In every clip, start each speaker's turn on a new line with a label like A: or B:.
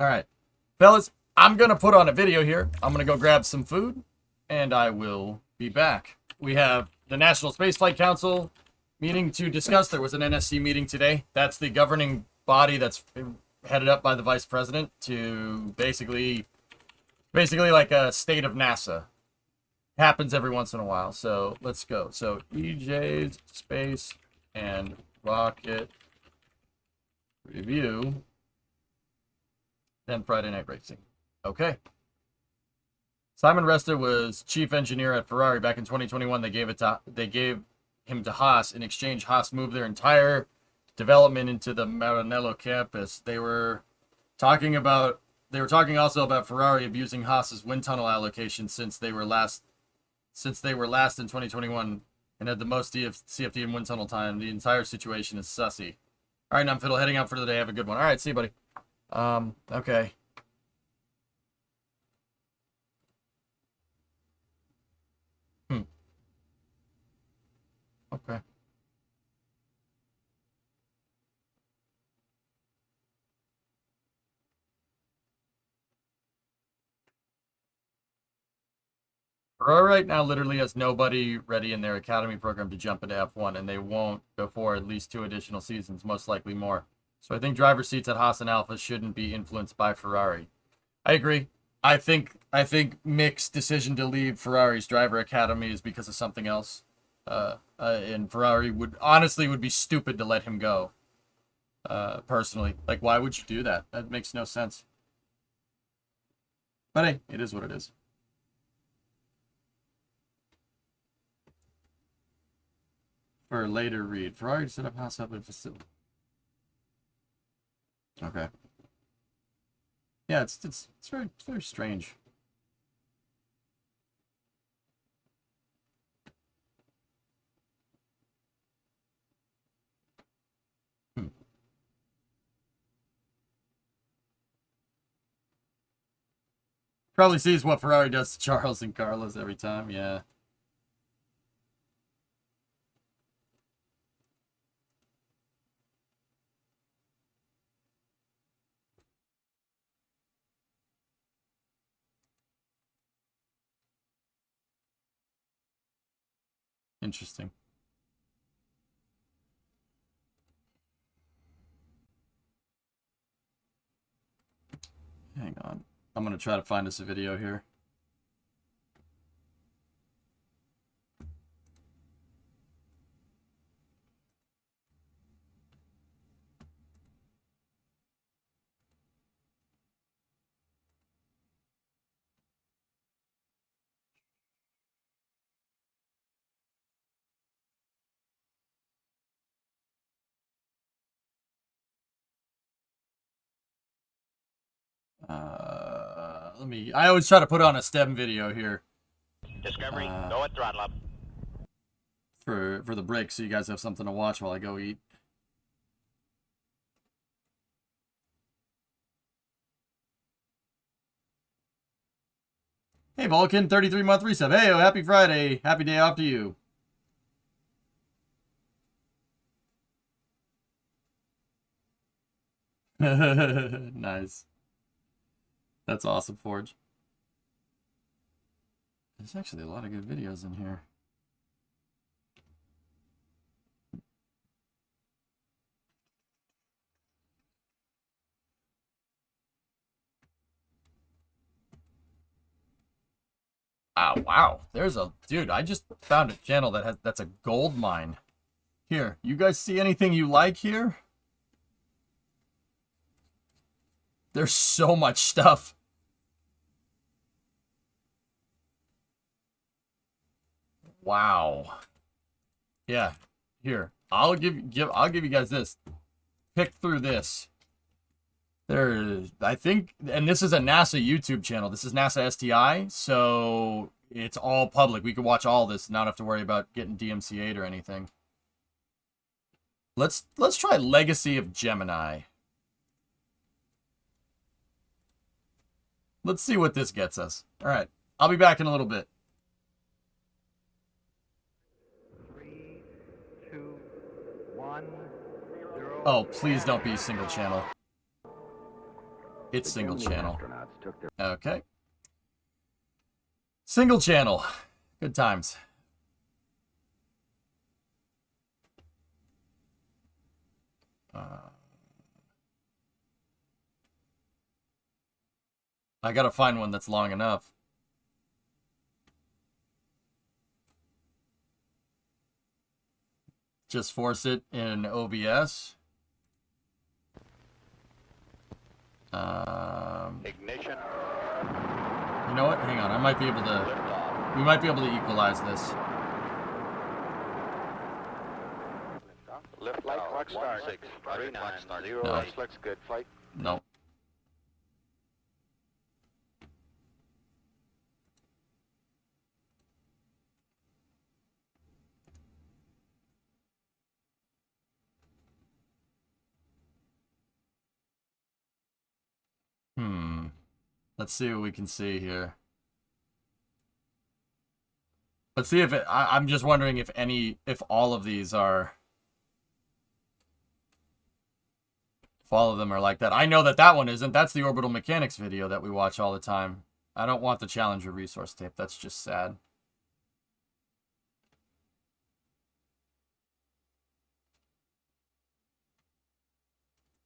A: All right, fellas, I'm going to put on a video here. I'm going to go grab some food, and I will be back. We have the National Spaceflight Council meeting to discuss. There was an NSC meeting today. That's the governing body that's headed up by the vice president to basically like a state of NASA. Happens every once in a while. So let's go. So EJ's space and rocket review. Then Friday Night Racing. Okay. Simon Resta was chief engineer at Ferrari back in 2021. They gave him to Haas. In exchange, Haas moved their entire development into the Maranello campus. They were talking also about Ferrari abusing Haas's wind tunnel allocation since they were last in 2021 and had the most CFD and wind tunnel time. The entire situation is sussy. All right, I'm Fiddle, heading out for the day. Have a good one. All right, see you, buddy. Okay. Okay. Ferrari right now literally has nobody ready in their academy program to jump into F1, and they won't before at least 2 additional seasons, most likely more. So I think driver seats at Haas and Alpha shouldn't be influenced by Ferrari. I agree. I think Mick's decision to leave Ferrari's driver academy is because of something else. And Ferrari would be stupid to let him go. Personally, like, why would you do that? That makes no sense. But hey, it is what it is. For a later read, Ferrari set up Haas up in facility. Okay. Yeah, it's very strange. Probably sees what Ferrari does to Charles and Carlos every time. Yeah. Interesting. Hang on. I'm going to try to find us a video here. I always try to put on a STEM video here.
B: Discovery, go at throttle up.
A: For the break, so you guys have something to watch while I go eat. Hey, Vulcan, 33-month resub. Hey, happy Friday. Happy day off to you. Nice. That's awesome, Forge. There's actually a lot of good videos in here. Wow. There's a dude. I just found a channel that's a gold mine. Here, you guys see anything you like here? There's so much stuff. Wow. Yeah. Here, I'll give you guys this. Pick through this. I think, and this is a NASA YouTube channel. This is NASA STI, so it's all public. We could watch all this, not have to worry about getting DMCA'd or anything. Let's try Legacy of Gemini. Let's see what this gets us. All right, I'll be back in a little bit.
B: 3, 2, 1, 0.
A: Oh, please don't be single channel. It's single
C: Germany
A: channel.
C: astronauts took their
A: Okay. Single channel. Good times. I gotta find one that's long enough. Just force it in OBS.
B: Ignition.
A: You know what? Hang on. I might be able to.
B: Liftoff.
A: We might be able to equalize this.
B: Lift light clock start. 1639.
A: No.
B: Looks good. Flight.
A: No. Let's see what we can see here. Let's see if I'm just wondering if all of these are. If all of them are like that. I know that that one isn't. That's the orbital mechanics video that we watch all the time. I don't want the Challenger resource tape. That's just sad.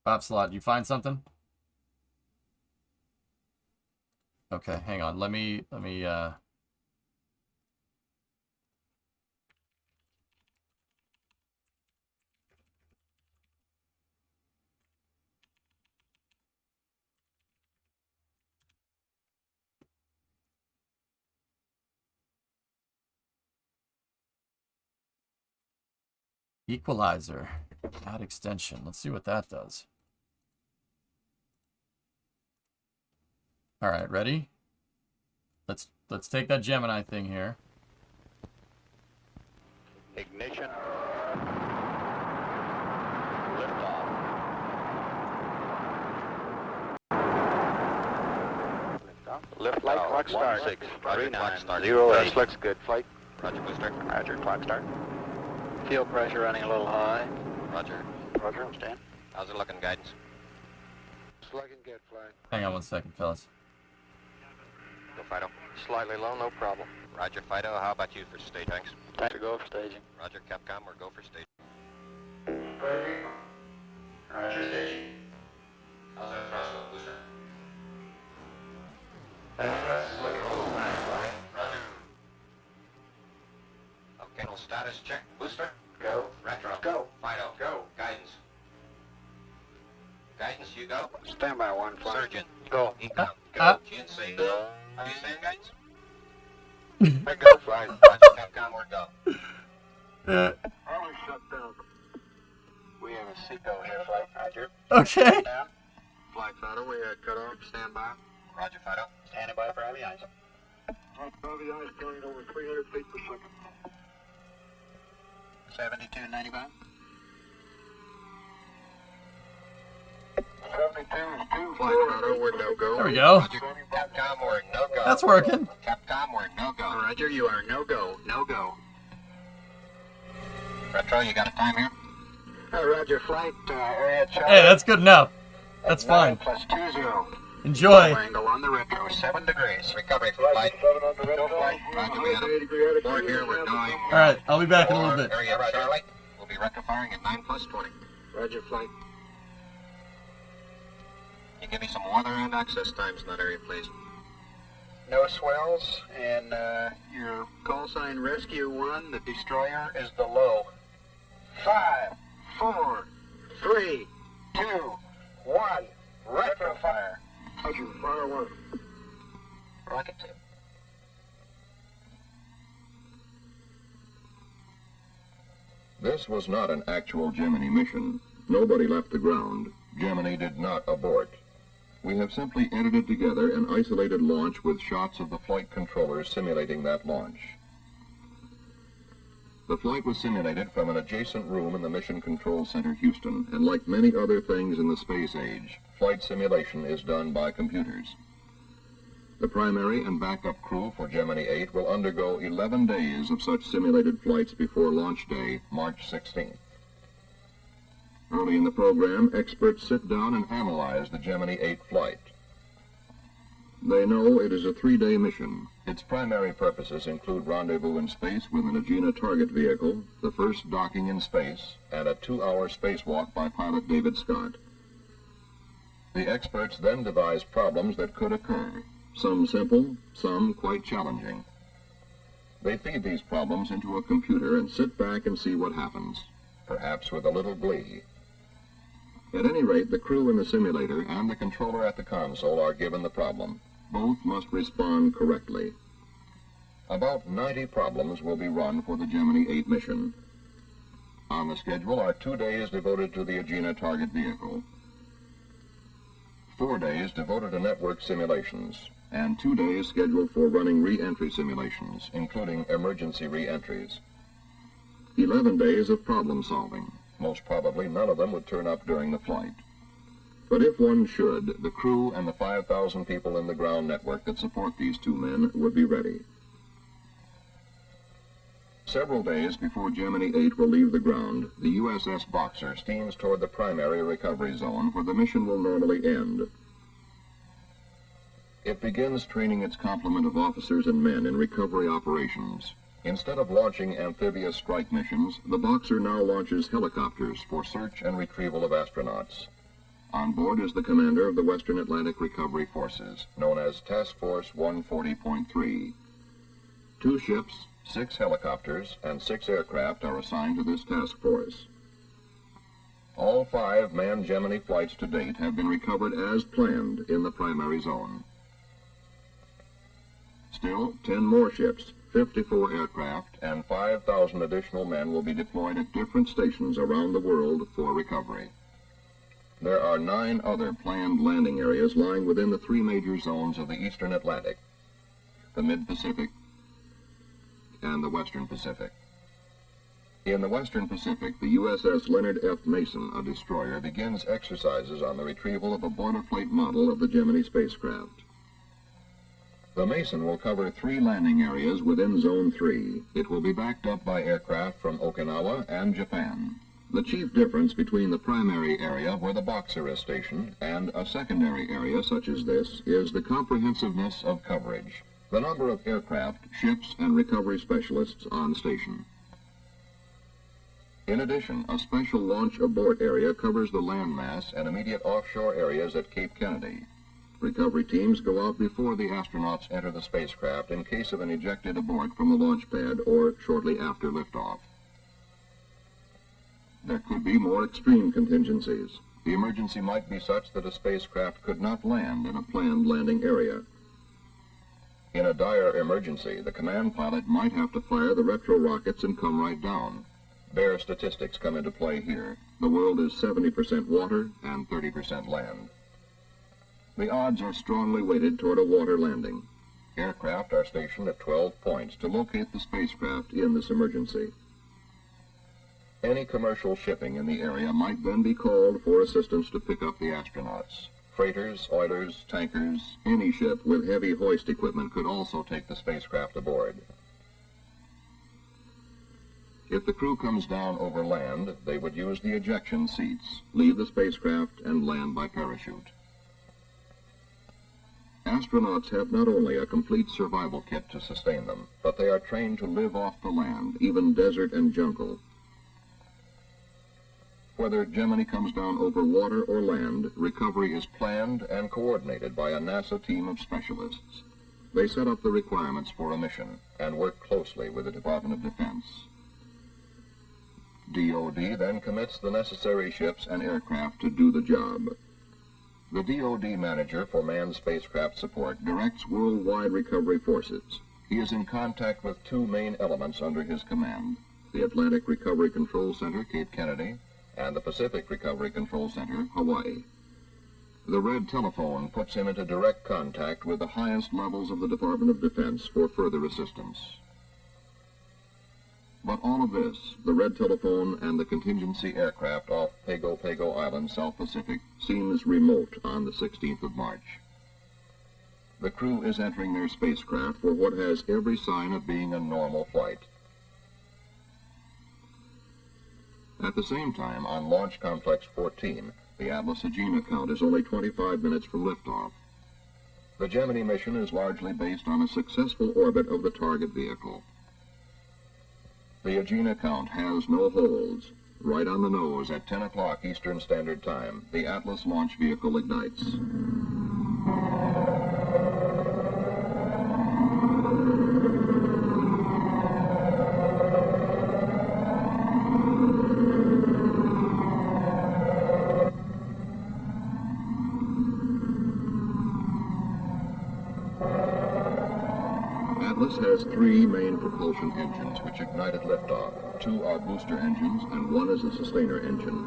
A: Bob Slot, you find something? Okay, hang on. Let me equalizer. Add extension. Let's see what that does. All right, ready? Let's take that Gemini thing here.
B: Ignition. Liftoff. Lift light clock start. 1639. Looks good. Flight.
D: Roger, booster.
B: Roger. Clock start. Fuel pressure running a little high.
D: Roger.
B: Roger. Stand.
D: How's it looking, guidance?
B: It's looking good. Flight.
A: Hang on one second, fellas.
D: Go Fido.
B: Slightly low. No problem.
D: Roger, Fido. How about you for stage tanks?
B: Time to go for staging.
D: Roger, Capcom. We're go for stage.
B: Roger. Staging.
D: How's that thrust look, booster?
B: That thrust is looking a little nice. Flight.
D: Roger. Okay, no status check. Booster.
B: Go.
D: Retro.
B: Go.
D: Fido. Go. Guidance. Guidance, you go.
B: Stand by one. Flight.
D: Surgeon.
B: Go.
D: Econ. Go.
A: Uh.
D: GNC. Go. How do you stand, guidance?
B: I go. Flight.
D: Roger, Capcom. We're go.
B: Early shutdown. We have a seatbelt here. Flight. Roger.
A: Okay.
B: Down. Flight Fido. We had cut off. Stand by.
D: Roger, Fido.
B: Standing by for heavy ice. Heavy ice going over 300 feet per second. 72.95. 72 is 2. Flight Fido. We're no go.
A: There we go.
D: Roger, Capcom. We're no go.
A: That's working.
D: Capcom. We're no go.
B: Roger. You are no go. No go.
D: Retro, you got a time here?
B: Roger. Flight. Area check.
A: Hey, that's good enough. That's fine.
B: Plus 20.
A: Enjoy.
B: Angle on the retro. 7 degrees.
D: Recovery flight.
B: 7 on the retro.
D: Roger, we had a board here. We're going.
A: All right, I'll be back in a little bit.
D: Area Charlie. We'll be retrofiring at 9+20.
B: Roger. Flight.
D: You give me some weather and access times in that area, please.
B: No swells, and your call sign Rescue 1, the destroyer is the low. 5, 4, 3, 2, 1, retro fire. Roger, fire 1. Rocket 2.
E: This was not an actual Gemini mission. Nobody left the ground. Gemini did not abort. We have simply edited together an isolated launch with shots of the flight controllers simulating that launch. The flight was simulated from an adjacent room in the Mission Control Center, Houston, and like many other things in the space age, flight simulation is done by computers. The primary and backup crew for Gemini 8 will undergo 11 days of such simulated flights before launch day, March 16th. Early in the program, experts sit down and analyze the Gemini 8 flight. They know it is a 3-day mission. Its primary purposes include rendezvous in space with an Agena target vehicle, the first docking in space, and a 2-hour spacewalk by pilot David Scott. The experts then devise problems that could occur, some simple, some quite challenging. They feed these problems into a computer and sit back and see what happens, perhaps with a little glee. At any rate, the crew in the simulator and the controller at the console are given the problem. Both must respond correctly. About 90 problems will be run for the Gemini 8 mission. On the schedule are 2 days devoted to the Agena target vehicle, 4 days devoted to network simulations, and 2 days scheduled for running re-entry simulations, including emergency re-entries. 11 days of problem solving. Most probably none of them would turn up during the flight. But if one should, the crew and the 5,000 people in the ground network that support these 2 men would be ready. Several days before Gemini 8 will leave the ground, the USS Boxer steams toward the primary recovery zone where the mission will normally end. It begins training its complement of officers and men in recovery operations. Instead of launching amphibious strike missions, the Boxer now launches helicopters for search and retrieval of astronauts. On board is the commander of the Western Atlantic Recovery Forces, known as Task Force 140.3. 2 ships, 6 helicopters, and 6 aircraft are assigned to this task force. All 5 manned Gemini flights to date have been recovered as planned in the primary zone. Still, 10 more ships, 54 aircraft, and 5,000 additional men will be deployed at different stations around the world for recovery. There are 9 other planned landing areas lying within the 3 major zones of the Eastern Atlantic, the Mid-Pacific, and the Western Pacific. In the Western Pacific, the USS Leonard F. Mason, a destroyer, begins exercises on the retrieval of a boilerplate model of the Gemini spacecraft. The Mason will cover 3 landing areas within Zone 3. It will be backed up by aircraft from Okinawa and Japan. The chief difference between the primary area where the Boxer is stationed and a secondary area such as this is the comprehensiveness of coverage, the number of aircraft, ships, and recovery specialists on station. In addition, a special launch abort area covers the landmass and immediate offshore areas at Cape Kennedy. Recovery teams go out before the astronauts enter the spacecraft in case of an ejected abort from the launch pad or shortly after liftoff. There could be more extreme contingencies. The emergency might be such that a spacecraft could not land in a planned landing area. In a dire emergency, the command pilot might have to fire the retro rockets and come right down. Bare statistics come into play here. The world is 70% water and 30% land. The odds are strongly weighted toward a water landing. Aircraft are stationed at 12 points to locate the spacecraft in this emergency. Any commercial shipping in the area might then be called for assistance to pick up the astronauts. Freighters, oilers, tankers, any ship with heavy hoist equipment could also take the spacecraft aboard. If the crew comes down over land, they would use the ejection seats, leave the spacecraft, and land by parachute. Astronauts have not only a complete survival kit to sustain them, but they are trained to live off the land, even desert and jungle. Whether Gemini comes down over water or land, recovery is planned and coordinated by a NASA team of specialists. They set up the requirements for a mission and work closely with the Department of Defense. DoD then commits the necessary ships and aircraft to do the job. The DoD manager for manned spacecraft support directs worldwide recovery forces. He is in contact with 2 main elements under his command, the Atlantic Recovery Control Center, Cape Kennedy, and the Pacific Recovery Control Center, Hawaii. The red telephone puts him into direct contact with the highest levels of the Department of Defense for further assistance. But all of this, the red telephone and the contingency aircraft off Pago Pago Island, South Pacific, seems remote on the 16th of March. The crew is entering their spacecraft for what has every sign of being a normal flight. At the same time, on Launch Complex 14, the Atlas Agena count is only 25 minutes from liftoff. The Gemini mission is largely based on a successful orbit of the target vehicle. The Agena count has no holds. Right on the nose at 10 o'clock Eastern Standard Time, the Atlas launch vehicle ignites. Atlas has three main propulsion engines which ignite at liftoff. Two are booster engines and one is a sustainer engine.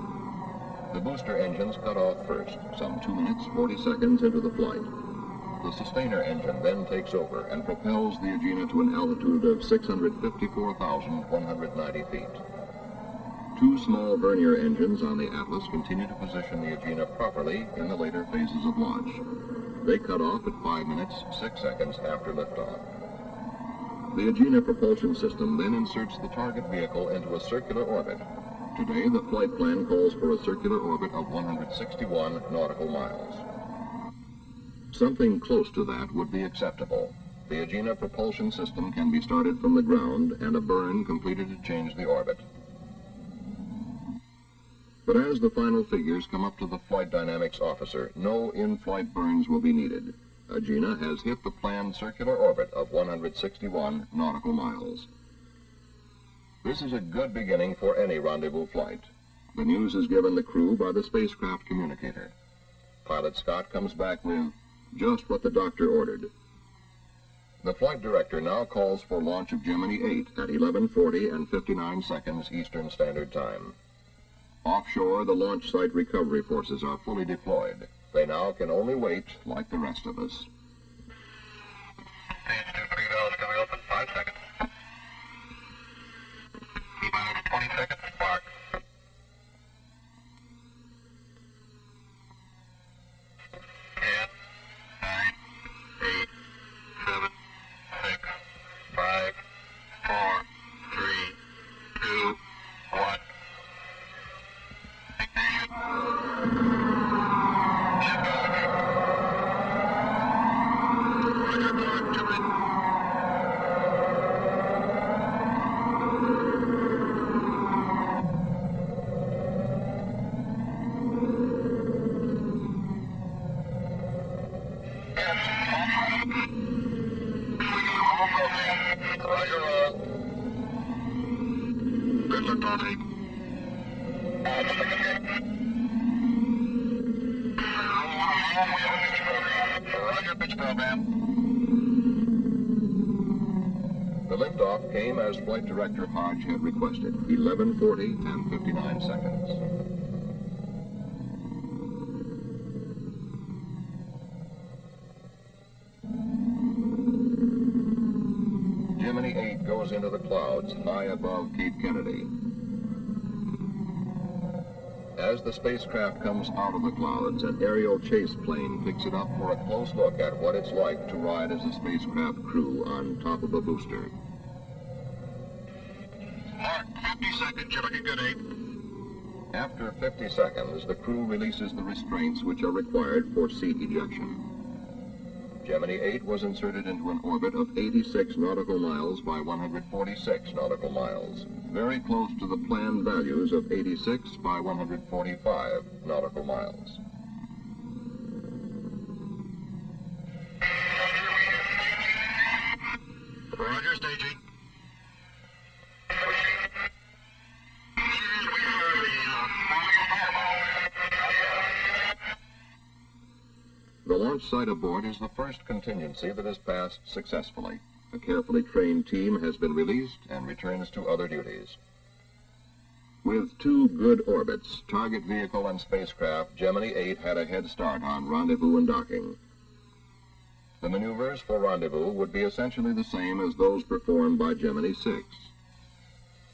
E: The booster engines cut off first, some 2 minutes, 40 seconds into the flight. The sustainer engine then takes over and propels the Agena to an altitude of 654,190 feet. Two small vernier engines on the Atlas continue to position the Agena properly in the later phases of launch. They cut off at 5 minutes, 6 seconds after liftoff. The Agena propulsion system then inserts the target vehicle into a circular orbit. Today, the flight plan calls for a circular orbit of 161 nautical miles. Something close to that would be acceptable. The Agena propulsion system can be started from the ground and a burn completed to change the orbit. But as the final figures come up to the flight dynamics officer, no in-flight burns will be needed. Agena has hit the planned circular orbit of 161 nautical miles. This is a good beginning for any rendezvous flight. The news is given the crew by the spacecraft communicator. Pilot Scott comes back with just what the doctor ordered. The flight director now calls for launch of Gemini 8 at 11:40 and 59 seconds Eastern Standard Time. Offshore, the launch site recovery forces are fully deployed. They now can only wait like the rest of us.
D: Stage 2, 3 valves coming open, 5 seconds. T-minus 20 seconds, mark. 10, 9, 8, 7, 6, 5, 4, 3, 2, 1. Ignition. Good luck, Tony. Roger, pitch program.
E: The liftoff came as Flight Director Hodge had requested, 11:40 and 59 seconds. Gemini 8 goes into the clouds high above Cape Kennedy. As the spacecraft comes out of the clouds, an aerial chase plane picks it up for a close look at what it's like to ride as a spacecraft crew on top of a booster.
D: Mark, 50 seconds, you're looking good, 8.
E: After 50 seconds, the crew releases the restraints which are required for seat ejection. Gemini 8 was inserted into an orbit of 86 nautical miles by 146 nautical miles, very close to the planned values of 86 by 145 nautical miles.
D: Roger, staging.
E: The launch site aboard is the first contingency that has passed successfully. A carefully trained team has been released and returns to other duties. With two good orbits, target vehicle and spacecraft, Gemini 8 had a head start on rendezvous and docking. The maneuvers for rendezvous would be essentially the same as those performed by Gemini 6.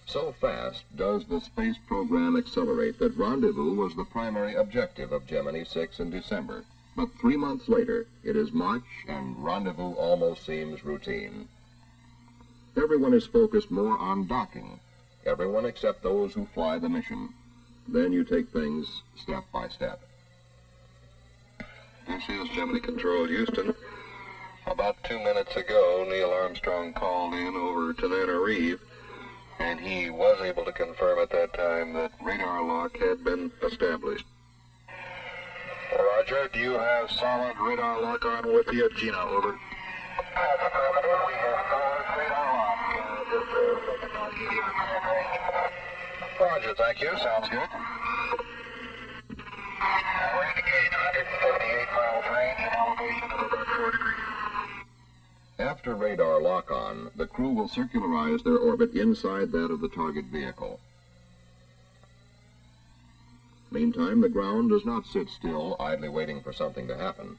E: So fast does the space program accelerate that rendezvous was the primary objective of Gemini 6 in December. But 3 months later, it is March and rendezvous almost seems routine. Everyone is focused more on docking. Everyone except those who fly the mission. Then you take things step by step.
C: This is Gemini Control, Houston.
E: About 2 minutes ago, Neil Armstrong called in over Tanana, and he was able to confirm at that time that radar lock had been established. Roger, do you have solid radar lock on with you, Gina? Over. Affirmative, we have solid radar lock. Roger, thank you. Sounds good. We're indicating 178 miles range and elevation of about 4 degrees. After radar lock-on, the crew will circularize their orbit inside that of the target vehicle. Meantime, the ground does not sit still, idly waiting for something to happen.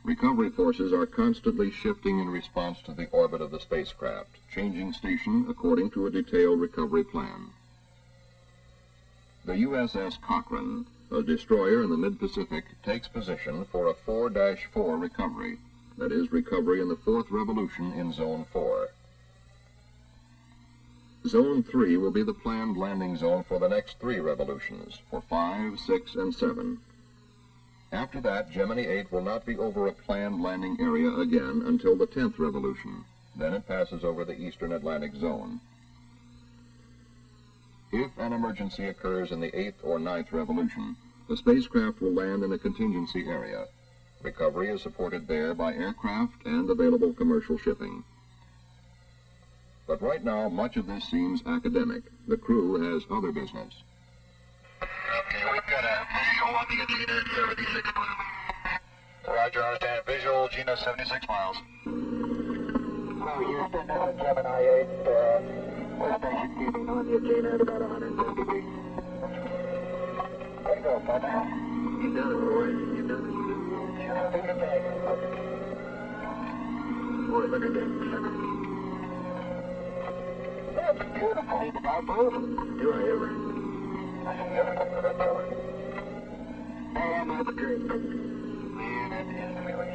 E: Recovery forces are constantly shifting in response to the orbit of the spacecraft, changing station according to a detailed recovery plan. The USS Cochrane, a destroyer in the mid-Pacific, takes position for a 4-4 recovery. That is, recovery in the 4th revolution in Zone 4. Zone 3 will be the planned landing zone for the next 3 revolutions, for 5, 6, and 7. After that, Gemini 8 will not be over a planned landing area again until the 10th revolution. Then it passes over the Eastern Atlantic Zone. If an emergency occurs in the 8th or 9th revolution, the spacecraft will land in a contingency area. Recovery is supported there by aircraft and available commercial shipping. But right now, much of this seems academic. The crew has other business.
B: Okay, we've got a visual on the Gina at 76 miles. Roger, understand. Visual, Gina, 76 miles. Oh, Houston, this is Gemini 8. We're station keeping on the Gina at about 150 feet. There you go, Papa. You done it, boy. You done it. Boy, look at that. That's beautiful. Need to buy both? Do I ever? I see everything for that color. Man, that's great. Man, that is really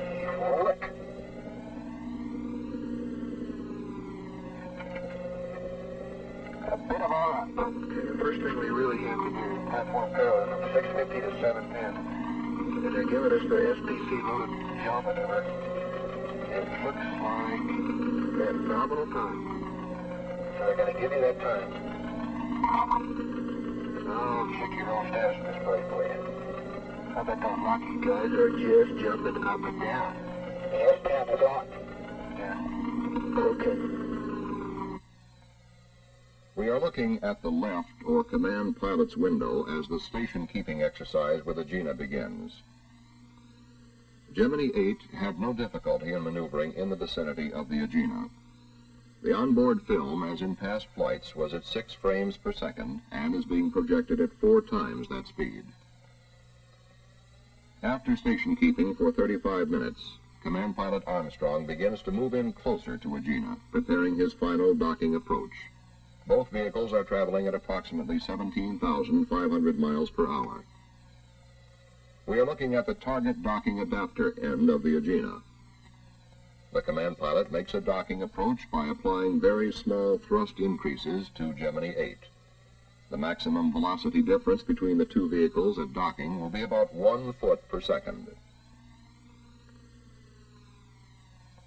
B: slick. A bit of all right. Okay, the first thing we really have to do is platform parallel from 650 to 710. And they're giving us the SPC loaded yaw maneuver. It looks like that nominal time. So they're going to give you that time. Oh, check your own status display, please. I bet those lucky guys are just jumping up and down. The S-10 is on. Yeah. Okay.
E: We are looking at the left or command pilot's window as the station keeping exercise with the Gina begins. Gemini 8 had no difficulty in maneuvering in the vicinity of the Agena. The onboard film, as in past flights, was at 6 frames per second and is being projected at 4 times that speed. After station keeping for 35 minutes, Command Pilot Armstrong begins to move in closer to Agena, preparing his final docking approach. Both vehicles are traveling at approximately 17,500 miles per hour. We are looking at the target docking adapter end of the Agena. The command pilot makes a docking approach by applying very small thrust increases to Gemini 8. The maximum velocity difference between the two vehicles at docking will be about 1 foot per second.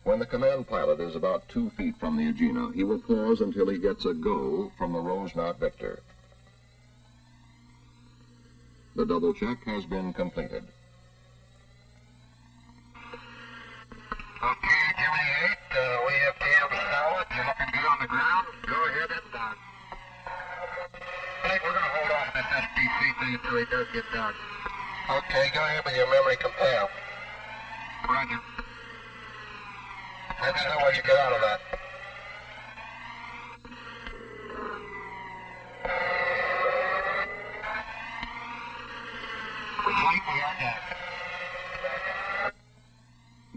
E: When the command pilot is about 2 feet from the Agena, he will pause until he gets a go from the Rose-Knot Victor. The double check has been completed.
B: Okay, Gemini 8, we have cams solid. You're looking good on the ground. Go ahead and dock. I think we're going to hold off on this SPC thing until he does get docked. Okay, go ahead with your memory compare. Roger. Let's know what you get out of that.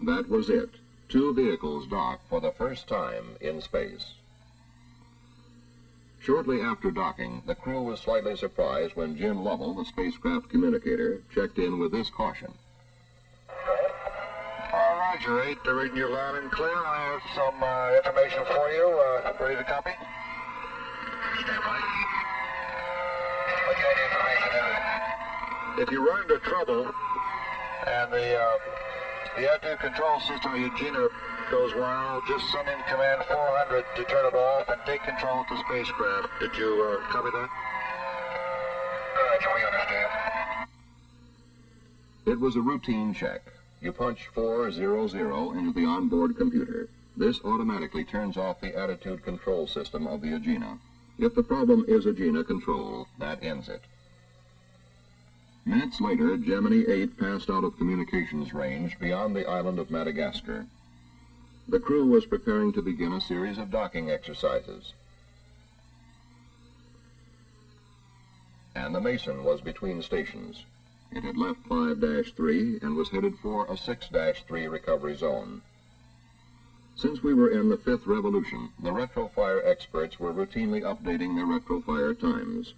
E: That was it. 2 vehicles docked for the first time in space. Shortly after docking, the crew was slightly surprised when Jim Lovell, the spacecraft communicator, checked in with this caution.
B: Roger, 8, they're reading you loud and clear. I have some information for you. Ready to copy? Stand by. What kind of information is it? If you run into trouble and the The attitude control system of Eugenia goes wild. Just send in command 400 to turn it off and take control of the spacecraft. Did you copy that? Roger, we understand.
E: It was a routine check. You punch 400 into the onboard computer. This automatically turns off the attitude control system of the Agena. If the problem is Agena control, that ends it. Minutes later, Gemini 8 passed out of communications range beyond the island of Madagascar. The crew was preparing to begin a series of docking exercises. And the Mason was between stations. It had left 5-3 and was headed for a 6-3 recovery zone. Since we were in the 5th revolution, the retrofire experts were routinely updating their retrofire times.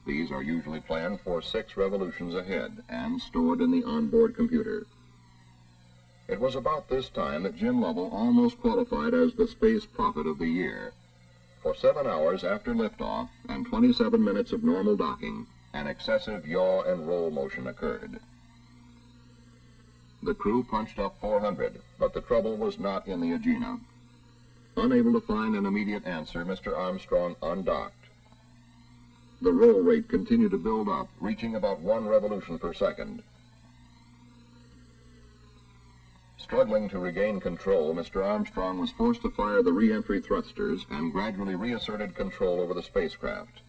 E: These are usually planned for 6 revolutions ahead and stored in the onboard computer. It was about this time that Jim Lovell almost qualified as the space prophet of the year. For 7 hours after liftoff and 27 minutes of normal docking, an excessive yaw and roll motion occurred. The crew punched up 400, but the trouble was not in the Agena. Unable to find an immediate answer, Mr. Armstrong undocked. The roll rate continued to build up, reaching about 1 revolution per second. Struggling to regain control, Mr. Armstrong was forced to fire the re-entry thrusters and gradually reasserted control over the spacecraft.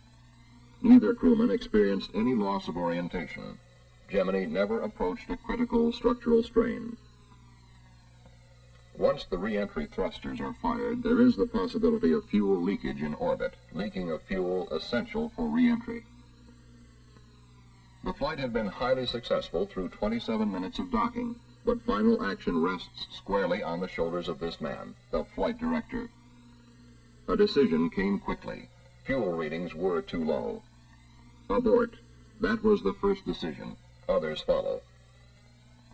E: Neither crewman experienced any loss of orientation. Gemini never approached a critical structural strain. Once the re-entry thrusters are fired, there is the possibility of fuel leakage in orbit, leaking of fuel essential for re-entry. The flight had been highly successful through 27 minutes of docking, but final action rests squarely on the shoulders of this man, the flight director. A decision came quickly. Fuel readings were too low. Abort. That was the first decision. Others follow.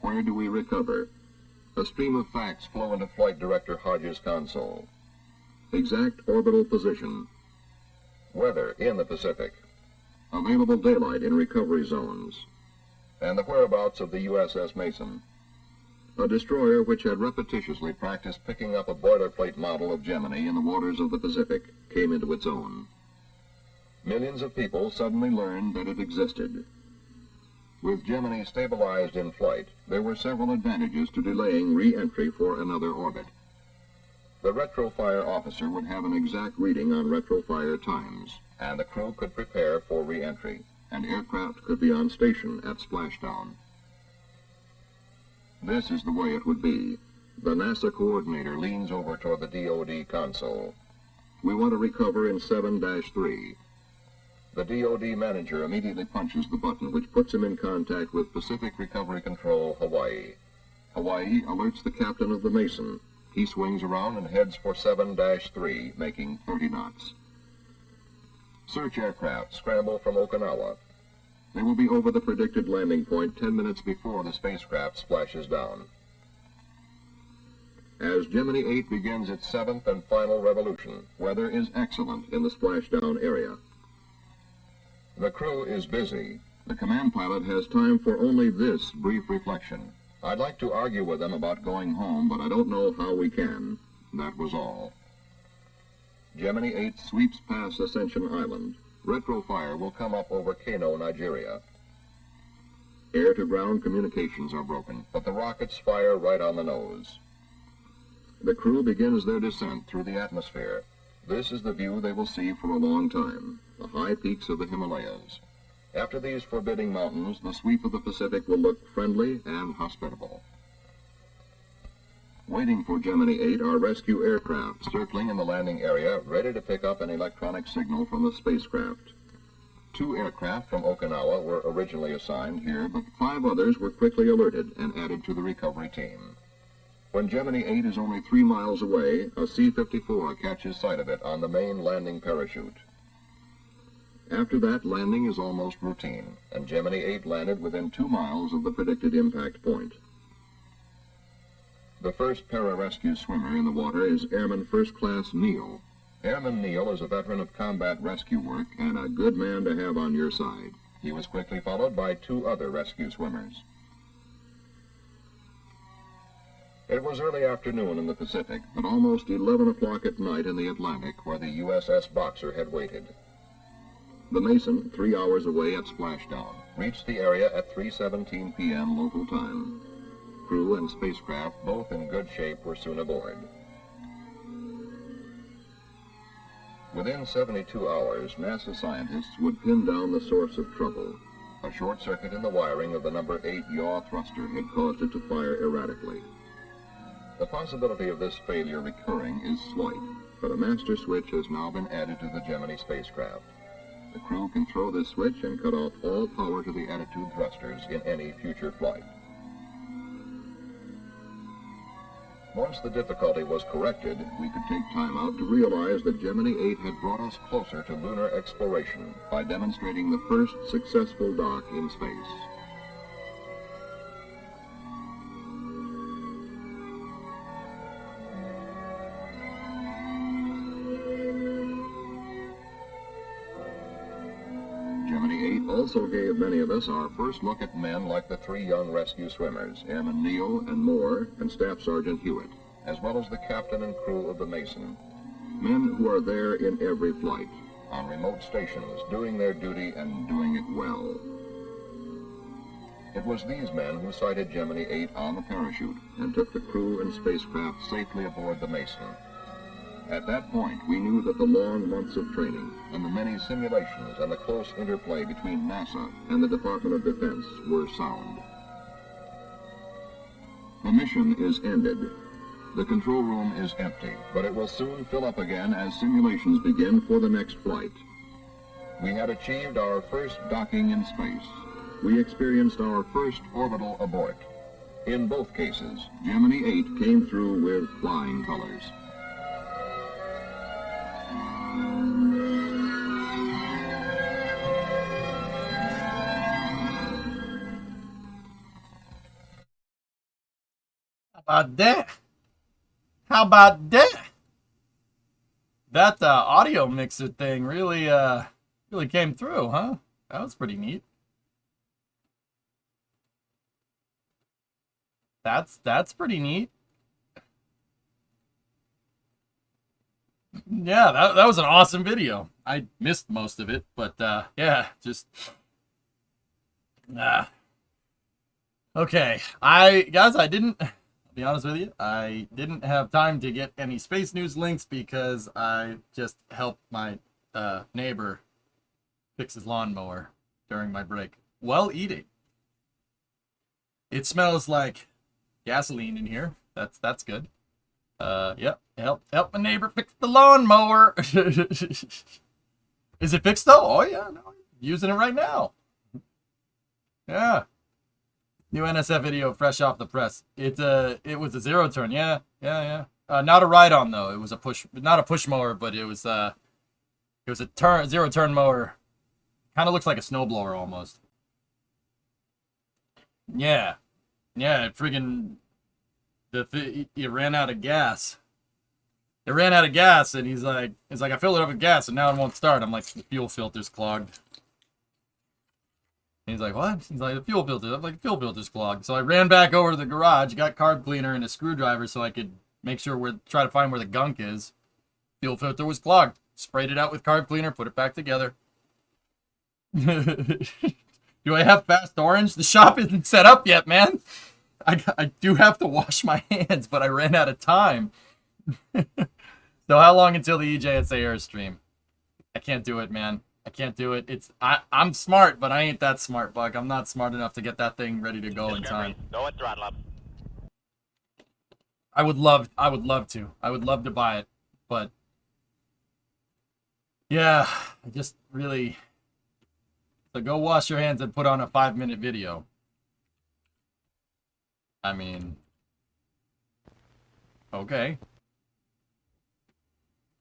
E: Where do we recover? A stream of facts flow into Flight Director Hodges' console. Exact orbital position. Weather in the Pacific. Available daylight in recovery zones. And the whereabouts of the USS Mason. A destroyer which had repetitiously practiced picking up a boilerplate model of Gemini in the waters of the Pacific came into its own. Millions of people suddenly learned that it existed. With Gemini stabilized in flight, there were several advantages to delaying re-entry for another orbit. The retrofire officer would have an exact reading on retrofire times, and the crew could prepare for re-entry, and aircraft could be on station at splashdown. This is the way it would be. The NASA coordinator leans over toward the DoD console. We want to recover in 7-3. The DoD manager immediately punches the button which puts him in contact with Pacific Recovery Control, Hawaii. Hawaii alerts the captain of the Mason. He swings around and heads for 7-3, making 30 knots. Search aircraft scramble from Okinawa. They will be over the predicted landing point 10 minutes before the spacecraft splashes down. As Gemini 8 begins its 7th and final revolution, weather is excellent in the splashdown area. The crew is busy. The command pilot has time for only this brief reflection. I'd like to argue with them about going home, but I don't know how we can. That was all. Gemini 8 sweeps past Ascension Island. Retrofire will come up over Kano, Nigeria. Air-to-ground communications are broken, but the rockets fire right on the nose. The crew begins their descent through the atmosphere. This is the view they will see for a long time, the high peaks of the Himalayas. After these forbidding mountains, the sweep of the Pacific will look friendly and hospitable. Waiting for Gemini 8 are rescue aircraft circling in the landing area, ready to pick up an electronic signal from the spacecraft. 2 aircraft from Okinawa were originally assigned here, but 5 others were quickly alerted and added to the recovery team. When Gemini 8 is only 3 miles away, a C-54 catches sight of it on the main landing parachute. After that, landing is almost routine, and Gemini 8 landed within 2 miles of the predicted impact point. The first para-rescue swimmer in the water is Airman First Class Neal. Airman Neal is a veteran of combat rescue work and a good man to have on your side. He was quickly followed by 2 other rescue swimmers. It was early afternoon in the Pacific, but almost 11 o'clock at night in the Atlantic, where the USS Boxer had waited. The Mason, 3 hours away at splashdown, reached the area at 3:17 p.m. local time. Crew and spacecraft, both in good shape, were soon aboard. Within 72 hours, NASA scientists would pin down the source of trouble. A short circuit in the wiring of the number 8 yaw thruster had caused it to fire erratically. The possibility of this failure recurring is slight, but a master switch has now been added to the Gemini spacecraft. The crew can throw this switch and cut off all power to the attitude thrusters in any future flight. Once the difficulty was corrected, we could take time out to realize that Gemini 8 had brought us closer to lunar exploration by demonstrating the first successful dock in space. Gemini 8 also gave many of us our first look at men like the 3 young rescue swimmers, Airman Neal and Moore and Staff Sergeant Hewitt, as well as the captain and crew of the Mason. Men who are there in every flight, on remote stations, doing their duty and doing it well. It was these men who sighted Gemini 8 on the parachute and took the crew and spacecraft safely aboard the Mason. At that point, we knew that the long months of training and the many simulations and the close interplay between NASA and the Department of Defense were sound. The mission is ended. The control room is empty, but it will soon fill up again as simulations begin for the next flight. We had achieved our first docking in space. We experienced our first orbital abort. In both cases, Gemini 8 came through with flying colors.
A: How about that? How about that? That audio mixer thing really came through, huh? That was pretty neat. That's pretty neat. Yeah, that was an awesome video. I missed most of it, but yeah, just okay. I didn't, I'll be honest with you, I didn't have time to get any space news links because I just helped my neighbor fix his lawnmower during my break while eating. It smells like gasoline in here. That's good. Yep. Help my neighbor fix the lawnmower. Is it fixed though? Oh yeah, no, I'm using it right now. Yeah. New NSF video fresh off the press. It was a zero turn. Yeah. Not a ride on though. It was a push, not a push mower, but it was a zero turn mower. Kind of looks like a snowblower almost. Yeah. It friggin' it ran out of gas. It ran out of gas, and he's like, I filled it up with gas, and now it won't start. I'm like, the fuel filter's clogged. And he's like, what? He's like, the fuel filter. I'm like, the fuel filter's clogged. So I ran back over to the garage, got carb cleaner and a screwdriver so I could make sure try to find where the gunk is. Fuel filter was clogged. Sprayed it out with carb cleaner, put it back together. Do I have fast orange? The shop isn't set up yet, man. I do have to wash my hands, but I ran out of time. So how long until the EJSA Airstream? I can't do it, man. I can't do it. I'm smart, but I ain't that smart, Buck. I'm not smart enough to get that thing ready to go in time.
C: Go and throttle up.
A: I would love to. I would love to buy it, but yeah, I just really. So go wash your hands and put on a 5-minute video. I mean, okay.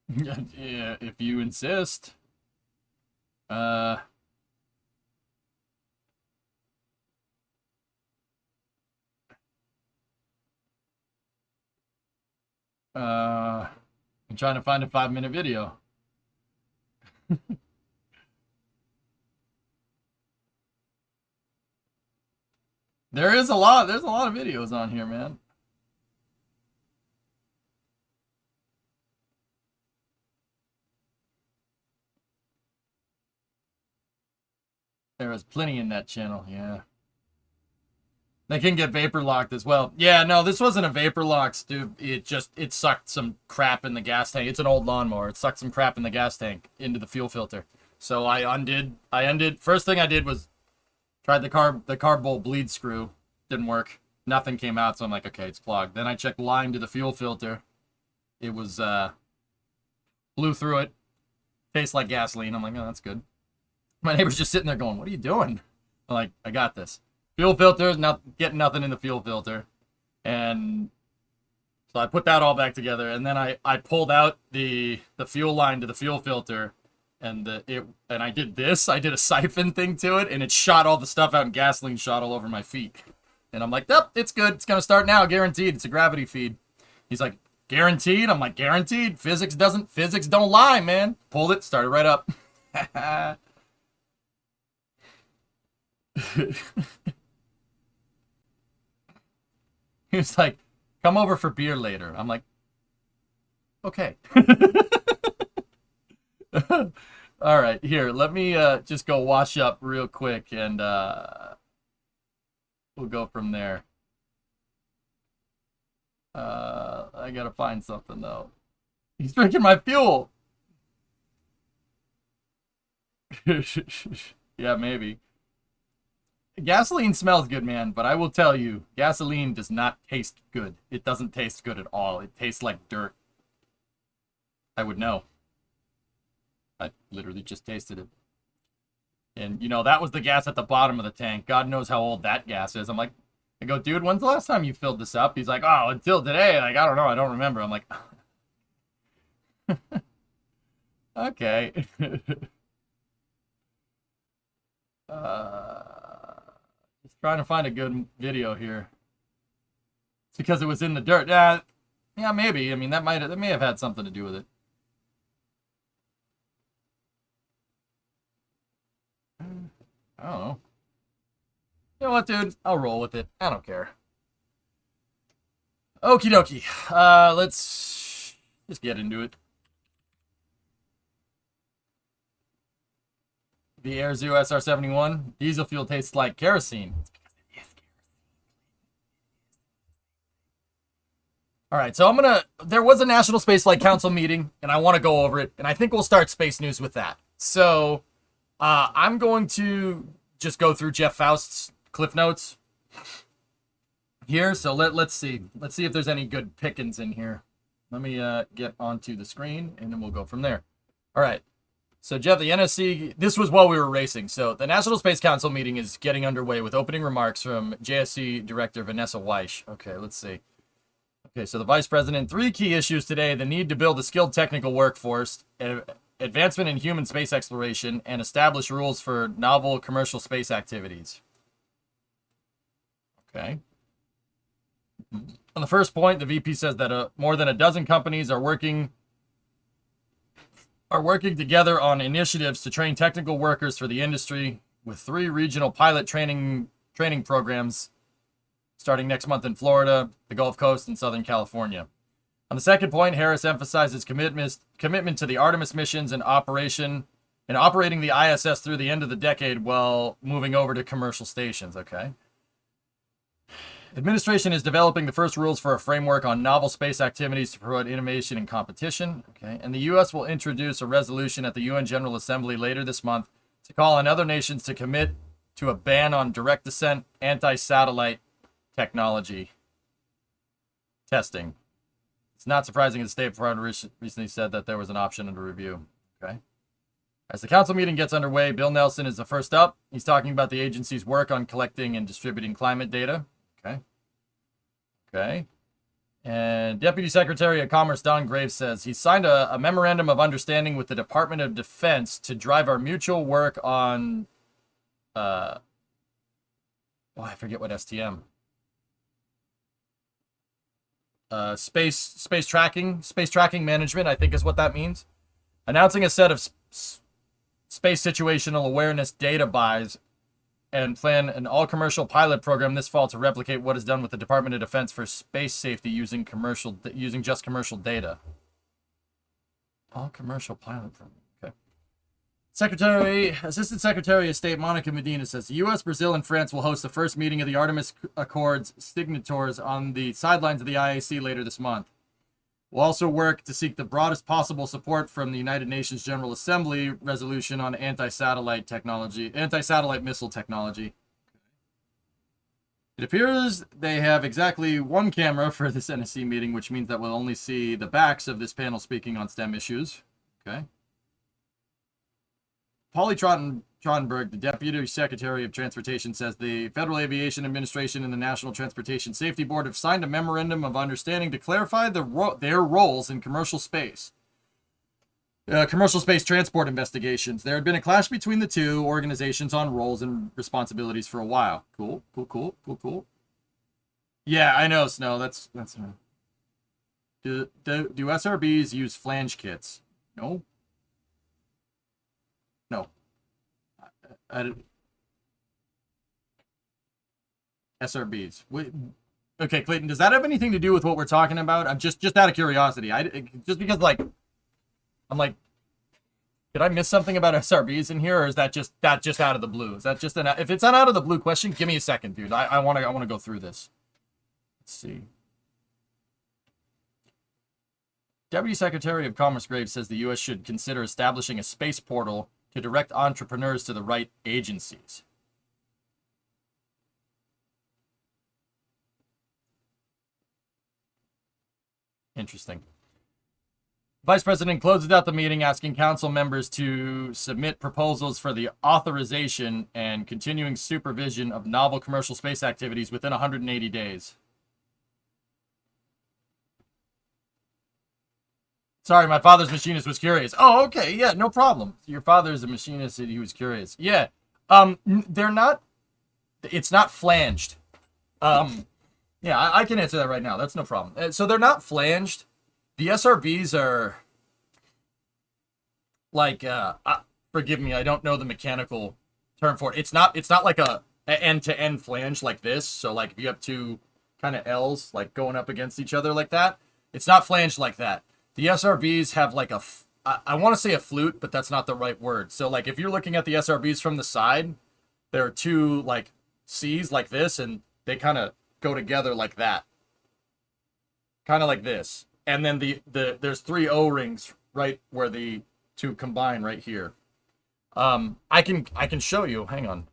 A: Yeah, if you insist. I'm trying to find a 5-minute video. There's a lot of videos on here, man. There was plenty in that channel, yeah. They can get vapor locked as well. Yeah, no, this wasn't a vapor lock, dude. It sucked some crap in the gas tank. It's an old lawnmower. It sucked some crap in the gas tank into the fuel filter. So I undid. First thing I did was tried the carb bowl bleed screw. Didn't work. Nothing came out, so I'm like, okay, it's clogged. Then I checked line to the fuel filter. It was blew through it. Tastes like gasoline. I'm like, oh, that's good. My neighbor's just sitting there going, what are you doing? I'm like, I got this. Fuel filter, not getting nothing in the fuel filter. And so I put that all back together, and then I pulled out the fuel line to the fuel filter, and I did this. I did a siphon thing to it, and it shot all the stuff out, and gasoline shot all over my feet. And I'm like, nope, it's good. It's gonna start now, guaranteed. It's a gravity feed. He's like, guaranteed? I'm like, guaranteed. Physics don't lie, man. Pulled it, started right up. He was like, come over for beer later. I'm like, okay. All right, here, let me just go wash up real quick, and we'll go from there. I gotta find something, though. He's drinking my fuel. Yeah, maybe. Gasoline smells good, man, but I will tell you, gasoline does not taste good. It doesn't taste good at all. It tastes like dirt. I would know. I literally just tasted it. And, you know, that was the gas at the bottom of the tank. God knows how old that gas is. I'm like, I go, dude, when's the last time you filled this up? He's like, oh, until today. Like, I don't know. I don't remember. I'm like, okay. Just trying to find a good video here. It's because it was in the dirt. Yeah, maybe. I mean, that may have had something to do with it. I don't know. You know what, dude? I'll roll with it. I don't care. Okie dokie. Let's just get into it. The Air Zoo SR71. Diesel fuel tastes like kerosene. It's because it is kerosene. All right, so there was a National Space Flight Council meeting, and I want to go over it, and I think we'll start space news with that. So, I'm going to just go through Jeff Faust's Cliff Notes here. So let's see. Let's see if there's any good pickings in here. Let me get onto the screen, and then we'll go from there. All right. So, Jeff, the NSC, this was while we were racing. So, the National Space Council meeting is getting underway with opening remarks from JSC Director Vanessa Weish. Okay, let's see. Okay, so the Vice President, 3 key issues today: the need to build a skilled technical workforce, advancement in human space exploration, and establish rules for novel commercial space activities. Okay. On the first point, the VP says that more than a dozen companies are working together on initiatives to train technical workers for the industry, with 3 regional pilot training programs starting next month in Florida, the Gulf Coast, and Southern California. On the second point, Harris emphasizes commitment to the Artemis missions and operating the ISS through the end of the decade while moving over to commercial stations. Okay. Administration is developing the first rules for a framework on novel space activities to promote innovation and competition. Okay. And the U.S. will introduce a resolution at the UN General Assembly later this month to call on other nations to commit to a ban on direct descent anti-satellite technology testing. It's not surprising the State Department recently said that there was an option under review. Okay. As the council meeting gets underway, Bill Nelson is the first up. He's talking about the agency's work on collecting and distributing climate data. Okay. Okay. And Deputy Secretary of Commerce Don Graves says he signed a memorandum of understanding with the Department of Defense to drive our mutual work on, I forget what STM. Space tracking management, I think is what that means. Announcing a set of space situational awareness data buys and plan an all-commercial pilot program this fall to replicate what is done with the Department of Defense for space safety using just commercial data. All-commercial pilot program. Okay. Assistant Secretary of State Monica Medina says the U.S., Brazil, and France will host the first meeting of the Artemis Accords signatories on the sidelines of the IAC later this month. We'll also work to seek the broadest possible support from the United Nations General Assembly resolution on anti-satellite missile technology. It appears they have exactly one camera for this NSC meeting, which means that we'll only see the backs of this panel speaking on STEM issues. Okay. Polly Trottenberg, the Deputy Secretary of Transportation, says the Federal Aviation Administration and the National Transportation Safety Board have signed a memorandum of understanding to clarify their roles in commercial space transport investigations. There had been a clash between the two organizations on roles and responsibilities for a while. Cool. Yeah, I know, Snow. That's Do SRBs use flange kits? No. SRBs. Okay, Clayton, does that have anything to do with what we're talking about? I'm just out of curiosity. Just because, like, I'm like, did I miss something about SRBs in here, or is that just out of the blue? Is that just if it's an out of the blue question? Give me a second, dude. I want to go through this. Let's see. Deputy Secretary of Commerce Graves says the U.S. should consider establishing a space portal to direct entrepreneurs to the right agencies. Interesting. Vice President closes out the meeting asking council members to submit proposals for the authorization and continuing supervision of novel commercial space activities within 180 days. Sorry, my father's machinist was curious. Oh, okay, yeah, no problem. Your father's a machinist and he was curious. Yeah, they're not, it's not flanged. Yeah, I can answer that right now. That's no problem. So they're not flanged. The SRBs are like, forgive me, I don't know the mechanical term for it. It's not like a end-to-end flange like this. So like if you have two kind of L's like going up against each other like that, it's not flanged like that. The SRBs have like I want to say a flute, but that's not the right word. So like if you're looking at the SRBs from the side, there are two like C's like this, and they kind of go together like that. Kind of like this. And then there's three O-rings right where the two combine right here. I can show you. Hang on.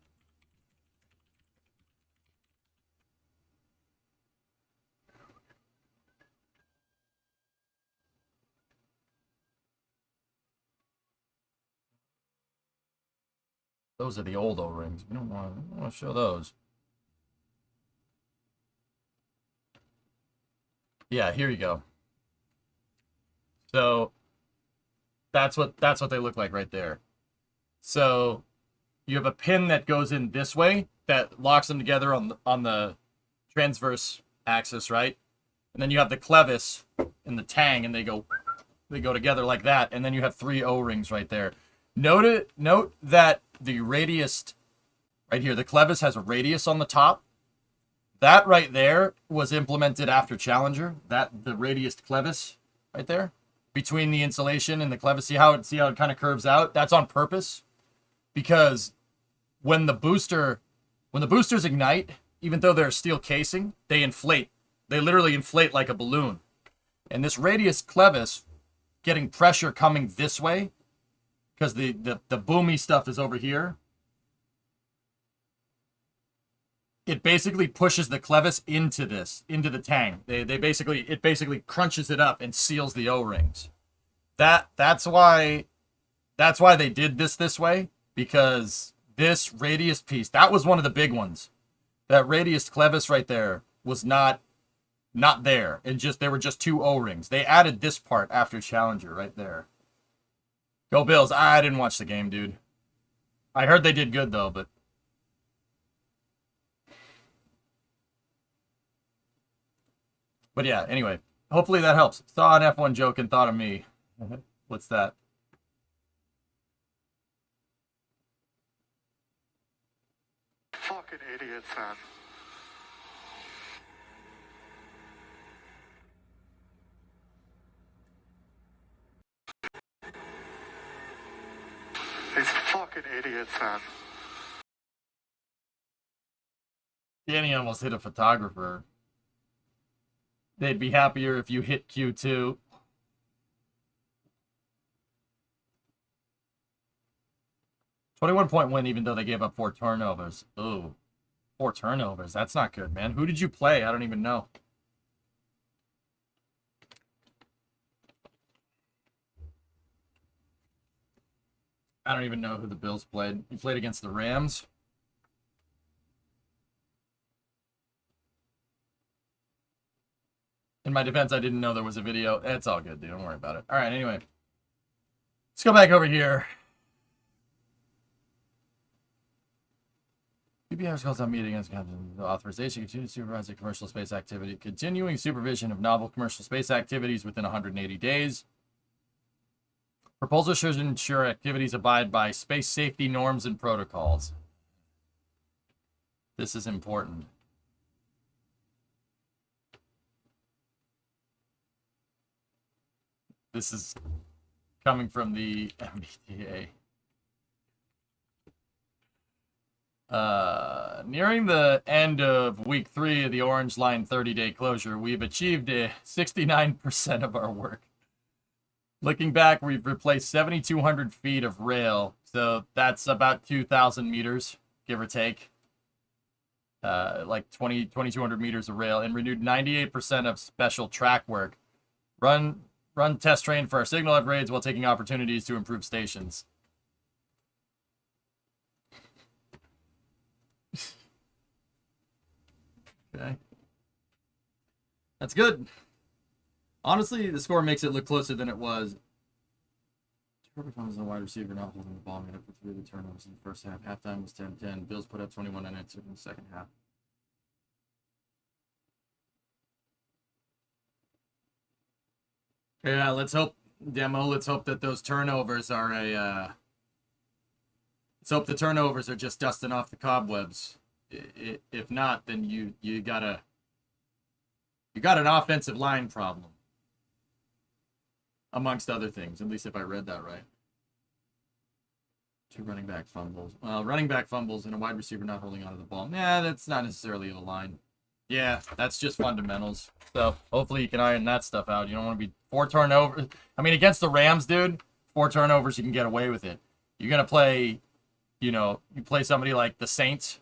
A: Those are the old O-rings. We don't want to show those. Yeah, here you go. So that's what they look like right there. So you have a pin that goes in this way that locks them together on the transverse axis, right? And then you have the clevis and the tang, and they go together like that. And then you have three O-rings right there. Note that the radius right here, the clevis has a radius on the top. That right there was implemented after Challenger. The radius clevis right there between the insulation and the clevis. See how it kind of curves out? That's on purpose, because when the boosters ignite, even though they're a steel casing, they inflate. They literally inflate like a balloon. And this radius clevis getting pressure coming this way, because the boomy stuff is over here, it basically pushes the clevis into the tang. It basically crunches it up and seals the O-rings. That's why they did this way, because this radius piece, that was one of the big ones. That radius clevis right there was not there, and there were just two O-rings. They added this part after Challenger right there. Go Bills. I didn't watch the game, dude. I heard they did good though, but yeah, anyway, hopefully that helps. Saw an F1 joke and thought of me. What's that?
C: Fucking idiots, man. These fucking idiots, man.
A: Danny almost hit a photographer. They'd be happier if you hit Q2. .1 win, even though they gave up 4 turnovers. Ooh, 4 turnovers. That's not good, man. Who did you play? I don't even know. I don't even know who the Bills played. You played against the Rams. In my defense, I didn't know there was a video. It's all good, dude. Don't worry about it. All right, anyway. Let's go back over here. PBS calls on meeting as authorization continue to supervise the commercial space activity, continuing supervision of novel commercial space activities within 180 days. Proposal should ensure activities abide by space safety norms and protocols. This is important. This is coming from the MBTA. Nearing the end of week 3 of the Orange Line 30-day closure, we've achieved 69% of our work. Looking back, we've replaced 7,200 feet of rail, so that's about 2,000 meters, give or take. Like 2,200 meters of rail, and renewed 98% of special track work. Run test train for our signal upgrades while taking opportunities to improve stations. Okay. That's good. Honestly, the score makes it look closer than it was. Perfect times on wide receiver, not holding the ball, made up for 3 of the turnovers in the first half. Halftime was 10-10. Bills put up 21 unanswered in the second half. Yeah, let's hope, Demo, let's hope that those turnovers are let's hope the turnovers are just dusting off the cobwebs. If not, then you got an offensive line problem. Amongst other things, at least if I read that right. 2 running back fumbles. Well, running back fumbles and a wide receiver not holding onto the ball. Nah, that's not necessarily a line. Yeah, that's just fundamentals. So hopefully you can iron that stuff out. You don't want to be 4 turnovers. I mean, against the Rams, dude, 4 turnovers, you can get away with it. You're going to play, you play somebody like the Saints,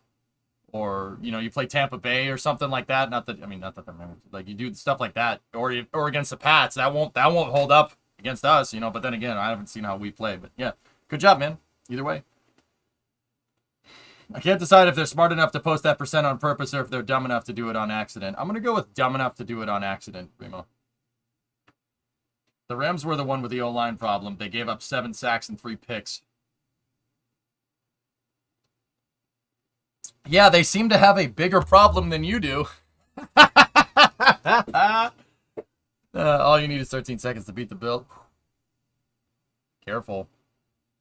A: or, you play Tampa Bay or something like that. Not that like you do stuff like that, or against the Pats. That won't hold up against us, but then again, I haven't seen how we play. But yeah, good job, man. Either way. I can't decide if they're smart enough to post that % on purpose or if they're dumb enough to do it on accident. I'm going to go with dumb enough to do it on accident, Remo. The Rams were the one with the O-line problem. They gave up 7 sacks and 3 picks. Yeah, they seem to have a bigger problem than you do. All you need is 13 seconds to beat the Bill. Careful.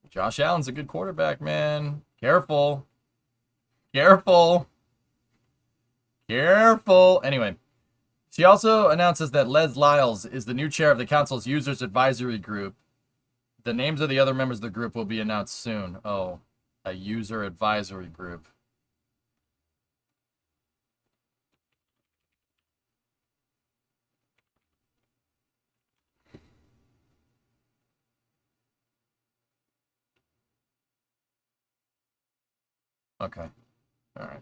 A: Josh Allen's a good quarterback, man. Careful. Careful. Anyway, she also announces that Les Lyles is the new chair of the council's Users Advisory Group. The names of the other members of the group will be announced soon. Oh, a user advisory group. Okay. All right.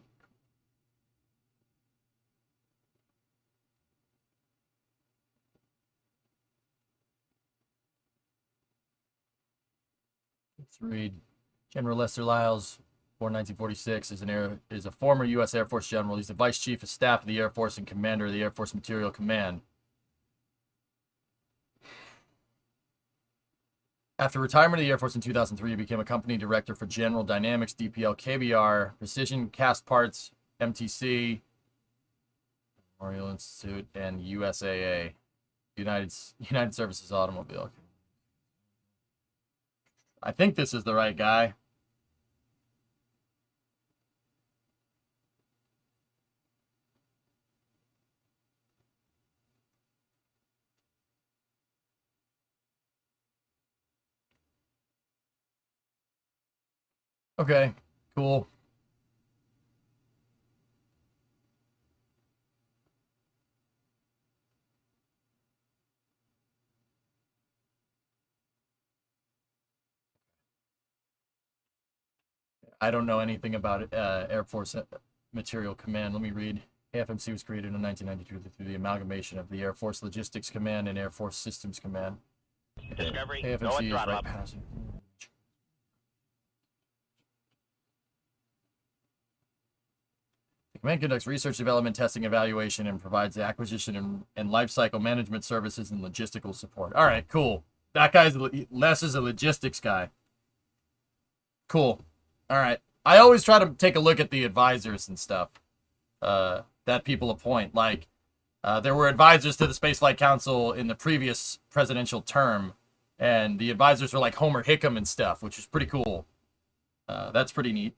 A: Let's read. General Lester Lyles, born 1946, is a former U.S. Air Force general. He's the Vice Chief of Staff of the Air Force and Commander of the Air Force Materiel Command. After retirement of the Air Force in 2003, he became a company director for General Dynamics, DPL, KBR, Precision Cast Parts, MTC, Memorial Institute, and USAA, United Services Automobile. I think this is the right guy. Okay, cool. I don't know anything about Air Force Material Command. Let me read. AFMC was created in 1992 through the amalgamation of the Air Force Logistics Command and Air Force Systems Command.
F: Discovery,
A: AFMC
F: going
A: is
F: throttle
A: right
F: up.
A: passing. The command conducts research, development, testing, evaluation, and provides the acquisition and lifecycle management services and logistical support. All right, cool. That guy's Les is a logistics guy. Cool. All right. I always try to take a look at the advisors and stuff that people appoint. Like, there were advisors to the Spaceflight Council in the previous presidential term, and the advisors were like Homer Hickam and stuff, which is pretty cool. That's pretty neat.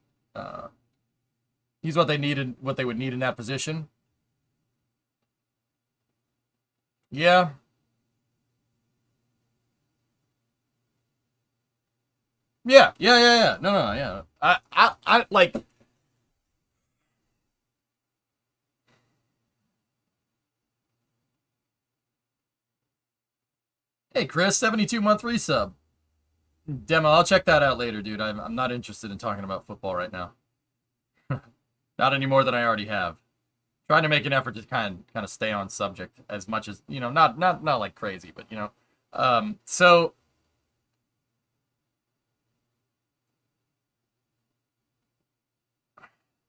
A: He's what they needed, what they would need in that position. Yeah. Yeah. No, yeah. I like. Hey, Chris, 72-month resub. Demo, I'll check that out later, dude. I'm not interested in talking about football right now. Not any more than I already have. Trying to make an effort to kind of stay on subject as much as, you know, not like crazy, but, you know. So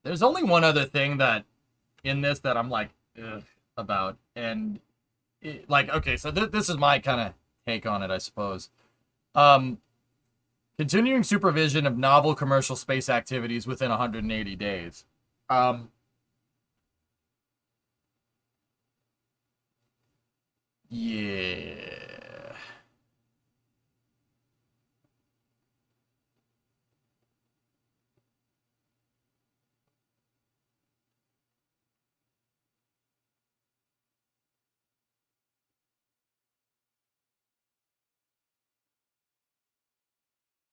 A: there's only one other thing that in this that I'm like about, and like, okay, so this is my kind of take on it, I suppose. Continuing supervision of novel commercial space activities within 180 days. Yeah.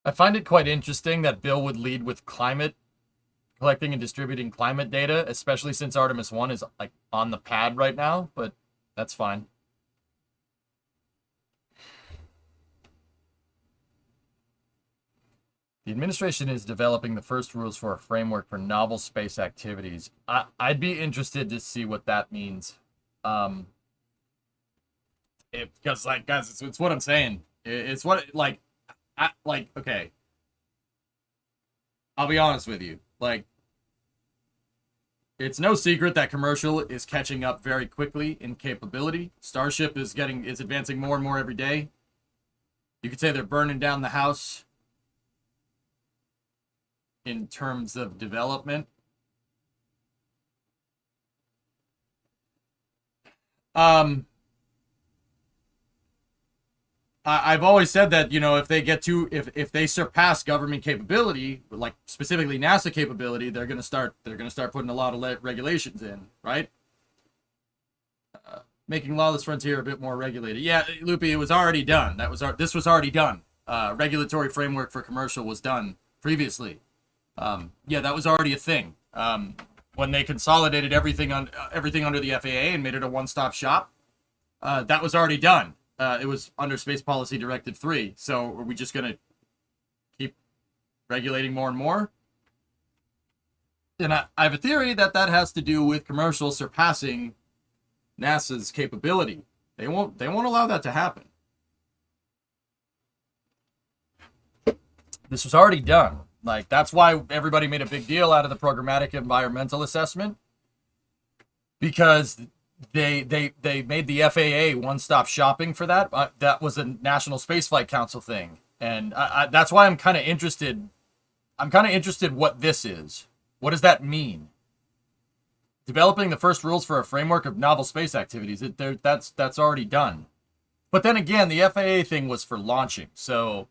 A: I find it quite interesting that Bill would lead with climate, collecting and distributing climate data, especially since Artemis 1 is like on the pad right now, but that's fine. The administration is developing the first rules for a framework for novel space activities. I'd be interested to see what that means. Because, like, guys, it's what I'm saying. It's what, like, okay. I'll be honest with you. Like, it's no secret that commercial is catching up very quickly in capability. Starship is advancing more and more every day. You could say they're burning down the house in terms of development. I've always said that, you know, if they surpass government capability, like specifically NASA capability, they're gonna start putting a lot of regulations in, right? Making Lawless Frontier a bit more regulated. Yeah, Loopy, it was already done. This was already done. Regulatory framework for commercial was done previously. Yeah, that was already a thing. When they consolidated everything under the FAA and made it a one-stop shop, that was already done. It was under Space Policy Directive 3. So are we just going to keep regulating more and more? And I have a theory that has to do with commercial surpassing NASA's capability. They won't allow that to happen. This was already done. Like, that's why everybody made a big deal out of the programmatic environmental assessment, because they made the FAA one-stop shopping for that. That was a National Spaceflight Council thing, and that's why I'm kind of interested. I'm kind of interested what this is. What does that mean? Developing the first rules for a framework of novel space activities. That's already done. But then again, the FAA thing was for launching, so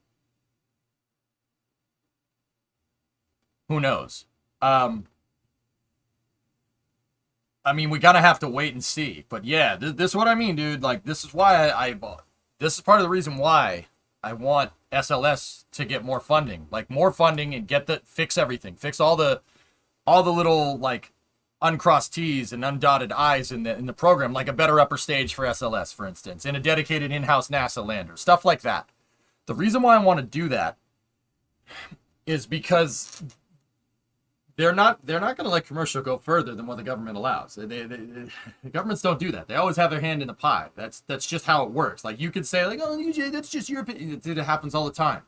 A: who knows? I mean, we gotta have to wait and see. But yeah, this is what I mean, dude. Like, this is why this is part of the reason why I want SLS to get more funding, like more funding, and fix everything, fix all the little like uncrossed T's and undotted I's in the program, like a better upper stage for SLS, for instance, and a dedicated in-house NASA lander, stuff like that. The reason why I want to do that is because they're not going to let commercial go further than what the government allows. The governments don't do that. They always have their hand in the pie. That's just how it works. Like you could say, like, oh, UJ, that's just your opinion. It happens all the time.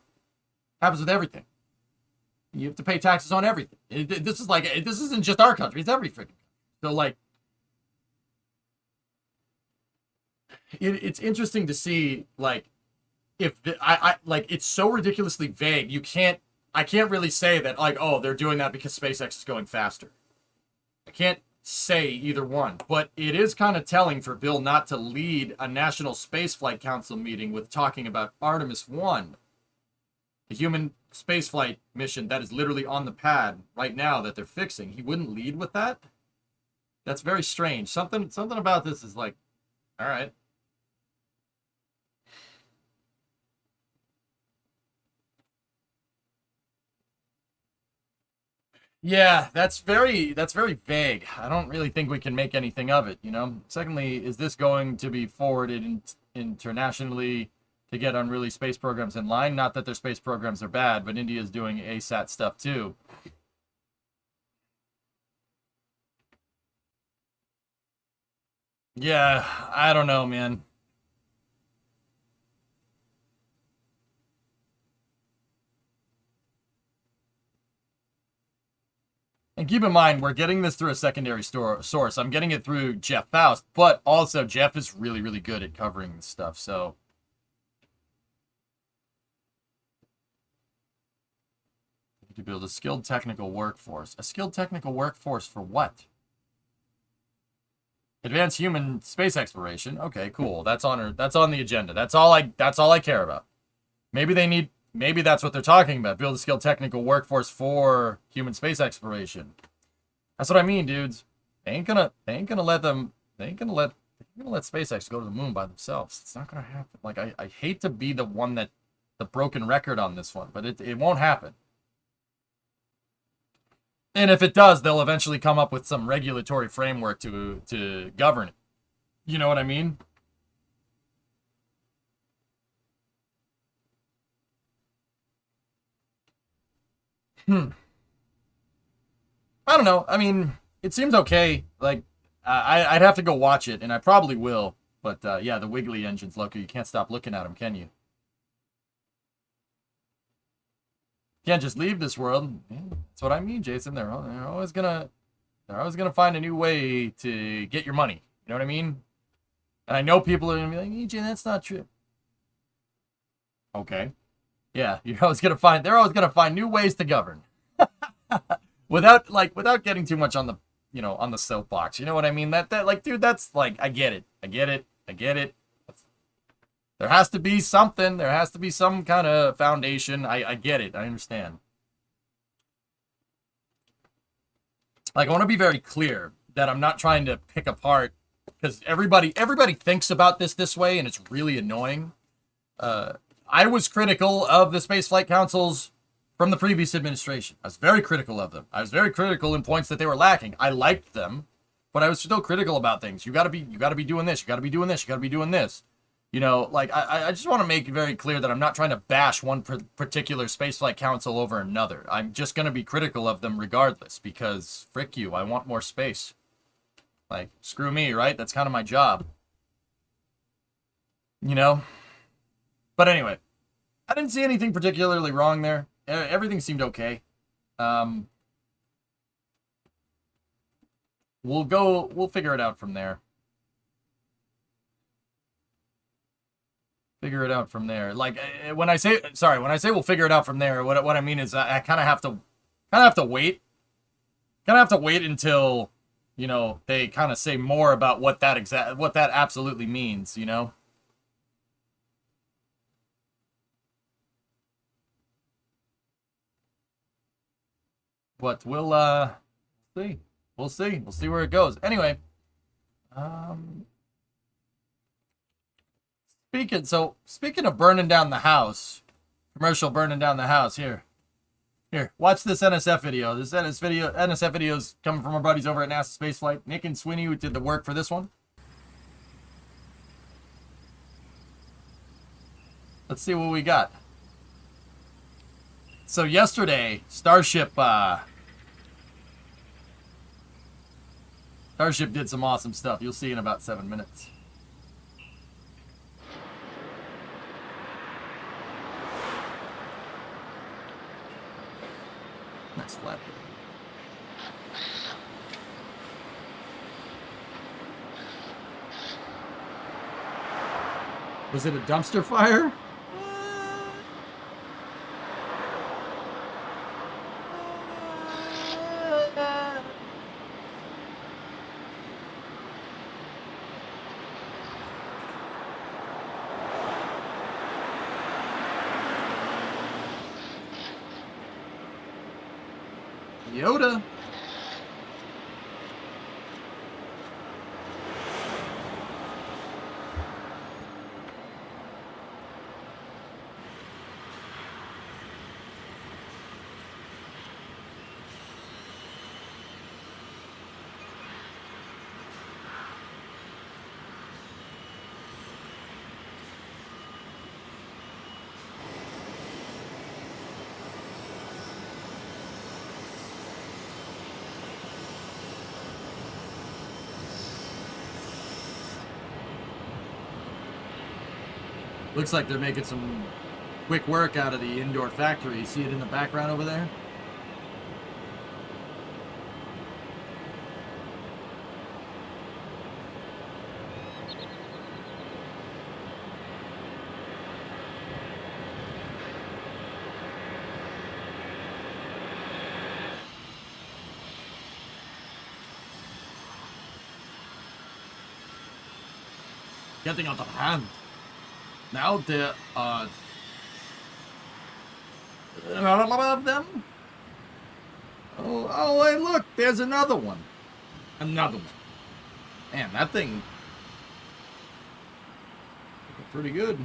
A: It happens with everything. You have to pay taxes on everything. This isn't just our country. It's every freaking country. So like, it's interesting to see like if it's so ridiculously vague. I can't really say that, like, oh, they're doing that because SpaceX is going faster. I can't say either one. But it is kind of telling for Bill not to lead a National Spaceflight Council meeting with talking about Artemis 1, the human spaceflight mission that is literally on the pad right now that they're fixing. He wouldn't lead with that? That's very strange. Something about this is like, all right. Yeah, that's very vague. I don't really think we can make anything of it, you know? Secondly, is this going to be forwarded internationally to get unruly space programs in line? Not that their space programs are bad, but India is doing ASAT stuff too. Yeah, I don't know, man. And keep in mind, we're getting this through a secondary source. I'm getting it through Jeff Faust, but also Jeff is really, really good at covering this stuff, so. To build a skilled technical workforce. A skilled technical workforce for what? Advanced human space exploration. Okay, cool. That's on the agenda. That's all I care about. Maybe that's what they're talking about. Build a skilled technical workforce for human space exploration. That's what I mean, dudes. They ain't gonna let SpaceX go to the moon by themselves. It's not gonna happen. Like I hate to be the broken record on this one, but it won't happen. And if it does, they'll eventually come up with some regulatory framework to govern it. You know what I mean? I don't know. I mean, it seems okay. Like, I'd have to go watch it, and I probably will. But, yeah, the Wiggly engine's local. You can't stop looking at them, can you? Can't just leave this world. Yeah, that's what I mean, Jason. They're always gonna find a new way to get your money. You know what I mean? And I know people are gonna be like, EJ, that's not true. Okay. Yeah, they're always gonna find new ways to govern. without getting too much on the soapbox. You know what I mean? That like, dude, that's like, I get it. There has to be something. There has to be some kind of foundation. I get it. I understand. Like, I want to be very clear that I'm not trying to pick apart, because everybody thinks about this way, and it's really annoying. I was critical of the Spaceflight Councils from the previous administration. I was very critical of them. I was very critical in points that they were lacking. I liked them, but I was still critical about things. You gotta be doing this. You gotta be doing this. You gotta be doing this. You know, like, I just want to make it very clear that I'm not trying to bash one particular Spaceflight Council over another. I'm just going to be critical of them regardless, because frick you, I want more space. Like, screw me, right? That's kind of my job. You know? But anyway, I didn't see anything particularly wrong there. Everything seemed okay. We'll figure it out from there. Figure it out from there. Like, when I say we'll figure it out from there, what I mean is I kind of have to wait. Kind of have to wait until, you know, they kind of say more about what that absolutely means, you know? But we'll see. We'll see. We'll see where it goes. Anyway, Speaking of burning down the house, commercial burning down the house, here, watch this NSF video. This NSF video is coming from our buddies over at NASA Spaceflight, Nick and Sweeney, who did the work for this one. Let's see what we got. So yesterday, Starship did some awesome stuff. You'll see in about 7 minutes. Nice flat. Was it a dumpster fire? Yoda. Looks like they're making some quick work out of the indoor factory. You see it in the background over there? Getting out of hand. Now there are a lot of them. Oh, hey, look, there's another one. Another one. Man, that thing pretty good.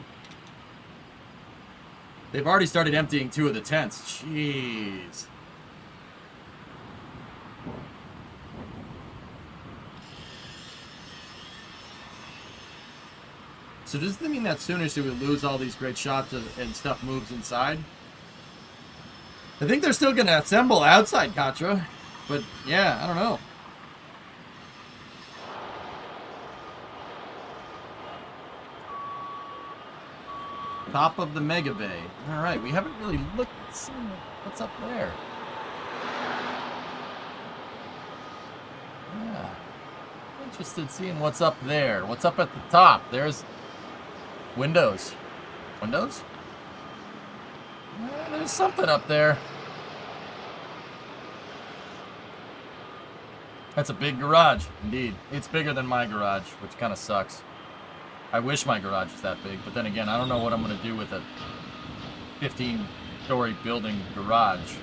A: They've already started emptying 2 of the tents. Jeez. So does that mean that sooner we lose all these great shots and stuff moves inside? I think they're still going to assemble outside Katra. But, yeah, I don't know. Top of the Mega Bay. Alright, we haven't really looked at what's up there. Yeah. Interested in seeing what's up there. What's up at the top? There's windows. Windows? There's something up there. That's a big garage, indeed. It's bigger than my garage, which kind of sucks. I wish my garage was that big, but then again, I don't know what I'm going to do with a 15-story building garage.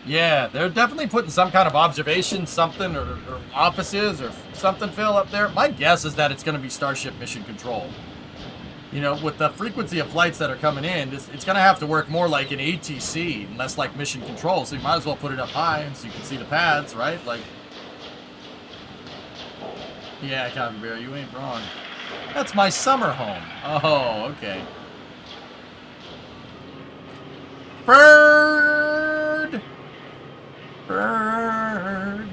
A: Yeah, they're definitely putting some kind of observation, something, or offices, or something, Phil, up there. My guess is that it's going to be Starship Mission Control. You know, with the frequency of flights that are coming in, it's going to have to work more like an ATC, and less like Mission Control, so you might as well put it up high so you can see the pads, right? Like, yeah, Copy Bear, you ain't wrong. That's my summer home. Oh, okay. Bird! Bird!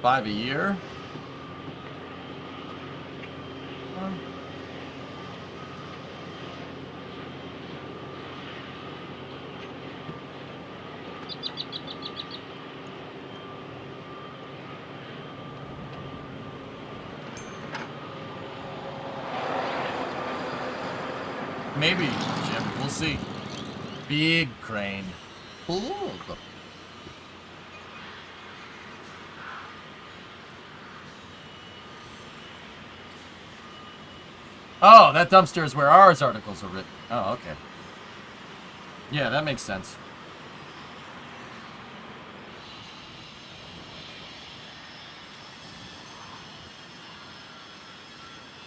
A: $5 a year? Maybe, Jim. We'll see. Big crane. Ooh. Oh, that dumpster is where ours articles are written. Oh, okay. Yeah, that makes sense.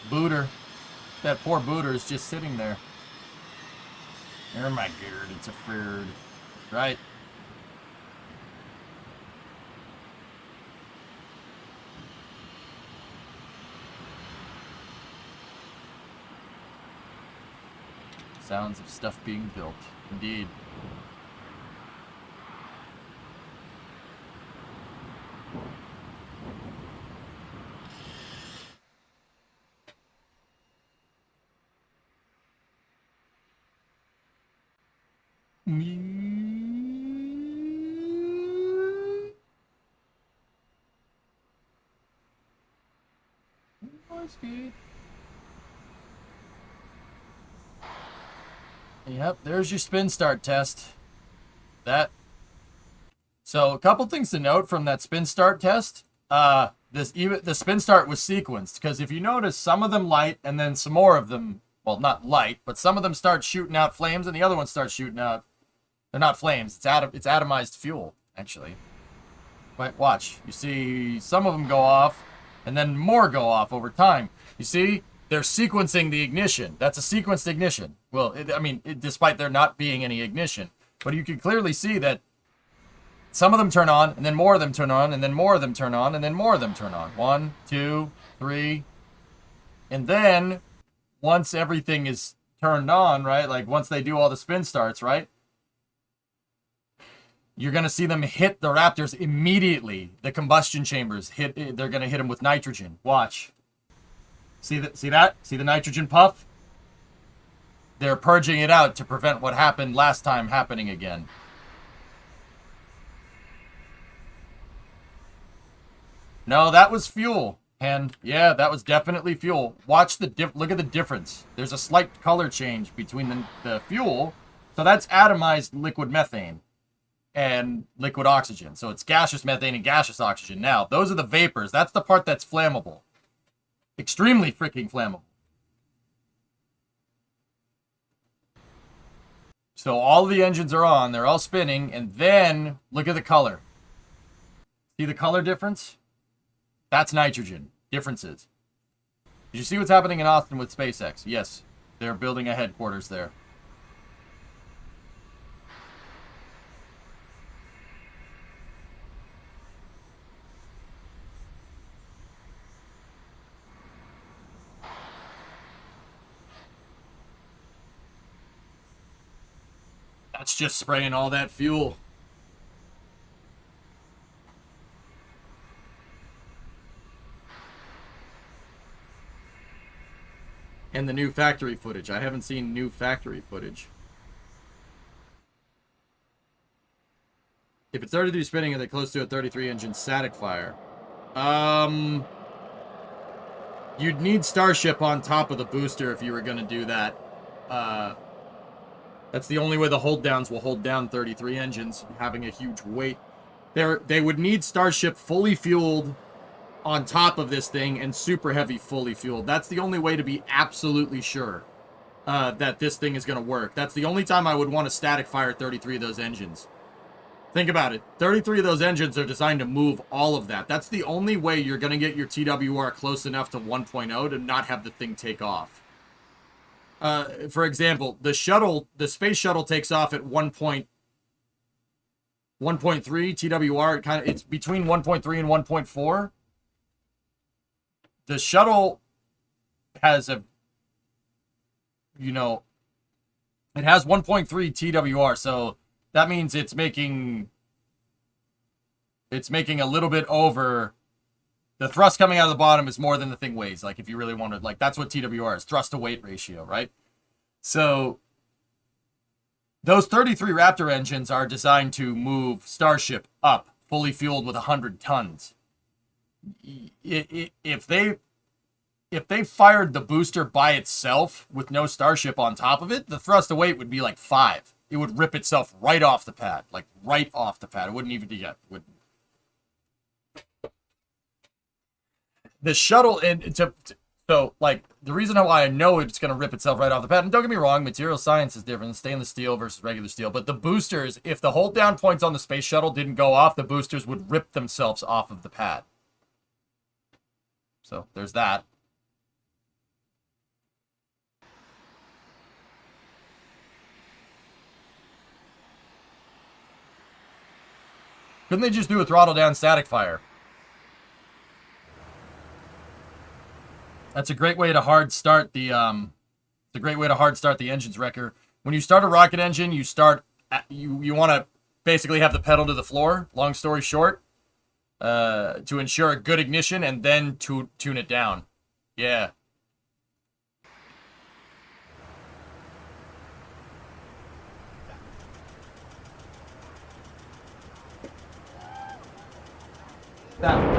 A: Booter. That poor Booter is just sitting there. Oh my god, it's a bird. Right. Sounds of stuff being built. Indeed. Yep, there's your spin start test. So a couple things to note from that spin start test. The spin start was sequenced because if you notice, some of them light and then some more of them, well, not light, but some of them start shooting out flames and the other ones start shooting out. They're not flames. It's atomized fuel actually. But watch, you see some of them go off and then more go off over time. You see, they're sequencing the ignition. That's a sequenced ignition. Well, despite there not being any ignition, but you can clearly see that some of them turn on, and then more of them turn on, and then more of them turn on, and then more of them turn on. 1, 2, 3. And then, once everything is turned on, right? Like, once they do all the spin starts, right? You're going to see them hit the Raptors immediately. The combustion chambers, they're going to hit them with nitrogen. Watch. See that? See the nitrogen puff? They're purging it out to prevent what happened last time happening again. No, that was fuel. And yeah, that was definitely fuel. Watch look at the difference. There's a slight color change between the fuel. So that's atomized liquid methane and liquid oxygen. So it's gaseous methane and gaseous oxygen. Now, those are the vapors. That's the part that's flammable. Extremely freaking flammable. So all the engines are on. They're all spinning. And then look at the color. See the color difference? That's nitrogen. Differences. Did you see what's happening in Austin with SpaceX? Yes. They're building a headquarters there. That's just spraying all that fuel. And the new factory footage. I haven't seen new factory footage. If it's 33 spinning, are they close to a 33 engine static fire? You'd need Starship on top of the booster if you were going to do that. That's the only way the hold downs will hold down 33 engines, having a huge weight. They would need Starship fully fueled on top of this thing and super heavy fully fueled. That's the only way to be absolutely sure that this thing is going to work. That's the only time I would want to static fire 33 of those engines. Think about it. 33 of those engines are designed to move all of that. That's the only way you're going to get your TWR close enough to 1.0 to not have the thing take off. For example, the space shuttle takes off at 1.3 TWR. It's between 1.3 and 1.4. The shuttle has it has 1.3 TWR, so that means it's making a little bit over. The thrust coming out of the bottom is more than the thing weighs. Like, if you really wanted, like, that's what TWR is, thrust to weight ratio, right? So those 33 Raptor engines are designed to move Starship up, fully fueled with 100 tons. If they fired the booster by itself with no Starship on top of it, the thrust to weight would be like 5. It would rip itself right off the pad, like right off the pad. It wouldn't even be the shuttle, so like the reason why I know it's going to rip itself right off the pad, and don't get me wrong, material science is different, stainless steel versus regular steel, but the boosters, if the hold down points on the space shuttle didn't go off, the boosters would rip themselves off of the pad. So there's that. Couldn't they just do a throttle down static fire? That's a great way to hard start the engines, Wrecker. When you start a rocket engine, you want to basically have the pedal to the floor, long story short, to ensure a good ignition and then to tune it down. Yeah. That.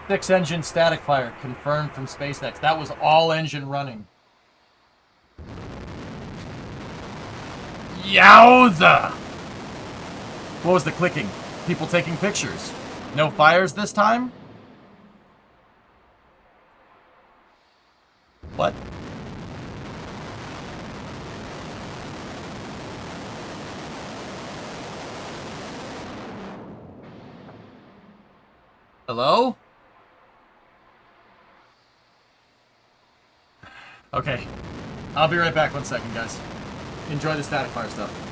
A: Six engine static fire confirmed from SpaceX. That was all engine running. Yowza! What was the clicking? People taking pictures. No fires this time? What? Hello? Okay. I'll be right back 1 second, guys. Enjoy the static fire stuff.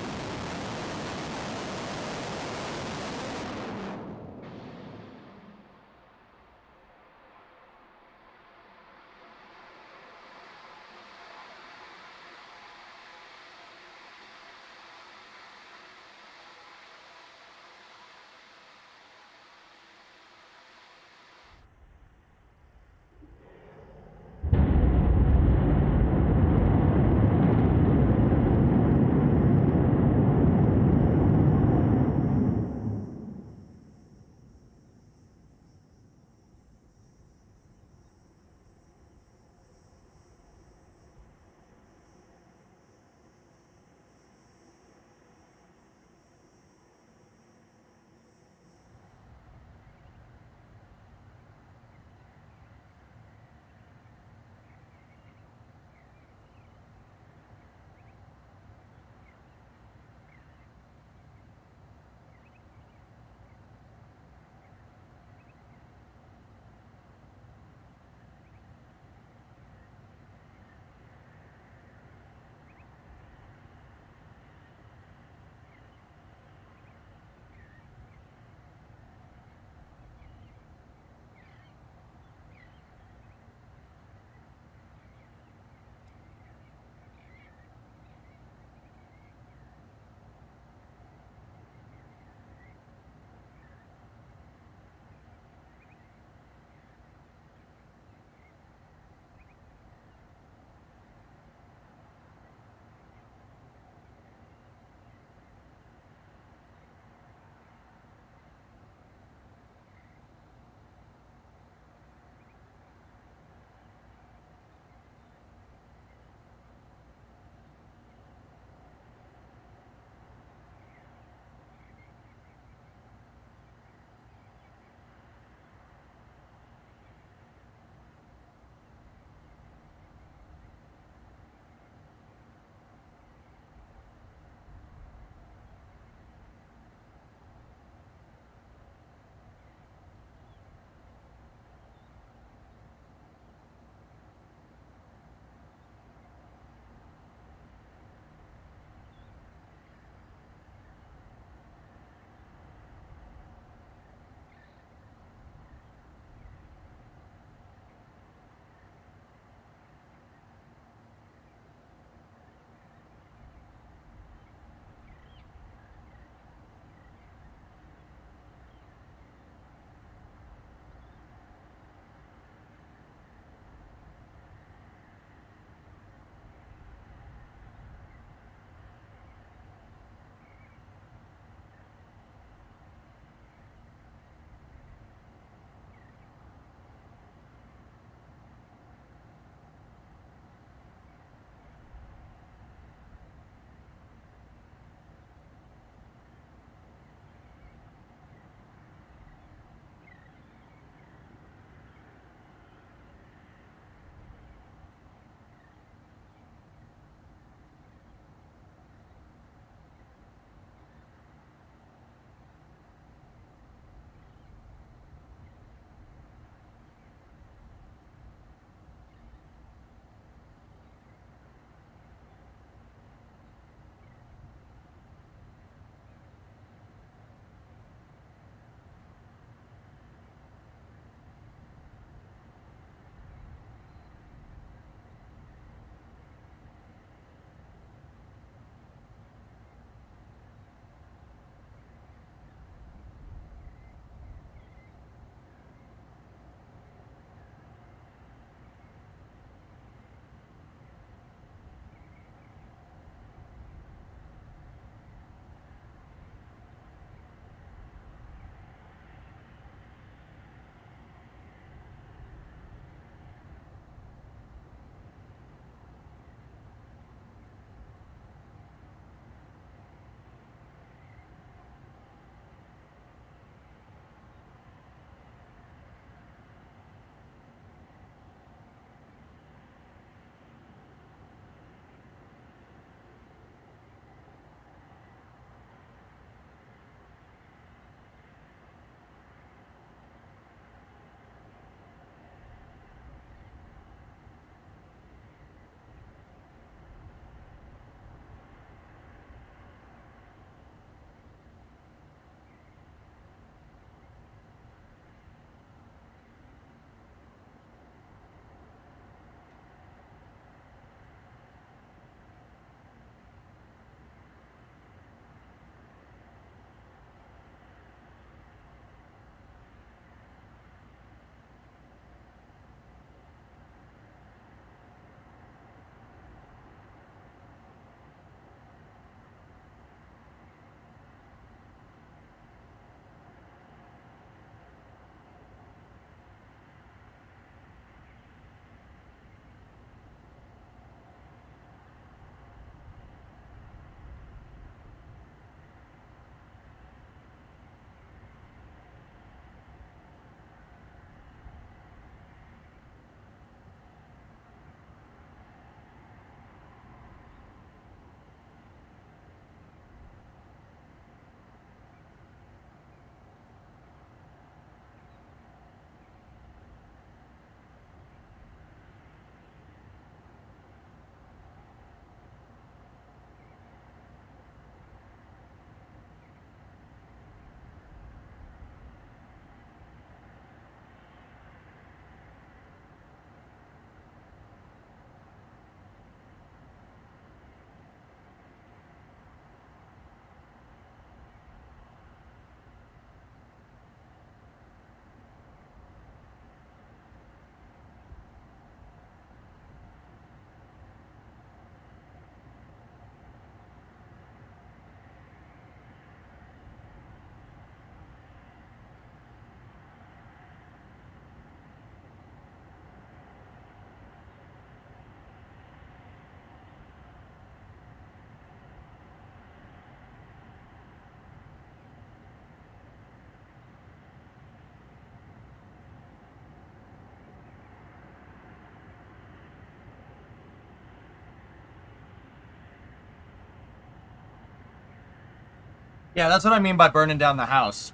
A: Yeah, that's what I mean by burning down the house.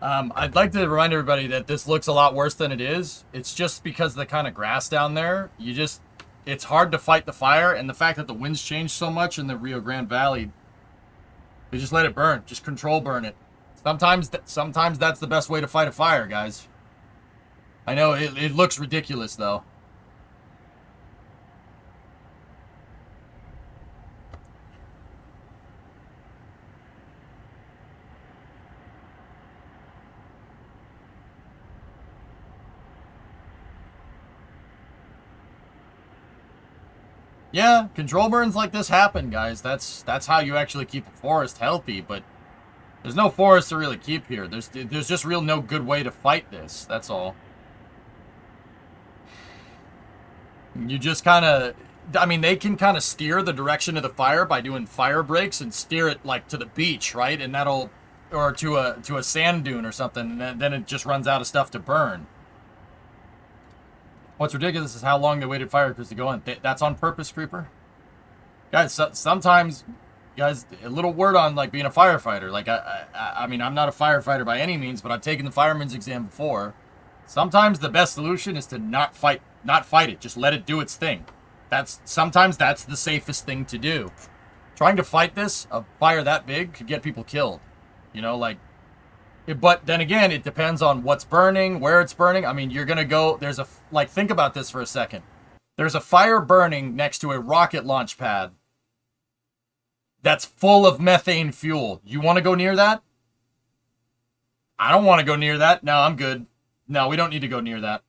A: I'd like to remind everybody that this looks a lot worse than it is. It's just because of the kind of grass down there. It's hard to fight the fire, and the fact that the winds changed so much in the Rio Grande Valley, they just let it burn. Just control burn it. Sometimes that's the best way to fight a fire, guys. I know it looks ridiculous though. Yeah, control burns like this happen, guys. That's how you actually keep a forest healthy, but there's no forest to really keep here. There's just real no good way to fight this. That's all. You just kind of, I mean, they can kind of steer the direction of the fire by doing fire breaks and steer it like to the beach, right? And that'll, or to a sand dune or something, and then it just runs out of stuff to burn. What's ridiculous is how long they waited fire crews to go in. That's on purpose, Creeper. Guys, sometimes, guys, a little word on like being a firefighter. Like I mean, I'm not a firefighter by any means, but I've taken the fireman's exam before. Sometimes the best solution is to not fight it. Just let it do its thing. Sometimes that's the safest thing to do. Trying to fight a fire that big could get people killed. You know, like. But then again, it depends on what's burning, where it's burning. I mean, you're going to go, think about this for a second. There's a fire burning next to a rocket launch pad that's full of methane fuel. You want to go near that? I don't want to go near that. No, I'm good. No, we don't need to go near that.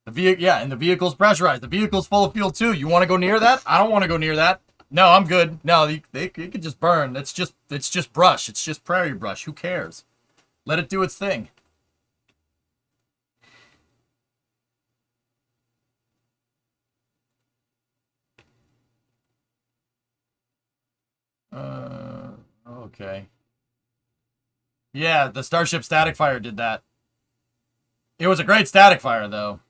A: And the vehicle's pressurized. The vehicle's full of fuel too. You want to go near that? I don't want to go near that. No, I'm good. No, they could just burn. It's just brush. It's just prairie brush. Who cares? Let it do its thing. Okay. Yeah, the Starship static fire did that. It was a great static fire, though.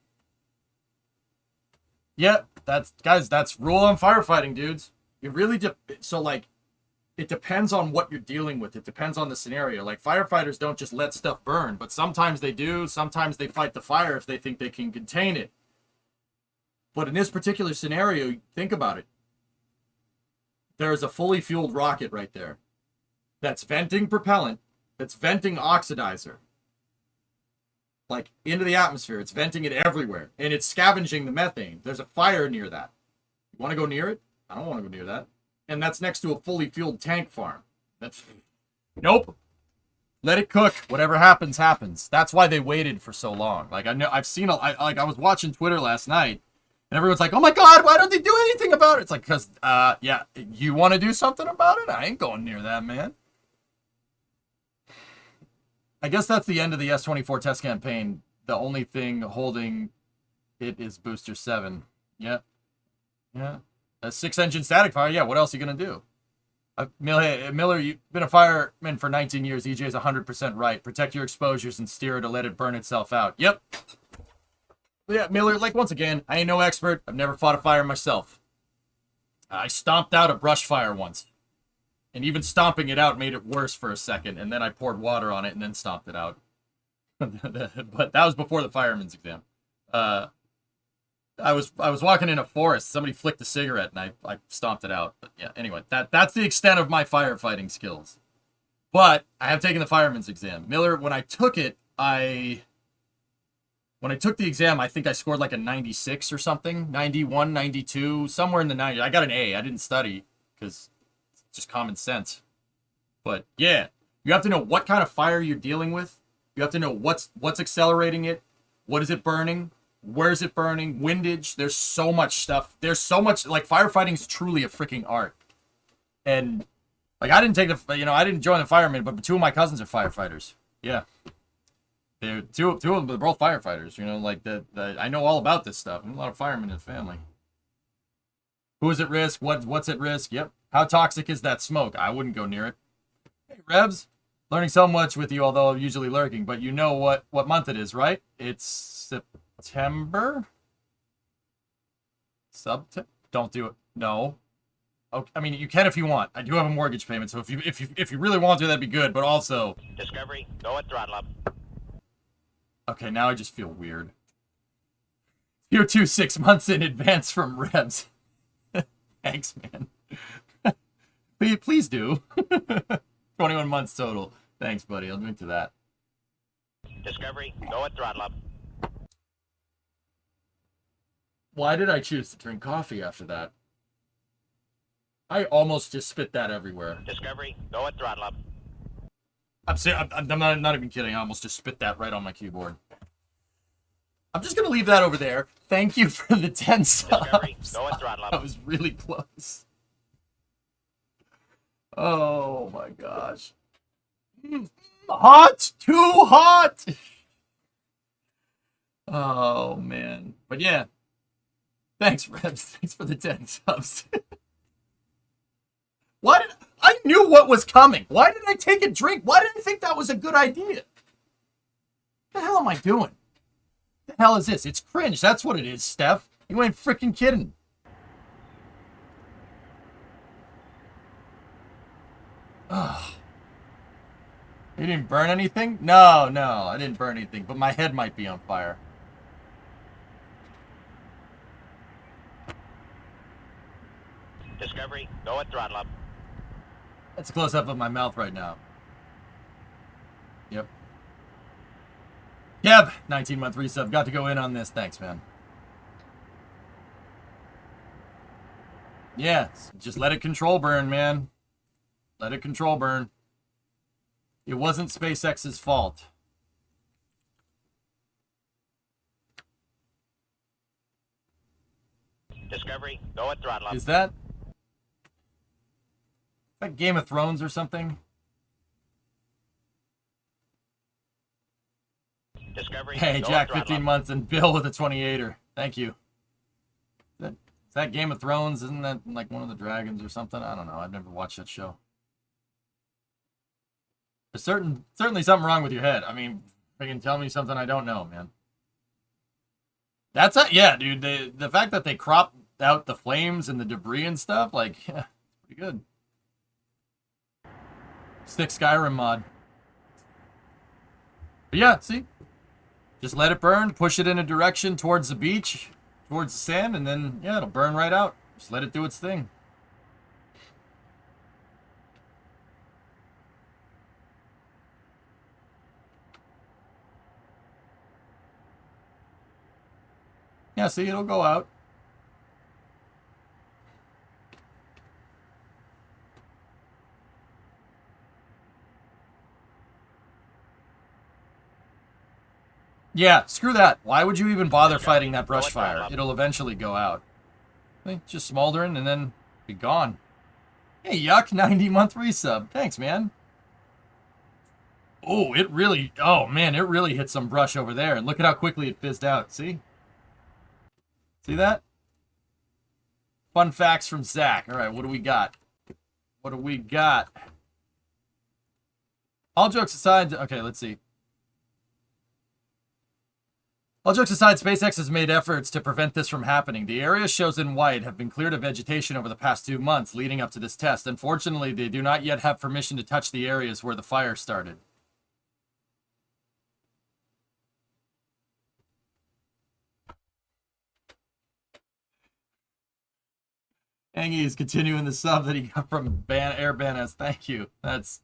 A: Yep, that's rule on firefighting, dudes. It really it depends on what you're dealing with. It depends on the scenario. Like, firefighters don't just let stuff burn, but sometimes they do. Sometimes they fight the fire if they think they can contain it. But in this particular scenario, think about it. There is a fully fueled rocket right there that's venting propellant, that's venting oxidizer, like, into the atmosphere. It's venting it everywhere, and it's scavenging the methane. There's a fire near that. You want to go near it? I don't want to go near that. And that's next to a fully fueled tank farm. Nope. Let it cook. Whatever happens, happens. That's why they waited for so long. Like, I was watching Twitter last night, and everyone's like, oh my God, why don't they do anything about it? It's like, because, yeah, you want to do something about it? I ain't going near that, man. I guess that's the end of the S-24 test campaign. The only thing holding it is Booster 7. Yeah. Yeah. A 6-engine static fire. Yeah, what else are you going to do? Miller, you've been a fireman for 19 years. EJ's 100% right. Protect your exposures and steer to let it burn itself out. Yep. Yeah, Miller, like, once again, I ain't no expert. I've never fought a fire myself. I stomped out a brush fire once. And even stomping it out made it worse for a second. And then I poured water on it and then stomped it out. But that was before the fireman's exam. I was walking in a forest. Somebody flicked a cigarette and I stomped it out. But yeah, anyway, that's the extent of my firefighting skills. But I have taken the fireman's exam. Miller, when I took it, when I took the exam, I think I scored like a 96 or something. 91, 92, somewhere in the 90s. I got an A. I didn't study because it's just common sense. But yeah, you have to know what kind of fire you're dealing with. You have to know what's accelerating it. What is it burning? Where is it burning? Windage. There's so much stuff. There's so much, like, firefighting is truly a freaking art. And, like, I didn't join the firemen, but 2 of my cousins are firefighters. Yeah. They're two of them are both firefighters. You know, like, I know all about this stuff. I'm a lot of firemen in the family. Who is at risk? What's at risk? Yep. How toxic is that smoke? I wouldn't go near it. Hey, Rebs. Learning so much with you, although usually lurking. But you know what month it is, right? It's September? Don't do it. No. Okay, I mean, you can if you want. I do have a mortgage payment, so if you really want to, that'd be good. But also,
F: Discovery, go at throttle up.
A: okay, now I just feel weird. Tier 2 6 months in advance from Revs. Thanks, man. Please do. 21 months total. Thanks, buddy. I'll drink to that.
F: Discovery, go at throttle up.
A: Why did I choose to drink coffee after that? I almost just spit that everywhere.
F: Discovery, go at throttle up.
A: I'm not even kidding. I almost just spit that right on my keyboard. I'm just going to leave that over there. Thank you for the 10
F: Discovery,
A: subs.
F: go at throttle
A: I
F: up.
A: was really close. Oh my gosh. Hot! Too hot! Oh man. But yeah. Thanks, Rebs. Thanks for the 10 subs. Why did I knew what was coming? Why did I take a drink? Why did I think that was a good idea? What the hell am I doing? What the hell is this? It's cringe. That's what it is, Steph. You ain't freaking kidding. Ugh. You didn't burn anything? No, I didn't burn anything, but my head might be on fire.
F: Discovery, go at throttle up.
A: That's a close-up of my mouth right now. Yep. Kev, 19-month resub. Got to go in on this. Thanks, man. Yeah, just let it control burn, man. Let it control burn. It wasn't SpaceX's fault.
F: Discovery, go at throttle up.
A: Is that Game of Thrones or something?
F: Discovery,
A: Hey,
F: go
A: Jack,
F: at throttle
A: 15
F: up.
A: months, and Bill with a 28er. Thank you. Is that Game of Thrones? Isn't that like one of the dragons or something? I don't know. I've never watched that show. There's certainly something wrong with your head. I mean, freaking tell me something I don't know, man. That's yeah, dude. The fact that they cropped out the flames and the debris and stuff, like, yeah, it's pretty good. Stick Skyrim mod. But yeah, see? Just let it burn, push it in a direction towards the beach, towards the sand, and then, yeah, it'll burn right out. Just let it do its thing. Yeah, see, it'll go out. Yeah, screw that. Why would you even bother fighting that brush fire? It'll eventually go out. Just smoldering and then be gone. Hey, Yuck, 90-month resub. Thanks, man. Oh, man, it really hit some brush over there. And look at how quickly it fizzed out. See? See that? Fun facts from Zach. All right, what do we got? What do we got? All jokes aside, okay, let's see. All jokes aside, SpaceX has made efforts to prevent this from happening. The areas shown in white have been cleared of vegetation over the past 2 months leading up to this test. Unfortunately, they do not yet have permission to touch the areas where the fire started. Angie is continuing the sub that he got from Air Banas. Thank you. That's...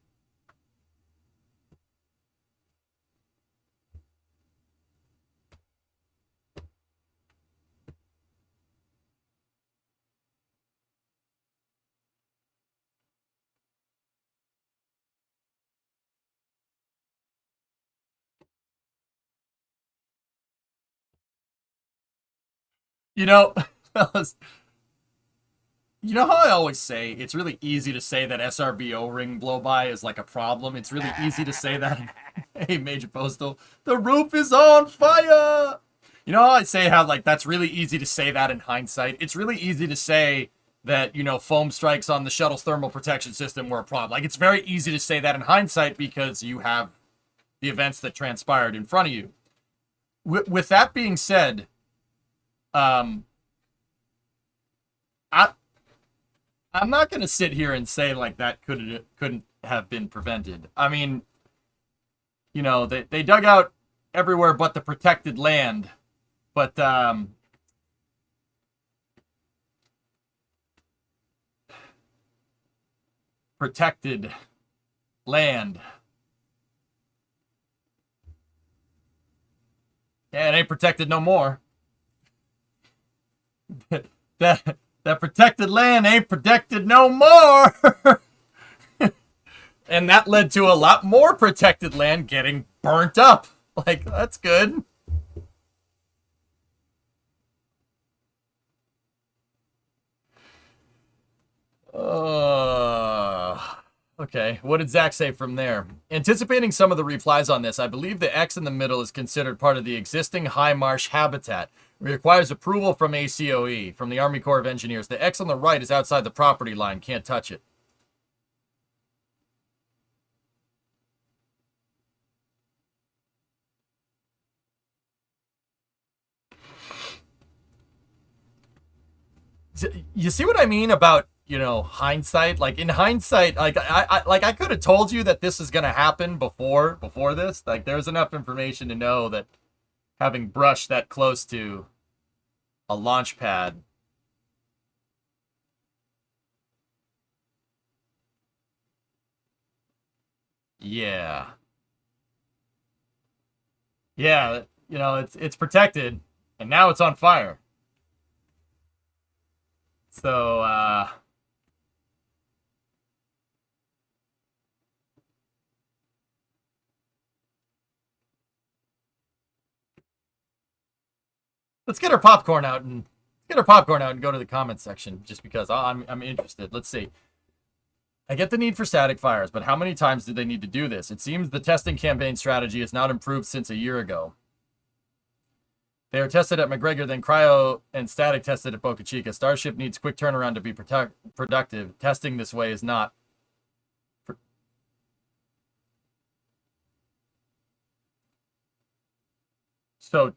A: You know, fellas, you know how I always say it's really easy to say that SRBO ring blow by is like a problem? It's really easy to say that. Hey, Major Postal, the roof is on fire! You know how I say how, like, that's really easy to say that in hindsight? It's really easy to say that, you know, foam strikes on the shuttle's thermal protection system were a problem. Like, it's very easy to say that in hindsight because you have the events that transpired in front of you. With that being said, I'm not going to sit here and say like that couldn't have been prevented. I mean, you know, they dug out everywhere but the protected land. But protected land. Yeah, it ain't protected no more. that protected land ain't protected no more. And that led to a lot more protected land getting burnt up. Like, that's good. Okay, what did Zach say from there? Anticipating some of the replies on this, I believe the X in the middle is considered part of the existing high marsh habitat. It requires approval from ACOE, from the Army Corps of Engineers. The X on the right is outside the property line, can't touch it. You see what I mean about, you know, hindsight? Like, in hindsight, like I could have told you that this is gonna happen before this. Like, there's enough information to know that having brushed that close to a launch pad. Yeah. Yeah, you know, it's protected, and now it's on fire. So, let's get our popcorn out and go to the comments section, just because I'm interested. Let's see. I get the need for static fires, but how many times did they need to do this? It seems the testing campaign strategy has not improved since a year ago. They are tested at McGregor, then cryo and static tested at Boca Chica. Starship needs quick turnaround to be productive. Testing this way is not. So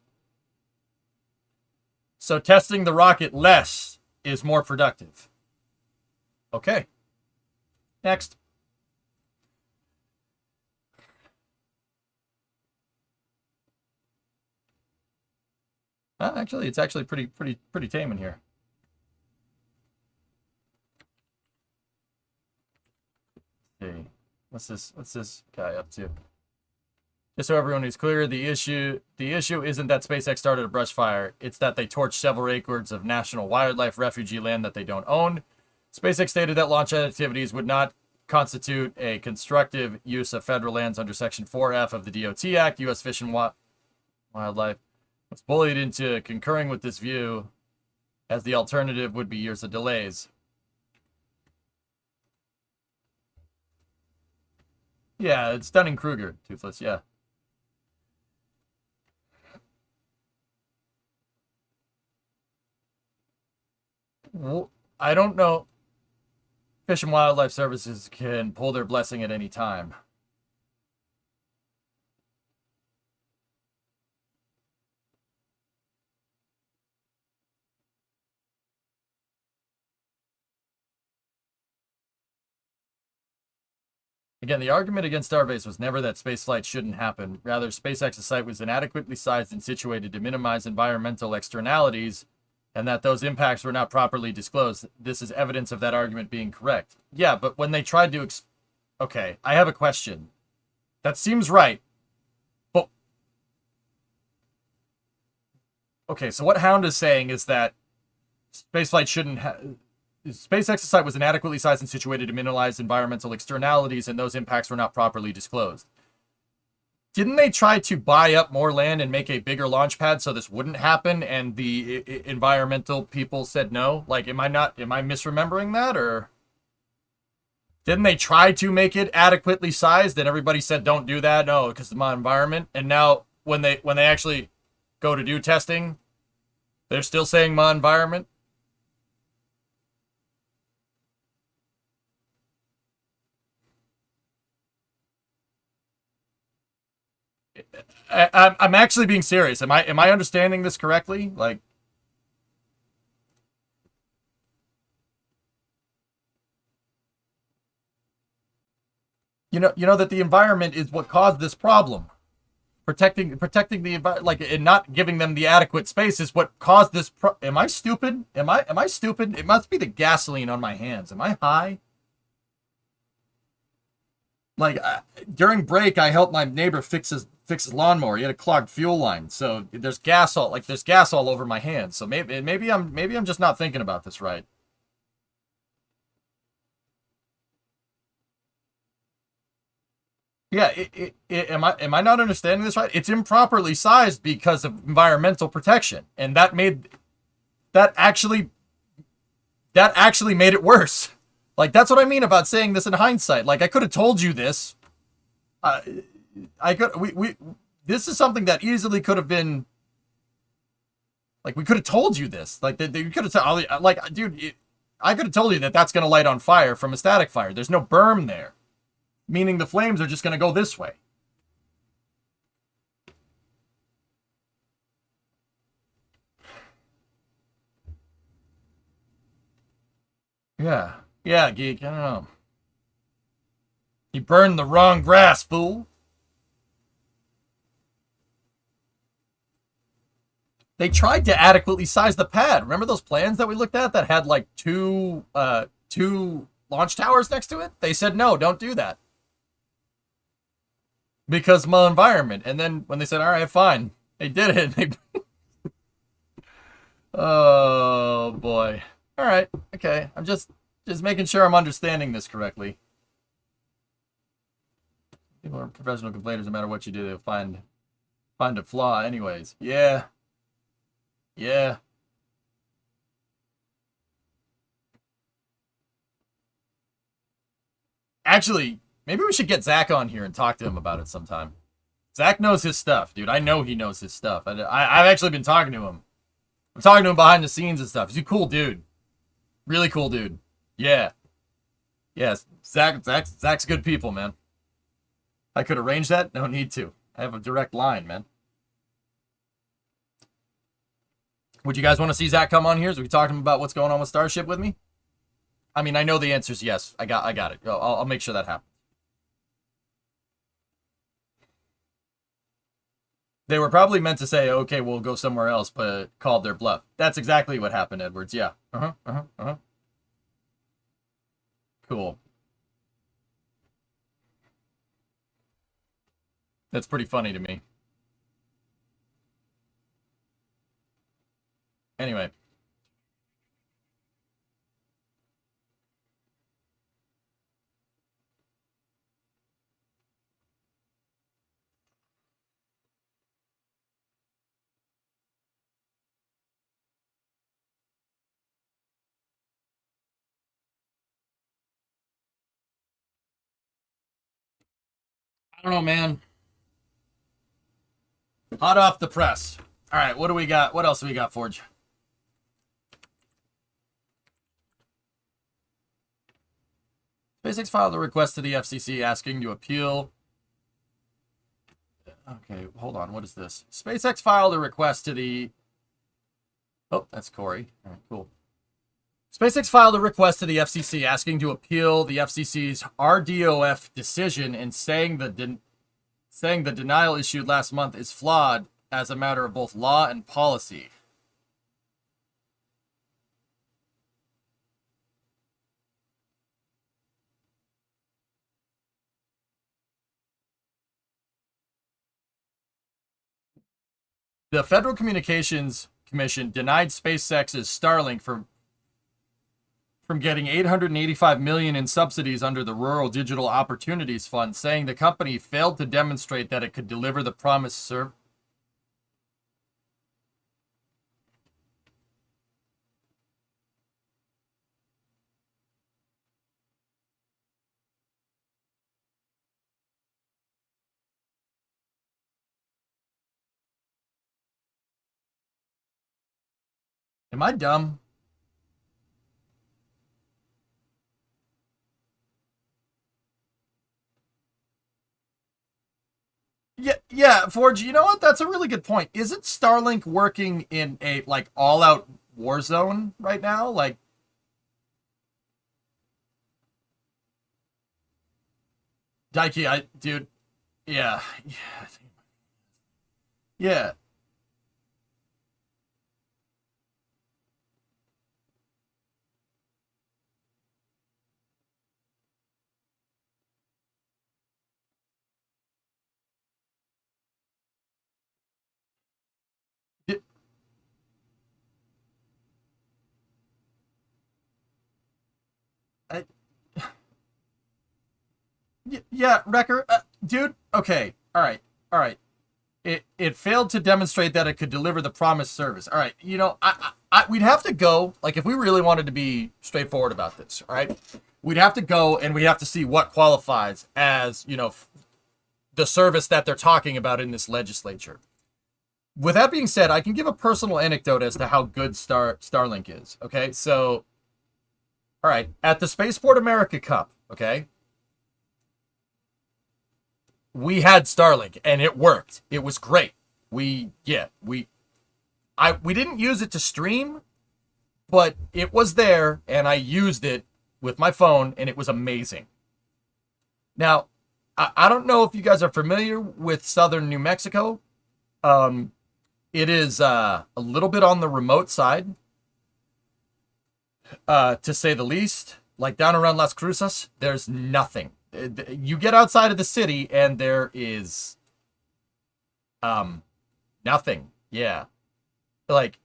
A: testing the rocket less is more productive. Okay. Next. Actually, it's actually pretty tame in here. Let's see. What's this guy up to? Just so everyone is clear, the issue isn't that SpaceX started a brush fire. It's that they torched several acres of national wildlife refugee land that they don't own. SpaceX stated that launch activities would not constitute a constructive use of federal lands under Section 4F of the DOT Act. U.S. Fish and Wildlife was bullied into concurring with this view, as the alternative would be years of delays. Yeah, it's Dunning-Kruger, Toothless, yeah. Well, I don't know. Fish and Wildlife Services can pull their blessing at any time. Again, the argument against Starbase was never that spaceflight shouldn't happen. Rather, SpaceX's site was inadequately sized and situated to minimize environmental externalities, and that those impacts were not properly disclosed. This is evidence of that argument being correct. Yeah, but when they tried to... Okay, I have a question. That seems right. But... Okay, so what Hound is saying is that spaceflight shouldn't have... SpaceX's site was inadequately sized and situated to minimize environmental externalities, and those impacts were not properly disclosed. Didn't they try to buy up more land and make a bigger launch pad so this wouldn't happen, and the environmental people said no? Like, am I misremembering that, or didn't they try to make it adequately sized and everybody said don't do that? No, because of my environment. And now when they actually go to do testing, they're still saying my environment. I'm actually being serious. Am I understanding this correctly? Like, you know that the environment is what caused this problem. Protecting the environment, like, and not giving them the adequate space is what caused this. Am I stupid? Am I stupid? It must be the gasoline on my hands. Am I high? Like, during break, I helped my neighbor fix his lawnmower. He had a clogged fuel line, so there's gas all over my hands. So maybe I'm just not thinking about this right. Yeah, am I not understanding this right? It's improperly sized because of environmental protection, and that actually made it worse. Like, that's what I mean about saying this in hindsight. Like, I could have told you this. This is something that easily could have been. Like, we could have told you this. Like, you could have told, like, dude, I could have told you that that's going to light on fire from a static fire. There's no berm there, meaning the flames are just going to go this way. Yeah, geek. I don't know. You burned the wrong grass, fool. They tried to adequately size the pad. Remember those plans that we looked at that had like two launch towers next to it? They said, no, don't do that. Because my environment. And then when they said, all right, fine, they did it. Oh, boy. All right, okay. I'm just making sure I'm understanding this correctly. People are professional complainers. No matter what you do, they'll find a flaw anyways. Yeah. Actually, maybe we should get Zach on here and talk to him about it sometime. Zach knows his stuff, dude. I know he knows his stuff. I've actually been talking to him. I'm talking to him behind the scenes and stuff. He's a cool dude. Really cool dude. Yeah. Yes. Zach's good people, man. I could arrange that. No need to. I have a direct line, man. Would you guys want to see Zach come on here so we talk to him about what's going on with Starship with me? I mean, I know the answer is yes. I got it. I'll make sure that happens. They were probably meant to say, okay, we'll go somewhere else, but called their bluff. That's exactly what happened, Edwards. Yeah. Cool. That's pretty funny to me. Anyway. I don't know, man. Hot off the press. All right, what do we got? What else do we got, Forge? SpaceX filed a request to the FCC asking to appeal. Okay, hold on. What is this? SpaceX filed a request to the... Oh, that's Corey. All right, cool. SpaceX filed a request to the FCC asking to appeal the FCC's RDOF decision and saying the denial issued last month is flawed as a matter of both law and policy. The Federal Communications Commission denied SpaceX's Starlink from getting $885 million in subsidies under the Rural Digital Opportunities Fund, saying the company failed to demonstrate that it could deliver the promised service. Am I dumb? Yeah, Forge, you know what? That's a really good point. Isn't Starlink working in a, like, all-out war zone right now? Like, Daiki, dude, yeah, yeah. Y- I, yeah, Wrecker, dude. Okay, all right, all right. It failed to demonstrate that it could deliver the promised service. All right, you know, we'd have to go, like, if we really wanted to be straightforward about this, all right, we'd have to go and we'd have to see what qualifies as, you know, the service that they're talking about in this legislature. With that being said, I can give a personal anecdote as to how good Starlink is. Okay, so all right, at the Spaceport America Cup, okay, we had Starlink and it worked. It was great. We didn't use it to stream, but it was there and I used it with my phone and it was amazing. Now, I don't know if you guys are familiar with southern New Mexico. Um, it is a little bit on the remote side, to say the least. Like down around Las Cruces, there's nothing. You get outside of the city and there is nothing. Yeah, like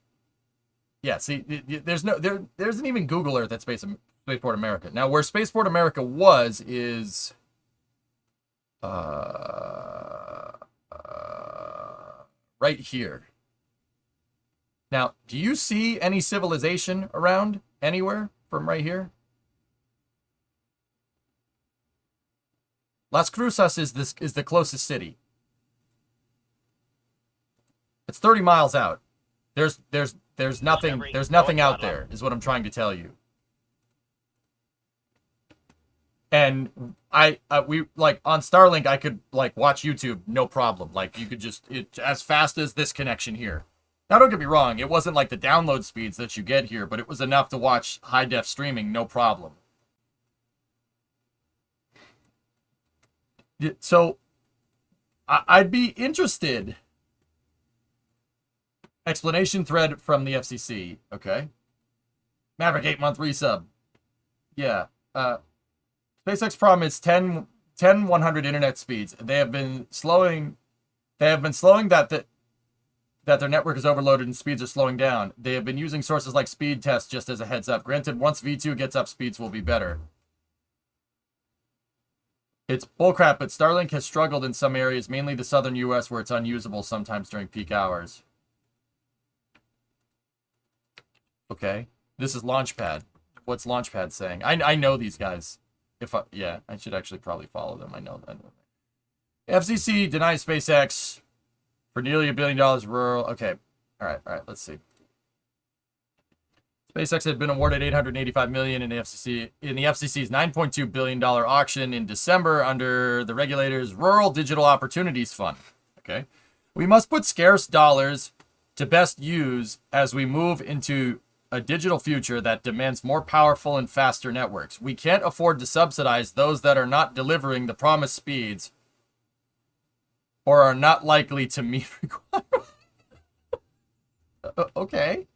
A: yeah. See, there isn't even Google Earth at Spaceport America. Now, where Spaceport America was is uh, right here. Now, do you see any civilization around anywhere from right here? Las Cruces is the closest city. It's 30 miles out. There's nothing out there, is what I'm trying to tell you. And we like on Starlink, I could like watch YouTube, no problem. Like you could just as fast as this connection here. Now don't get me wrong, it wasn't like the download speeds that you get here, but it was enough to watch high def streaming, no problem. So I'd be interested. Explanation thread from the FCC. Okay. Maverick 8-month resub. Yeah. SpaceX promised 100 internet speeds. They have been slowing that their network is overloaded and speeds are slowing down. They have been using sources like speed tests just as a heads up. Granted, once V2 gets up, speeds will be better. It's bullcrap, but Starlink has struggled in some areas, mainly the southern US, where it's unusable sometimes during peak hours. Okay. This is Launchpad. What's Launchpad saying? I know these guys. Yeah, I should actually probably follow them. I know that. FCC denies SpaceX for nearly $1 billion rural. Okay. All right, let's see. SpaceX had been awarded $885 million in the FCC's $9.2 billion auction in December under the regulator's Rural Digital Opportunities Fund. Okay. We must put scarce dollars to best use as we move into a digital future that demands more powerful and faster networks. We can't afford to subsidize those that are not delivering the promised speeds or are not likely to meet requirements. Okay.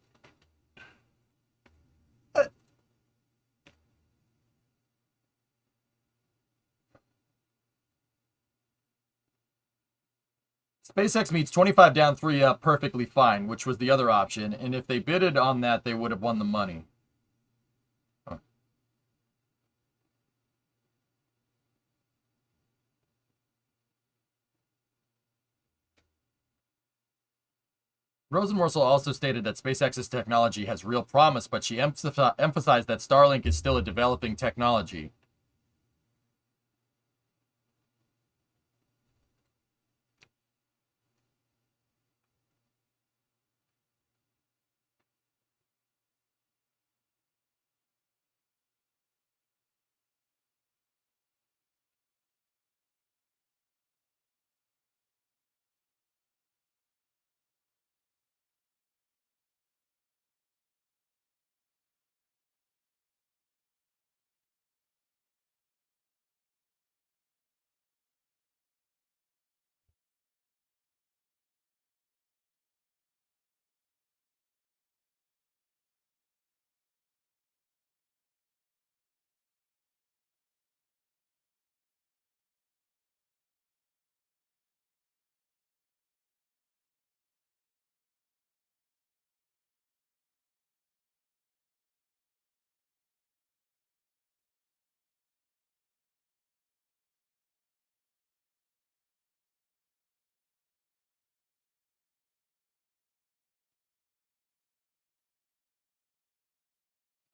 A: SpaceX meets 25 down, 3 up perfectly fine, which was the other option. And if they bidded on that, they would have won the money. Huh. Rosenworcel also stated that SpaceX's technology has real promise, but she emphasized that Starlink is still a developing technology.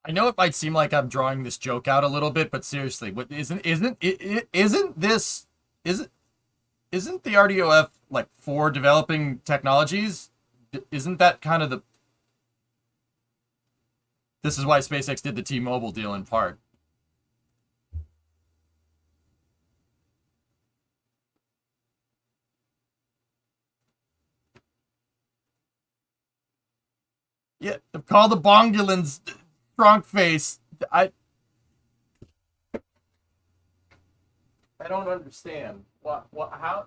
A: I know it might seem like I'm drawing this joke out a little bit, but seriously, what isn't the RDOF like for developing technologies? Isn't that kind of the? This is why SpaceX did the T-Mobile deal in part. Yeah, call the Bongulans drunk face. I don't understand. What how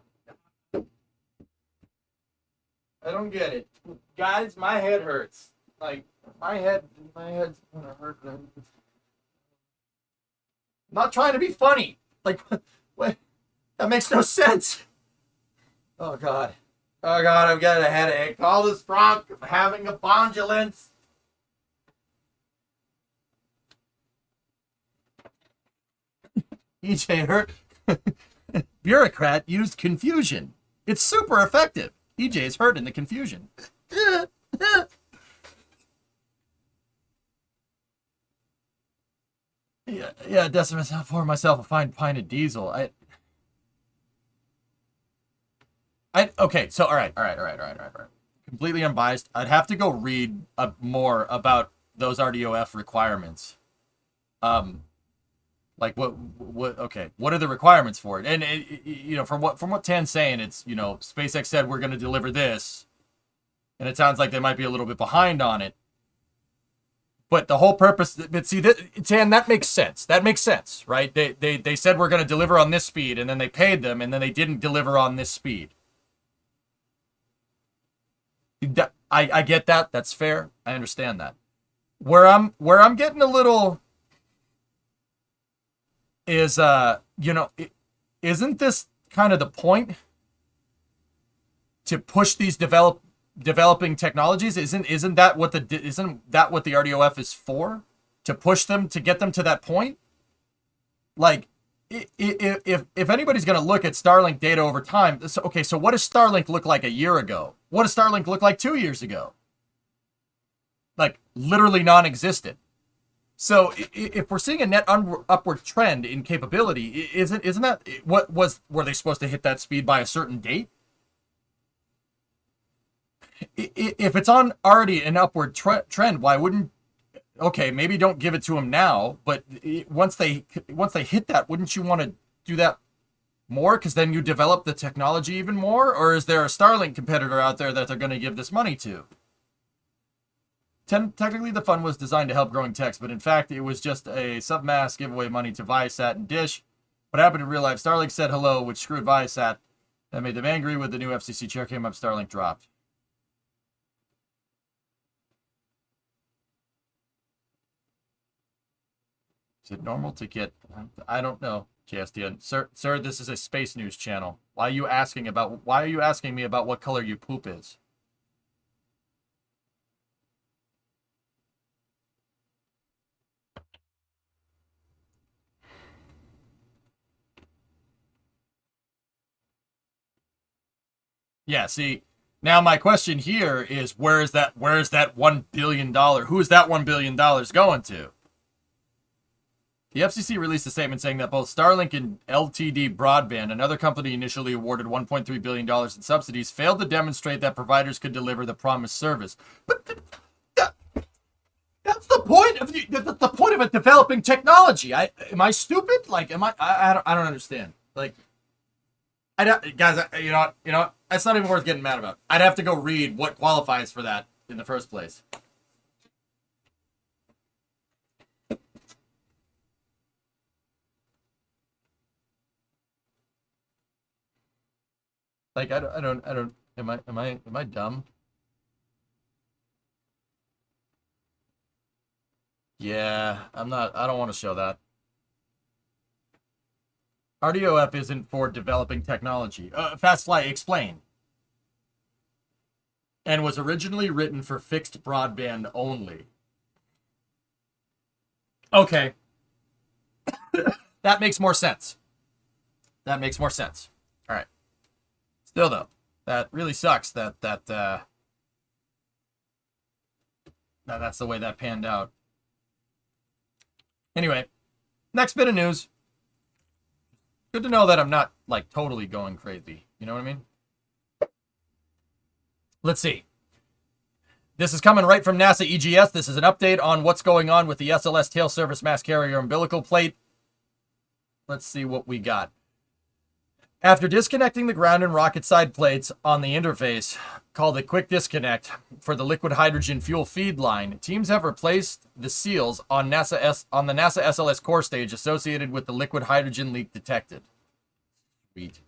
A: I don't get it. Guys, my head hurts. Like my head's gonna hurt. I'm not trying to be funny. Like what? That makes no sense. Oh god. Oh god, I'm getting a headache. Call this drunk. I'm having a bondulance. EJ hurt. Bureaucrat used confusion. It's super effective. EJ is hurt in the confusion. Yeah, Decimus, I'll pour myself a fine pint of diesel. Okay, so all right. Completely unbiased. I'd have to go read more about those RDOF requirements. Like okay, what are the requirements for it? And you know, from what Tan's saying, it's, you know, SpaceX said we're going to deliver this, and it sounds like they might be a little bit behind on it. But the whole purpose, but see, Tan, that makes sense. That makes sense, right? They said we're going to deliver on this speed, and then they paid them, and then they didn't deliver on this speed. I get that. That's fair. I understand that. Where I'm getting a little is, you know, isn't this kind of the point to push these developing technologies? Isn't that what the RDOF is for? To push them, to get them to that point? Like, if anybody's going to look at Starlink data over time, okay, so what does Starlink look like a year ago? What does Starlink look like 2 years ago? Like, literally non-existent. So if we're seeing a net upward trend in capability, isn't that were they supposed to hit that speed by a certain date? If it's on already an upward trend, why wouldn't? Okay, maybe don't give it to them now, but once they hit that, wouldn't you want to do that more? Because then you develop the technology even more. Or is there a Starlink competitor out there that they're going to give this money to? Technically, the fund was designed to help growing techs, but in fact, it was just a submass giveaway money to Viasat and Dish. What happened in real life? Starlink said hello, which screwed Viasat. That made them angry. When the new FCC chair came up, Starlink dropped. Is it normal to get? I don't know, JSDN. Sir, this is a space news channel. Why are you asking me about what color your poop is? Yeah, see, now my question here is where is that $1 billion? Who is that $1 billion going to? The FCC released a statement saying that both Starlink and LTD Broadband, another company initially awarded $1.3 billion in subsidies, failed to demonstrate that providers could deliver the promised service. But that's the point of the point of a developing technology. Am I stupid? Like, I don't understand. Like, guys, you know what? That's not even worth getting mad about. I'd have to go read what qualifies for that in the first place. Like, I don't. Am I dumb? Yeah, I'm not. I don't want to show that. RDOF isn't for developing technology. FastFly, explain. And was originally written for fixed broadband only. Okay. That makes more sense. All right. Still, though, that really sucks that that's the way that panned out. Anyway, next bit of news. Good to know that I'm not, like, totally going crazy. You know what I mean? Let's see. This is coming right from NASA EGS. This is an update on what's going on with the SLS tail surface mass carrier umbilical plate. Let's see what we got. After disconnecting the ground and rocket side plates on the interface, called a quick disconnect, for the liquid hydrogen fuel feed line, teams have replaced the seals on the NASA SLS core stage associated with the liquid hydrogen leak detected. Sweet.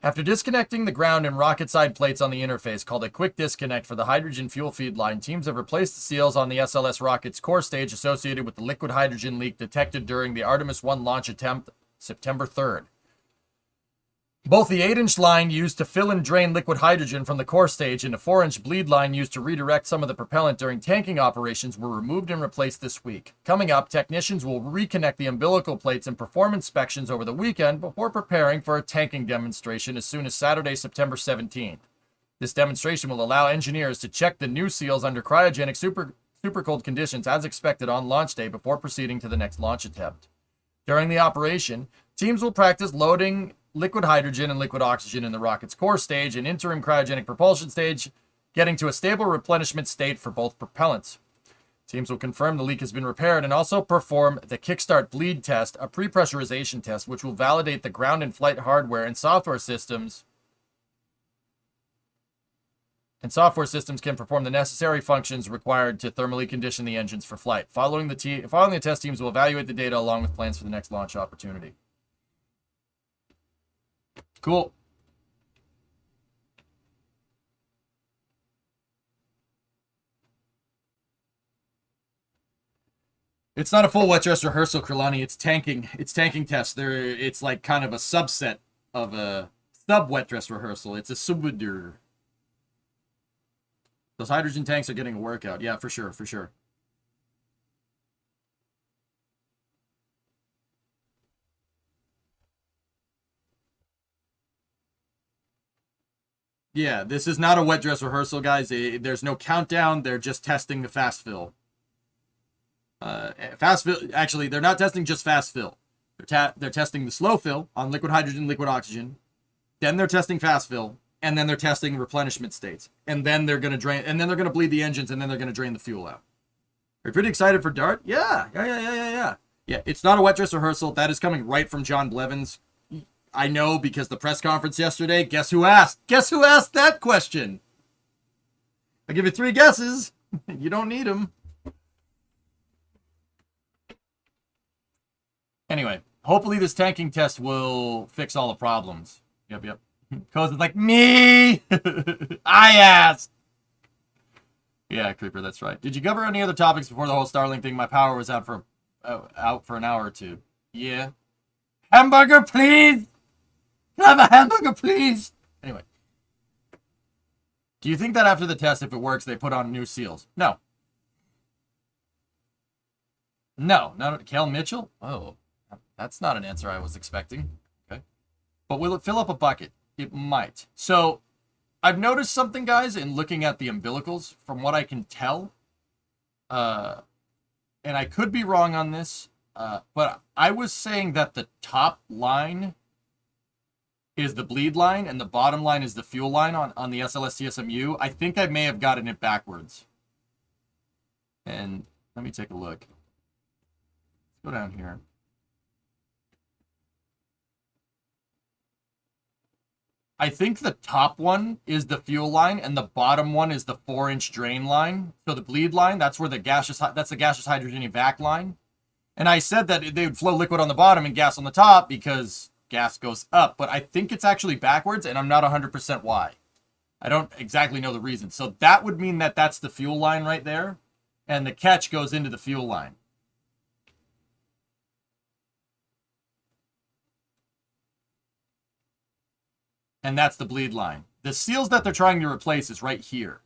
A: After disconnecting the ground and rocket side plates on the interface, called a quick disconnect for the hydrogen fuel feed line, teams have replaced the seals on the SLS rocket's core stage associated with the liquid hydrogen leak detected during the Artemis 1 launch attempt September 3rd. Both the 8-inch line used to fill and drain liquid hydrogen from the core stage and a 4-inch bleed line used to redirect some of the propellant during tanking operations were removed and replaced this week. Coming up, technicians will reconnect the umbilical plates and perform inspections over the weekend before preparing for a tanking demonstration as soon as Saturday, September 17th. This demonstration will allow engineers to check the new seals under cryogenic super cold conditions as expected on launch day before proceeding to the next launch attempt. During the operation, teams will practice loading liquid hydrogen and liquid oxygen in the rocket's core stage and interim cryogenic propulsion stage, getting to a stable replenishment state for both propellants. Teams will confirm the leak has been repaired and also perform the kickstart bleed test, a pre-pressurization test, which will validate the ground and flight hardware and software systems. And software systems can perform the necessary functions required to thermally condition the engines for flight. Following the test, teams will evaluate the data along with plans for the next launch opportunity. Cool. It's not a full wet dress rehearsal, Kralani. It's tanking. It's tanking tests. It's like kind of a subset of a sub wet dress rehearsal. It's a subder. Those hydrogen tanks are getting a workout. Yeah, for sure, for sure. Yeah, this is not a wet dress rehearsal, guys. There's no countdown. They're just testing the fast fill. Fast fill. Actually, they're not testing just fast fill. They're testing the slow fill on liquid hydrogen, liquid oxygen. Then they're testing fast fill, and then they're testing replenishment states. And then they're gonna drain. And then they're gonna bleed the engines, and then they're gonna drain the fuel out. Are you pretty excited for DART? Yeah. Yeah, it's not a wet dress rehearsal. That is coming right from John Blevins. I know because the press conference yesterday, guess who asked? Guess who asked that question? I give you 3 guesses. You don't need them. Anyway, hopefully this tanking test will fix all the problems. Yep. Cause it's like, me! I asked! Yeah, Creeper, that's right. Did you cover any other topics before the whole Starlink thing? My power was out for an hour or two. Yeah. Hamburger, please! Can I have a hamburger, please? Anyway. Do you think that after the test, if it works, they put on new seals? No. No, not Kel Mitchell? Oh, that's not an answer I was expecting. Okay. But will it fill up a bucket? It might. So, I've noticed something, guys, in looking at the umbilicals, from what I can tell. And I could be wrong on this, but I was saying that the top line is the bleed line, and the bottom line is the fuel line on the SLS TSMU. I think I may have gotten it backwards. And let me take a look. Let's go down here. I think the top one is the fuel line, and the bottom one is the 4-inch drain line. So the bleed line, that's the gaseous hydrogen evac line. And I said that they would flow liquid on the bottom and gas on the top because gas goes up, but I think it's actually backwards, and I'm not 100% why. I don't exactly know the reason. So that would mean that that's the fuel line right there, and the catch goes into the fuel line. And that's the bleed line. The seals that they're trying to replace is right here.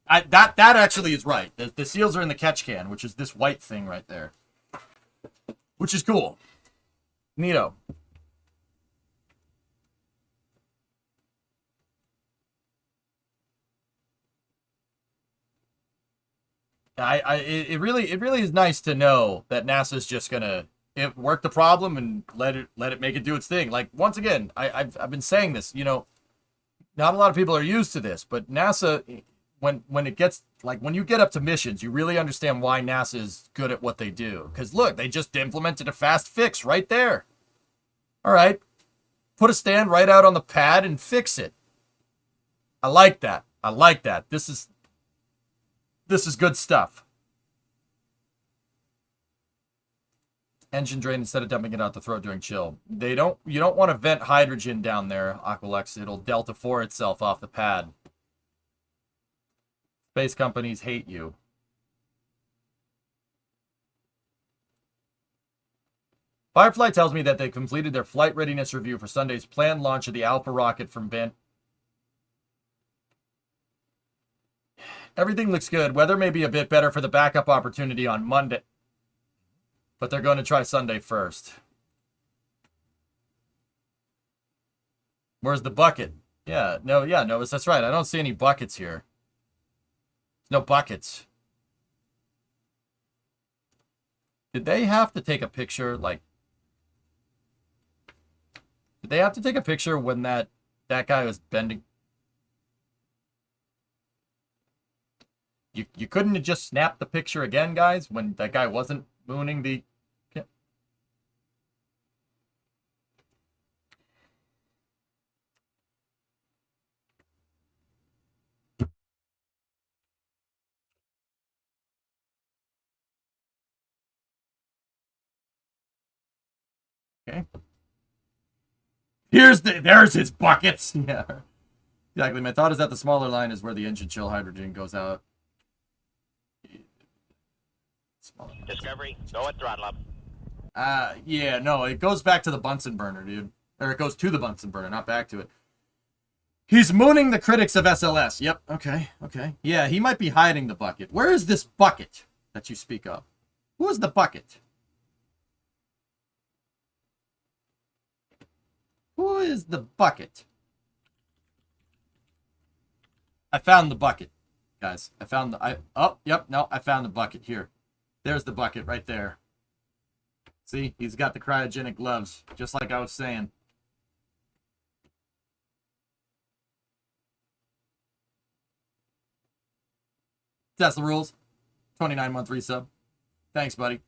A: That actually is right. The seals are in the catch can, which is this white thing right there. Which is cool. Neato. it really is nice to know that NASA's just gonna work the problem and let it make it do its thing. Like, once again, I've been saying this, you know, not a lot of people are used to this, but NASA, when it gets, like, when you get up to missions, you really understand why NASA is good at what they do. Because look, they just implemented a fast fix right there. All right, put a stand right out on the pad and fix it. I like that. I like that. This is good stuff. Engine drain instead of dumping it out the throat during chill. You don't want to vent hydrogen down there, Aqualex. It'll Delta 4 itself off the pad. Space companies hate you. Firefly tells me that they completed their flight readiness review for Sunday's planned launch of the Alpha rocket from Everything looks good. Weather may be a bit better for the backup opportunity on Monday, but they're going to try Sunday first. Where's the bucket? Yeah, no, that's right. I don't see any buckets here. No buckets. Did they have to take a picture, like... Did they have to take a picture when that guy was bending? You couldn't have just snapped the picture again, guys, when that guy wasn't mooning the... Okay. There's his buckets. Yeah. Exactly. My thought is that the smaller line is where the engine chill hydrogen goes out.
F: Discovery, go at throttle up.
A: Yeah, no, it goes back to the Bunsen burner, dude. Or it goes to the Bunsen burner, not back to it. He's mooning the critics of SLS. Yep, okay. Yeah, he might be hiding the bucket. Where is this bucket that you speak of? Who is the bucket? Who is the bucket? I found the bucket, guys. I found the... I found the bucket here. There's the bucket right there. See, he's got the cryogenic gloves, just like I was saying. That's the rules. 29-month resub. Thanks, buddy.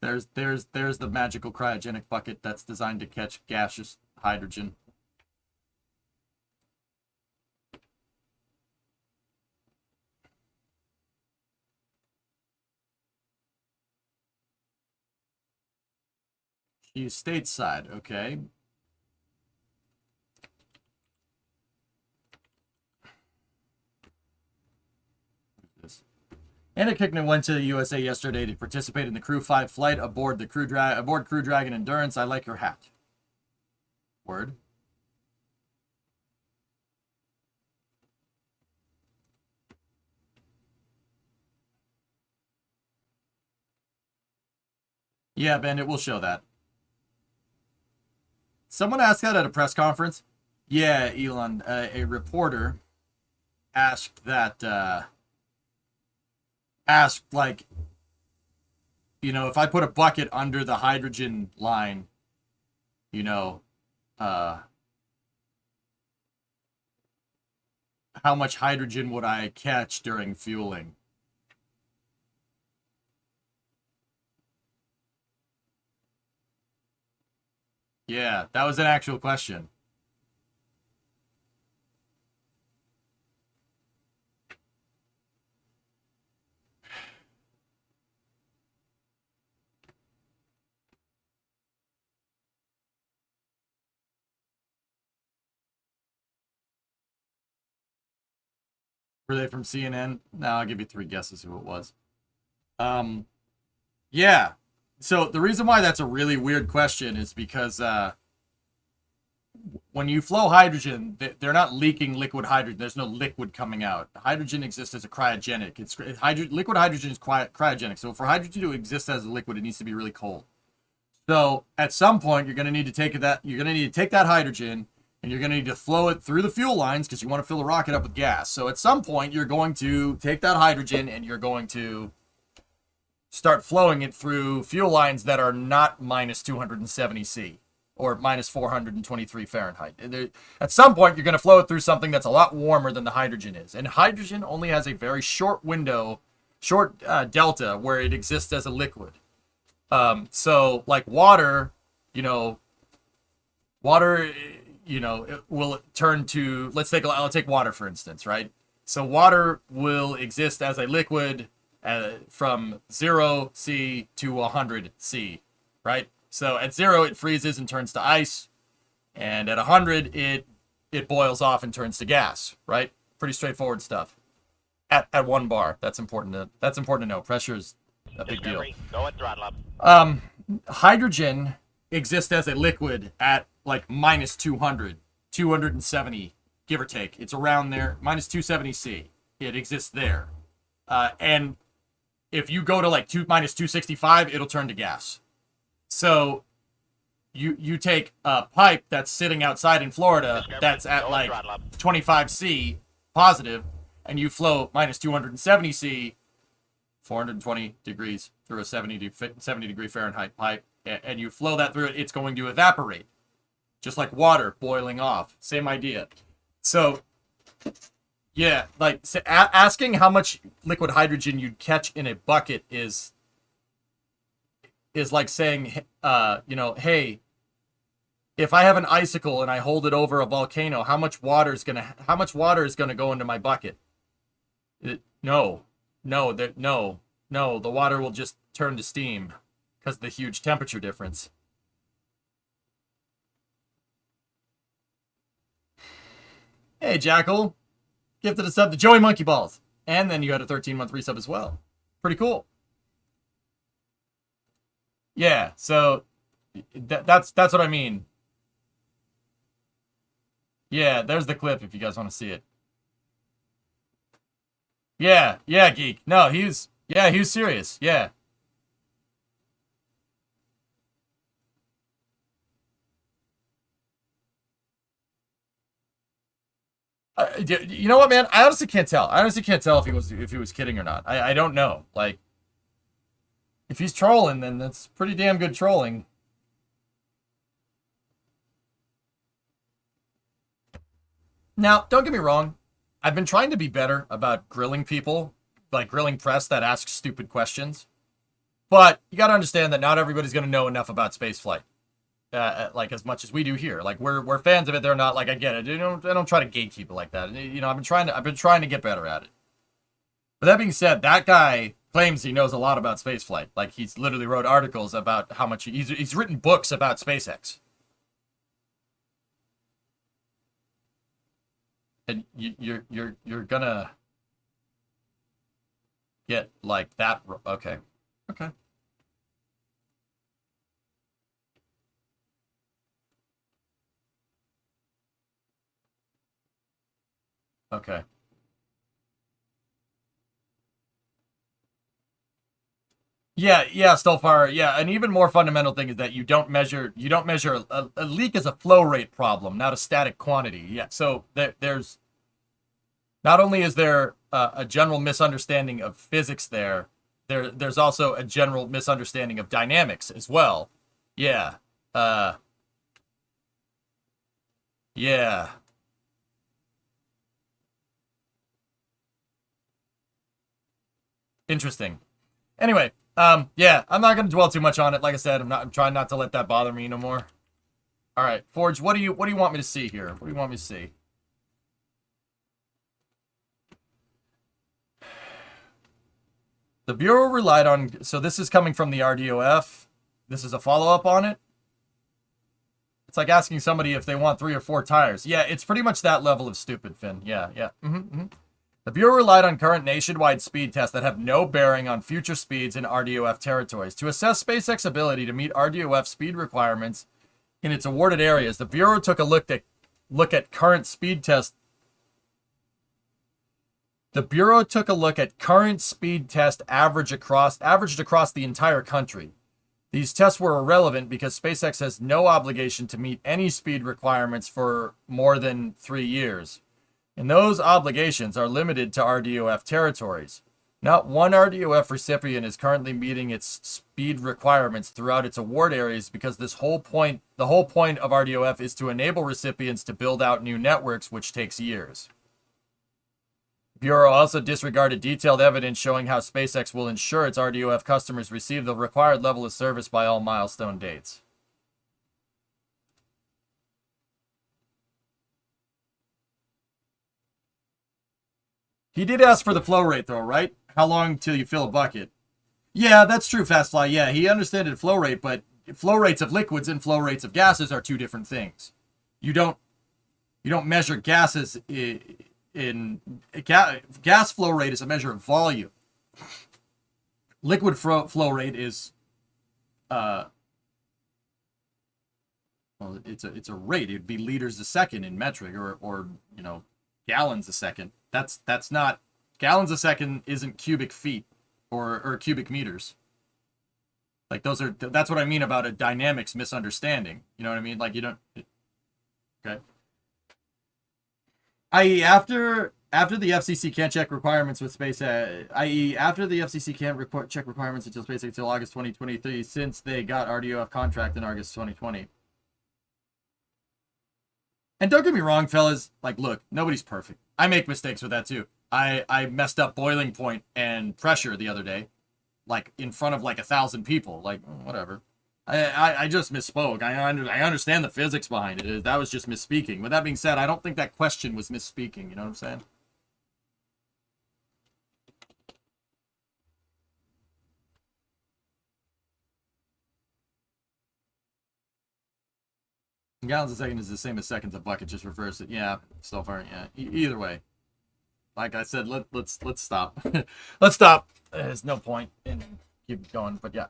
A: There's the magical cryogenic bucket that's designed to catch gaseous hydrogen. He's stateside, okay. Anna Kickman went to the USA yesterday to participate in the Crew 5 flight aboard the Crew Dragon Endurance. I like your hat. Word. Yeah, Ben, it will show that. Someone asked that at a press conference. Yeah, Elon, a reporter asked that, like, you know, if I put a bucket under the hydrogen line, you know, how much hydrogen would I catch during fueling? Yeah, that was an actual question. Were they from CNN? No, I'll give you 3 guesses who it was. Yeah. So the reason why that's a really weird question is because when you flow hydrogen, they're not leaking liquid hydrogen. There's no liquid coming out. Hydrogen exists as a cryogenic. Liquid hydrogen is cryogenic. So for hydrogen to exist as a liquid, it needs to be really cold. So at some point, you're going to need to take that. You're going to need to take that hydrogen And you're going to need to flow it through the fuel lines because you want to fill the rocket up with gas. So at some point, you're going to take that hydrogen and you're going to start flowing it through fuel lines that are not minus 270 C or minus 423 Fahrenheit. At some point, you're going to flow it through something that's a lot warmer than the hydrogen is. And hydrogen only has a very short window, delta where it exists as a liquid. So like water, it will turn to, I'll take water for instance, right? So water will exist as a liquid from 0 C to 100 C, right? So at 0 it freezes and turns to ice, and at 100 it boils off and turns to gas, right? Pretty straightforward stuff. At 1 bar, that's important to know. Pressure is a big deal.
F: Go at throttle up.
A: Hydrogen exists as a liquid at like minus 270, give or take. It's around there, minus 270 C. It exists there. And if you go to like minus 265, it'll turn to gas. So you take a pipe that's sitting outside in Florida that's at like 25 C positive, and you flow minus 270 C, 420 degrees through a 70 degree Fahrenheit pipe, and you flow that through it, it's going to evaporate. Just like water boiling off. Same idea. So, yeah, like asking how much liquid hydrogen you'd catch in a bucket is like saying, hey, if I have an icicle and I hold it over a volcano, how much water is gonna go into my bucket? No, the water will just turn to steam because of the huge temperature difference. Hey, Jackal. Gifted a sub to Joey Monkey Balls. And then you had a 13-month resub as well. Pretty cool. Yeah, so that's what I mean. Yeah, there's the clip if you guys want to see it. Yeah, Geek. No, he was serious. Yeah. You know what, man? I honestly can't tell. If he was kidding or not. I don't know. Like, if he's trolling, then that's pretty damn good trolling. Now, don't get me wrong. I've been trying to be better about grilling people, like grilling press that asks stupid questions. But you got to understand that not everybody's going to know enough about spaceflight. Like as much as we do here. Like we're fans of it. They're not. Like, I get it. I don't try to gatekeep it like that. I've been trying to get better at it. But that being said, that guy claims he knows a lot about spaceflight. Like he's literally wrote articles about how much he's written books about SpaceX. And you're gonna get like that. Okay. Okay. Yeah, Stolfar. Yeah, an even more fundamental thing is that you don't measure a leak as a flow rate problem, not a static quantity. Yeah, so there's not only is there a general misunderstanding of physics there's also a general misunderstanding of dynamics as well. Yeah. Yeah. Interesting. Anyway, yeah, I'm not going to dwell too much on it. Like I said, I'm trying not to let that bother me no more. All right, Forge, what do you want me to see here? What do you want me to see? The Bureau relied on, so this is coming from the RDOF. This is a follow-up on it. It's like asking somebody if they want 3 or 4 tires. Yeah, it's pretty much that level of stupid, Finn. Yeah. The Bureau relied on current nationwide speed tests that have no bearing on future speeds in RDOF territories. To assess SpaceX's ability to meet RDOF speed requirements in its awarded areas, the Bureau took a look at current speed tests. The Bureau took a look at current speed test averaged across the entire country. These tests were irrelevant because SpaceX has no obligation to meet any speed requirements for more than 3 years. And those obligations are limited to RDOF territories. Not one RDOF recipient is currently meeting its speed requirements throughout its award areas because the whole point of RDOF is to enable recipients to build out new networks, which takes years. Bureau also disregarded detailed evidence showing how SpaceX will ensure its RDOF customers receive the required level of service by all milestone dates. He did ask for the flow rate, though, right? How long till you fill a bucket? Yeah, that's true, Fastfly. Yeah, he understood flow rate, but flow rates of liquids and flow rates of gases are two different things. You don't measure gases gas flow rate is a measure of volume. Liquid flow rate is well, it's a rate. It'd be liters a second in metric, or gallons a second. That's not gallons a second. Isn't cubic feet or cubic meters. Like that's what I mean about a dynamics misunderstanding. You know what I mean? Like you don't. Okay. I.e. after the FCC can't check requirements with space, i.e. after the FCC can't check requirements until SpaceX until August 2023, since they got RDOF contract in August 2020. And don't get me wrong, fellas. Like, look, nobody's perfect. I make mistakes with that too. I messed up boiling point and pressure the other day, like in front of like 1,000 people. Like, whatever. I just misspoke. I understand the physics behind it. That was just misspeaking. With that being said, I don't think that question was misspeaking. You know what I'm saying? Gallons a second is the same as seconds a bucket. Just reverse it. Yeah, so far, yeah. Either way, like I said, let's stop. Let's stop. There's no point in keep going. But yeah.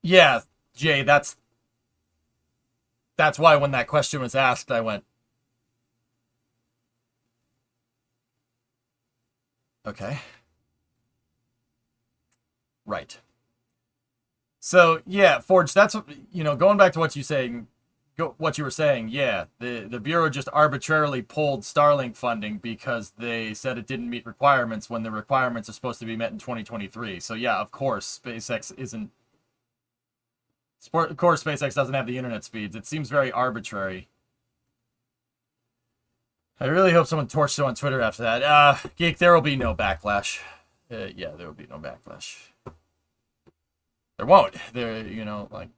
A: Yeah, Jay, that's why when that question was asked, I went, okay. Right. So, yeah, Forge, that's, going back to what you were saying, yeah, the Bureau just arbitrarily pulled Starlink funding because they said it didn't meet requirements when the requirements are supposed to be met in 2023. So, yeah, of course, SpaceX doesn't have the internet speeds. It seems very arbitrary. I really hope someone torched it on Twitter after that. Geek, there will be no backlash. Yeah, there will be no backlash. There won't. There, like...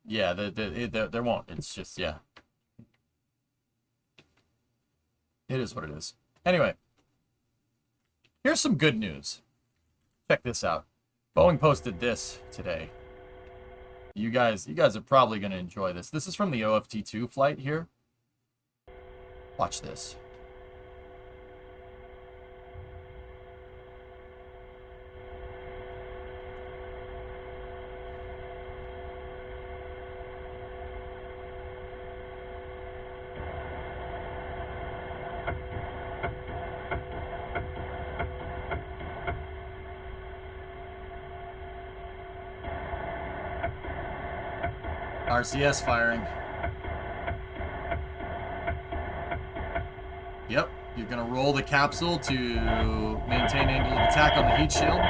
A: Yeah, there won't. It's just, yeah. It is what it is. Anyway. Here's some good news. Check this out. Boeing posted this today. You guys are probably going to enjoy this. This is from the OFT-2 flight here. Watch this. RCS firing. Yep, you're gonna roll the capsule to maintain angle of attack on the heat shield.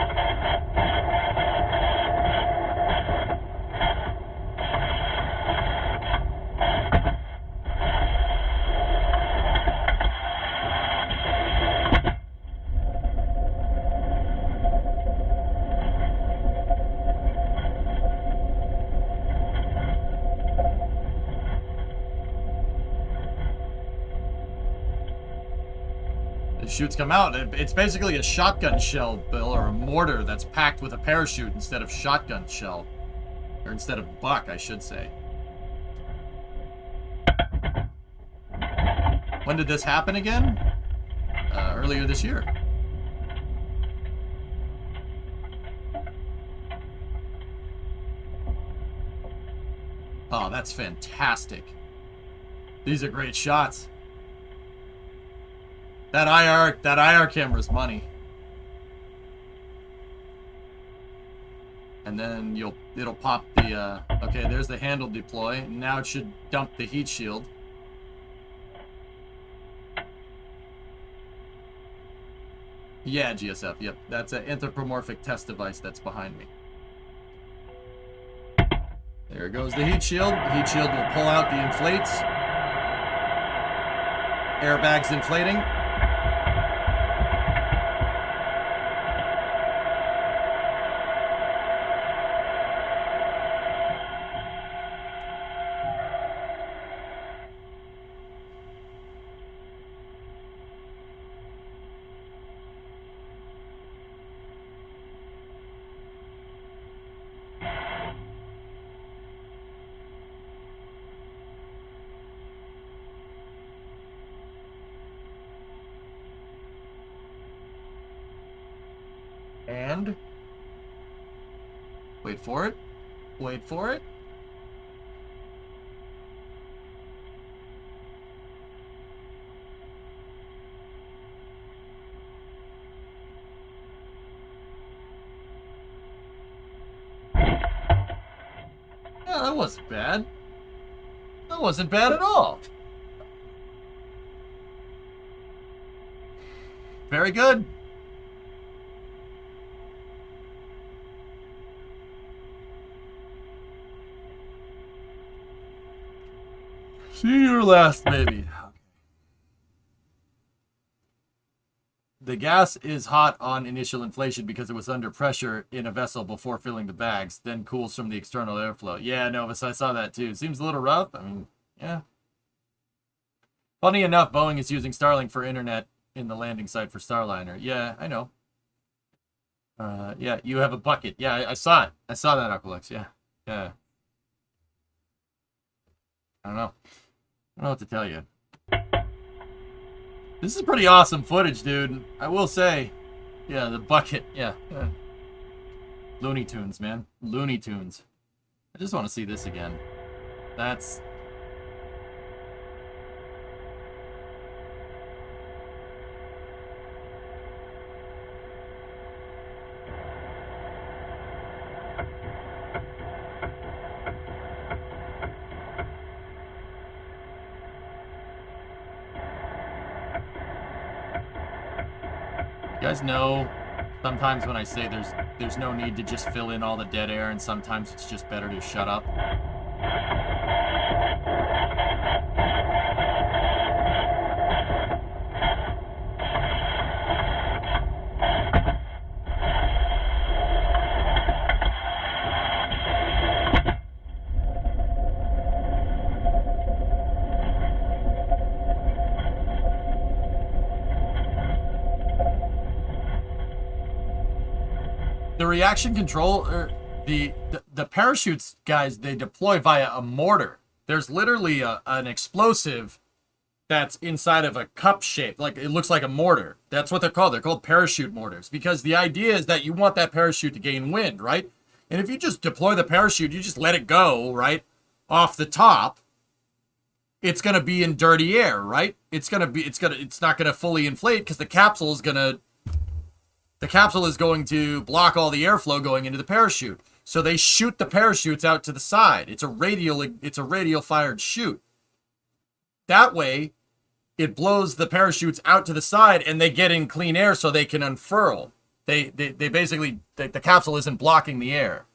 A: Chutes come out. It's basically a shotgun shell, Bill, or a mortar that's packed with a parachute instead of shotgun shell. Or instead of buck, I should say. When did this happen again? Earlier this year. Oh, that's fantastic. These are great shots. That IR camera's money. And then it'll pop the okay, there's the handle deploy. Now it should dump the heat shield. Yeah, GSF, yep. That's an anthropomorphic test device that's behind me. There goes the heat shield. Heat shield will pull out the inflates. Airbags inflating. And wait for it. Wait for it. Yeah, that wasn't bad. That wasn't bad at all. Very good. See your last, baby. The gas is hot on initial inflation because it was under pressure in a vessel before filling the bags, then cools from the external airflow. Yeah, Novus, I saw that too. Seems a little rough. I mean, yeah. Funny enough, Boeing is using Starlink for internet in the landing site for Starliner. Yeah, I know. Yeah, you have a bucket. Yeah, I saw it. I saw that, Aqualex. Yeah. Yeah. I don't know. I don't know what to tell you. This is pretty awesome footage, dude. I will say. Yeah, the bucket. Yeah. Looney Tunes, man. Looney Tunes. I just want to see this again. That's... You guys know sometimes when I say there's no need to just fill in all the dead air, and sometimes it's just better to shut up. The reaction control, the parachutes, guys, they deploy via a mortar. There's literally an explosive that's inside of a cup shape. Like, it looks like a mortar. That's what they're called. They're called parachute mortars. Because the idea is that you want that parachute to gain wind, right? And if you just deploy the parachute, you just let it go, right? Off the top, it's going to be in dirty air, right? It's not going to fully inflate because the capsule is going to block all the airflow going into the parachute. So they shoot the parachutes out to the side. It's a radial fired chute. That way, it blows the parachutes out to the side and they get in clean air so they can unfurl. They basically, the capsule isn't blocking the air.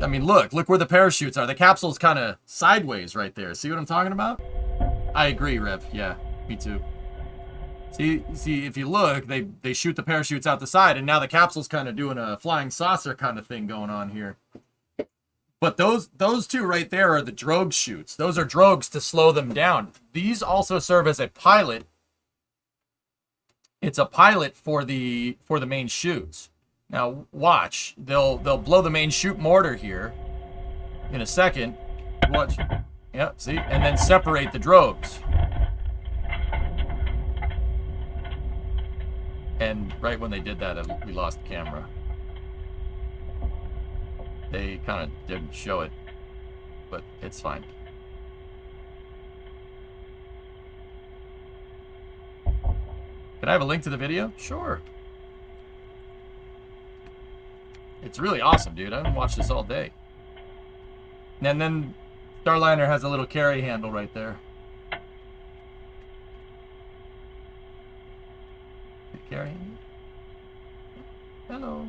A: I mean, look where the parachutes are. The capsule's kind of sideways right there. See what I'm talking about? I agree, Rev. Yeah. Me too. See, if you look, they shoot the parachutes out the side, and now the capsule's kind of doing a flying saucer kind of thing going on here. But those two right there are the drogue chutes. Those are drogues to slow them down. These also serve as a pilot. It's a pilot for the main chutes. Now watch, they'll blow the main chute mortar here in a second. Watch. Yeah, see, and then separate the drogues. And right when they did that, we lost the camera. They kind of didn't show it, but it's fine. Can I have a link to the video? Sure. It's really awesome, dude. I haven't watched this all day. And then Starliner has a little carry handle right there. Carry handle? Hello.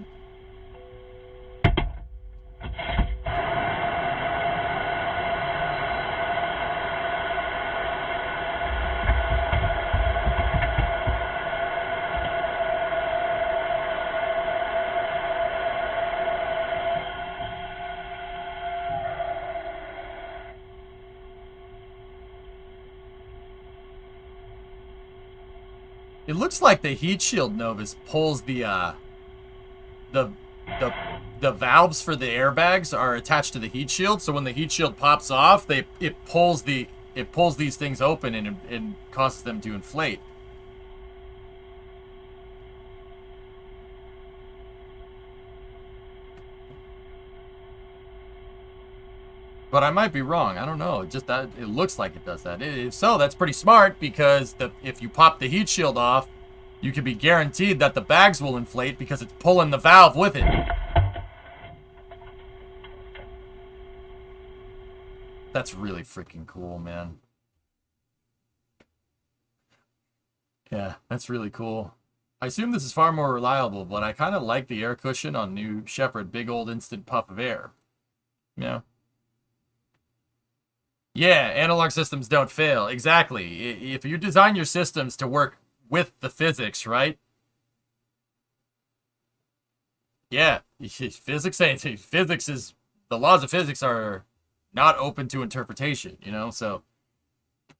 A: It looks like the heat shield Novus pulls the valves for the airbags are attached to the heat shield, so when the heat shield pops off, it pulls these things open and causes them to inflate. But I might be wrong. I don't know. Just that it looks like it does that. If so, that's pretty smart because if you pop the heat shield off, you can be guaranteed that the bags will inflate because it's pulling the valve with it. That's really freaking cool, man. Yeah, that's really cool. I assume this is far more reliable, but I kind of like the air cushion on New Shepard. Big old instant puff of air. Yeah. Yeah, analog systems don't fail. Exactly. If you design your systems to work with the physics, right? Yeah, physics is the laws of physics are not open to interpretation, you know? So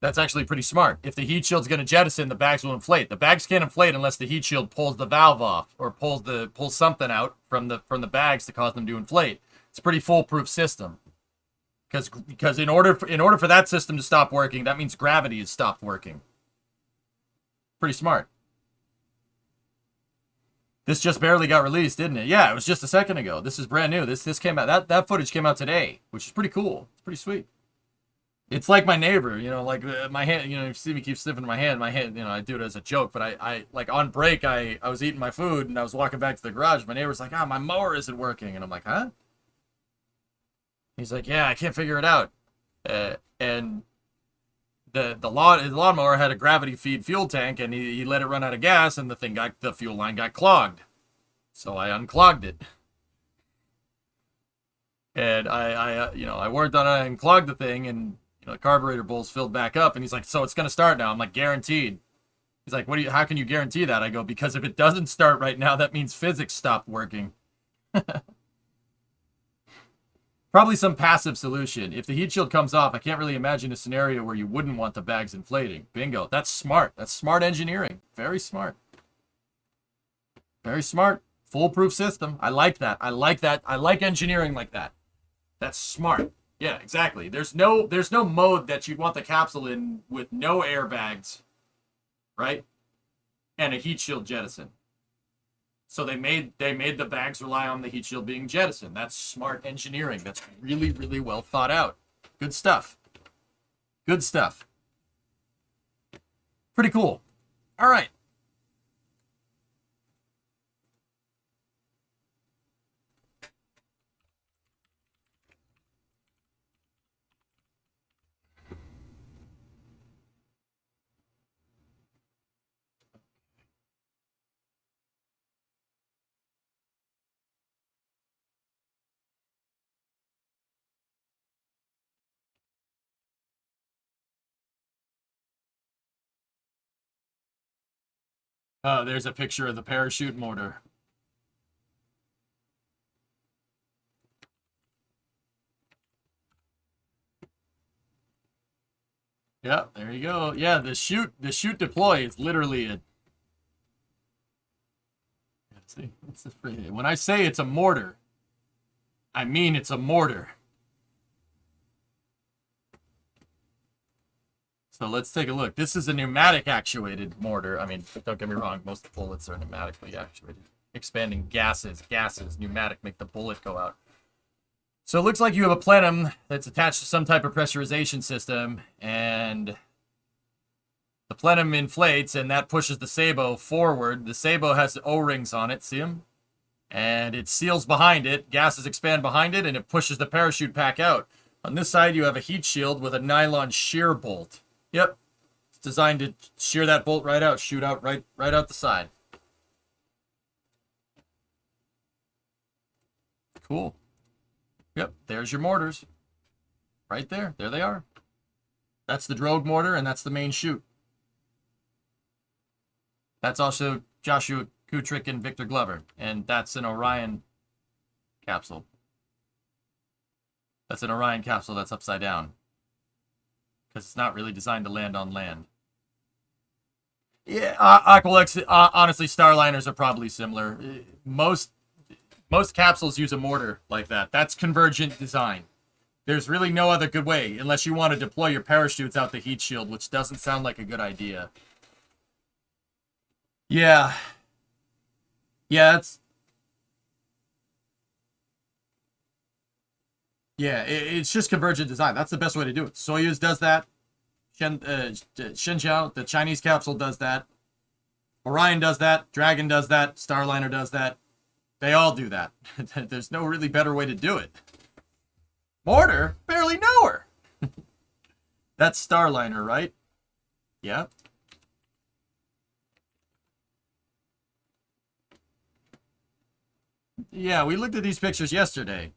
A: that's actually pretty smart. If the heat shield's going to jettison, the bags will inflate. The bags can't inflate unless the heat shield pulls the valve off or pulls something out from the bags to cause them to inflate. It's a pretty foolproof system. Because in order for that system to stop working, that means gravity has stopped working. Pretty smart. This just barely got released, didn't it? Yeah, it was just a second ago. This is brand new. This came out. That footage came out today, which is pretty cool. It's pretty sweet. It's like my neighbor, you know, like my hand. You know, you see me keep sniffing my hand. You know, I do it as a joke. But I like on break, I was eating my food and I was walking back to the garage. My neighbor's like, my mower isn't working, and I'm like, huh? He's like, yeah, I can't figure it out. And the lawnmower had a gravity feed fuel tank, and he let it run out of gas, and the fuel line got clogged. So I unclogged it. And I worked on it and clogged the thing, and the carburetor bowls filled back up. And he's like, so it's gonna start now. I'm like, guaranteed. He's like, how can you guarantee that? I go, because if it doesn't start right now, that means physics stopped working. Probably some passive solution. If the heat shield comes off, I can't really imagine a scenario where you wouldn't want the bags inflating. Bingo. That's smart. That's smart engineering. Very smart. Very smart. Foolproof system. I like that. I like that. I like engineering like that. That's smart. Yeah, exactly. There's no mode that you'd want the capsule in with no airbags, right? And a heat shield jettison. So they made the bags rely on the heat shield being jettisoned. That's smart engineering. That's really, really well thought out. Good stuff. Good stuff. Pretty cool. All right. Oh, there's a picture of the parachute mortar. Yeah, there you go. Yeah, the shoot deploy is literally a. Let's see, what's this? When I say it's a mortar, I mean it's a mortar. So let's take a look. This is a pneumatic actuated mortar. I mean, don't get me wrong, most bullets are pneumatically actuated. Expanding gases, pneumatic make the bullet go out. So it looks like you have a plenum that's attached to some type of pressurization system, and The plenum inflates, and that pushes the sabot forward. The sabot has O-rings on it, see them? And it seals behind it, gases expand behind it, and it pushes the parachute pack out. On this side, you have a heat shield with a nylon shear bolt. Yep, it's designed to shear that bolt right out, shoot out right out the side. Cool. Yep, there's your mortars. Right there. There they are. That's the drogue mortar, and that's the main chute. That's also Joshua Kutrick and Victor Glover, and that's an Orion capsule. That's an Orion capsule that's upside down. Because it's not really designed to land on land. Yeah, Aqualex, honestly, Starliners are probably similar. Most capsules use a mortar like that. That's convergent design. There's really no other good way, unless you want to deploy your parachutes out the heat shield, which doesn't sound like a good idea. Yeah. Yeah, it's just convergent design. That's the best way to do it. Soyuz does that. Shenzhou, the Chinese capsule, does that. Orion does that. Dragon does that. Starliner does that. They all do that. There's no really better way to do it. Mortar? Barely know her. That's Starliner, right? Yeah. Yeah, we looked at these pictures yesterday.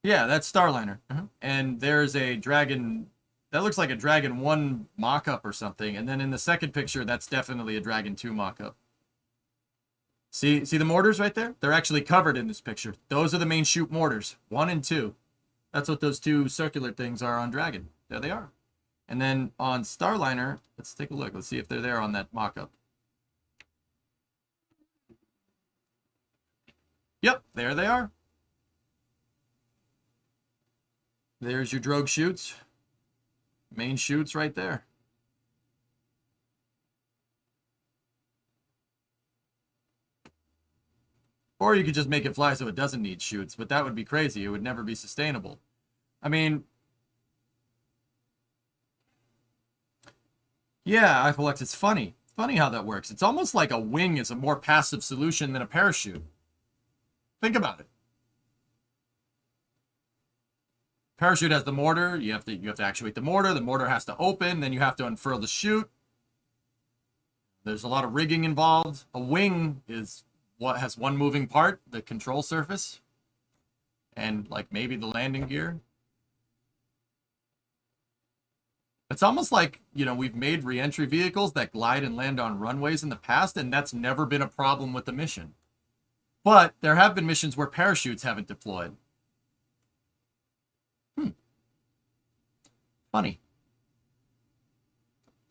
A: Yeah, that's Starliner. And there's a Dragon... That looks like a Dragon 1 mock-up or something. And then in the second picture, that's definitely a Dragon 2 mock-up. See the mortars right there? They're actually covered in this picture. Those are the main chute mortars. 1 and 2. That's what those two circular things are on Dragon. There they are. And then on Starliner, let's take a look. Let's see if they're there on that mock-up. Yep, there they are. There's your drogue chutes. Main chutes right there. Or you could just make it fly so it doesn't need chutes, but that would be crazy. It would never be sustainable. I mean, yeah, Alex, it's funny. Funny how that works. It's almost like a wing is a more passive solution than a parachute. Think about it. Parachute has the mortar. You have to actuate the mortar. The mortar has to open. Then you have to unfurl the chute. There's a lot of rigging involved. A wing is what has one moving part, the control surface, and like maybe the landing gear. It's almost like, you know, we've made re-entry vehicles that glide and land on runways in the past, and that's never been a problem with the mission. But there have been missions where parachutes haven't deployed. Funny.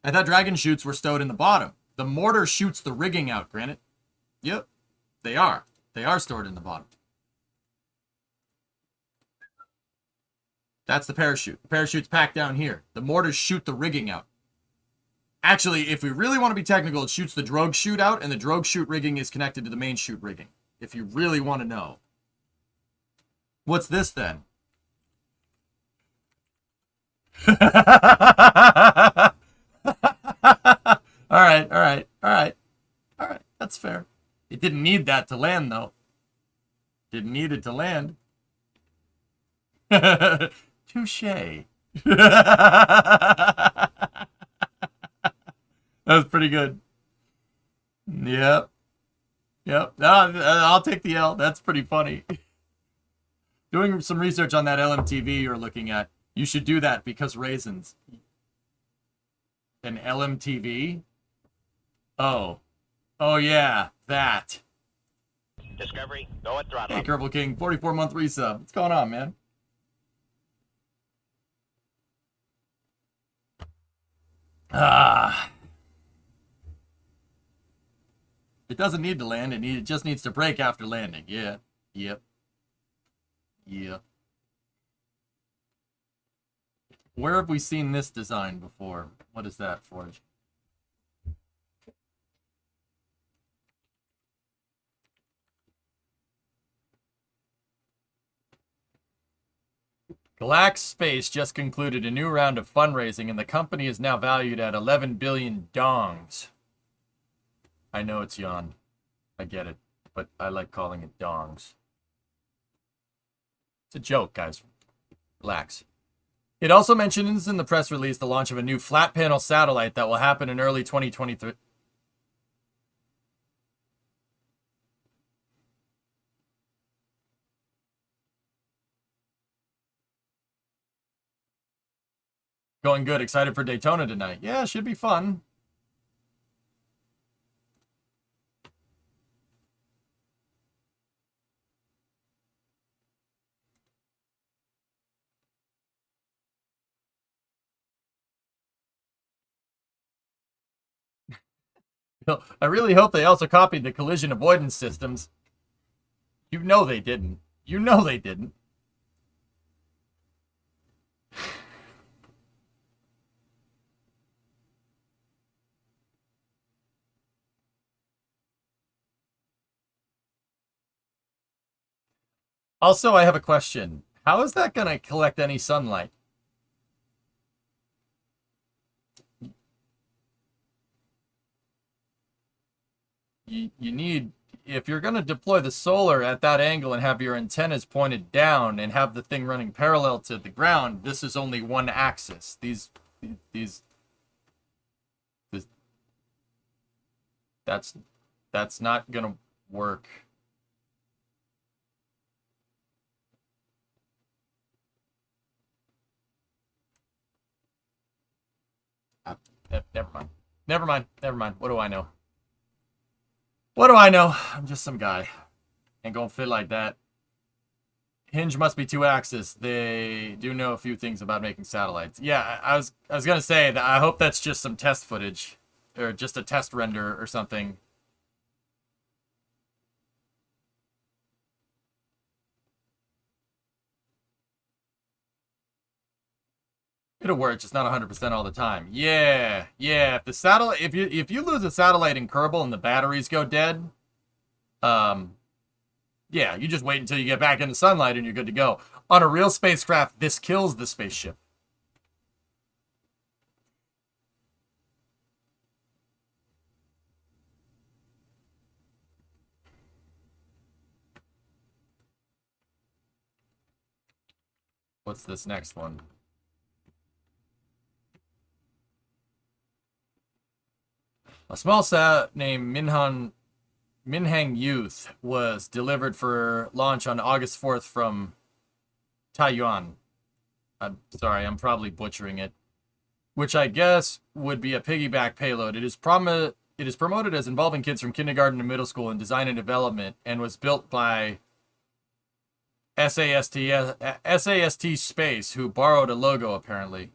A: I thought Dragon chutes were stowed in the bottom. The mortar shoots the rigging out, Granite. Yep, they are. They are stored in the bottom. That's the parachute. The parachute's packed down here. The mortars shoot the rigging out. Actually, if we really want to be technical, it shoots the drogue chute out, and the drogue chute rigging is connected to the main chute rigging, if you really want to know. What's this, then? All right. That's fair. It didn't need that to land, though. Didn't need it to land. Touche. That was pretty good. Yep. No, I'll take the L. That's pretty funny. Doing some research on that LMTV you're looking at. You should do that because raisins. An LMTV? Oh. Oh, yeah. That.
F: Discovery, go at throttle.
A: Hey, Kerbal King, 44-month resub. What's going on, man? It doesn't need to land. It just needs to brake after landing. Yeah. Yep. Yeah. Where have we seen this design before? What is that, Forge? Galax Space just concluded a new round of fundraising, and the company is now valued at 11 billion dongs. I know it's yawn. I get it, but I like calling it dongs. It's a joke, guys. Relax. It also mentions in the press release the launch of a new flat panel satellite that will happen in early 2023. Going good. Excited for Daytona tonight. Yeah, should be fun. I really hope they also copied the collision avoidance systems. You know they didn't. You know they didn't. Also, I have a question. How is that going to collect any sunlight? You need, if you're going to deploy the solar at that angle and have your antennas pointed down and have the thing running parallel to the ground, this is only one axis. That's not going to work. Never mind. Never mind. Never mind. What do I know? What do I know? I'm just some guy. Ain't gonna fit like that. Hinge must be two axis. They do know a few things about making satellites. Yeah, I was gonna say that I hope that's just some test footage. Or just a test render or something. It'll work, just not 100% all the time. Yeah. If the satellite, if you lose a satellite in Kerbal and the batteries go dead, yeah, you just wait until you get back into sunlight and you're good to go. On a real spacecraft, this kills the spaceship. What's this next one? A small sat named Minhang Youth was delivered for launch on August 4th from Taiyuan. I'm sorry, I'm probably butchering it. Which I guess would be a piggyback payload. It is promoted as involving kids from kindergarten to middle school in design and development, and was built by SAST Space, who borrowed a logo apparently.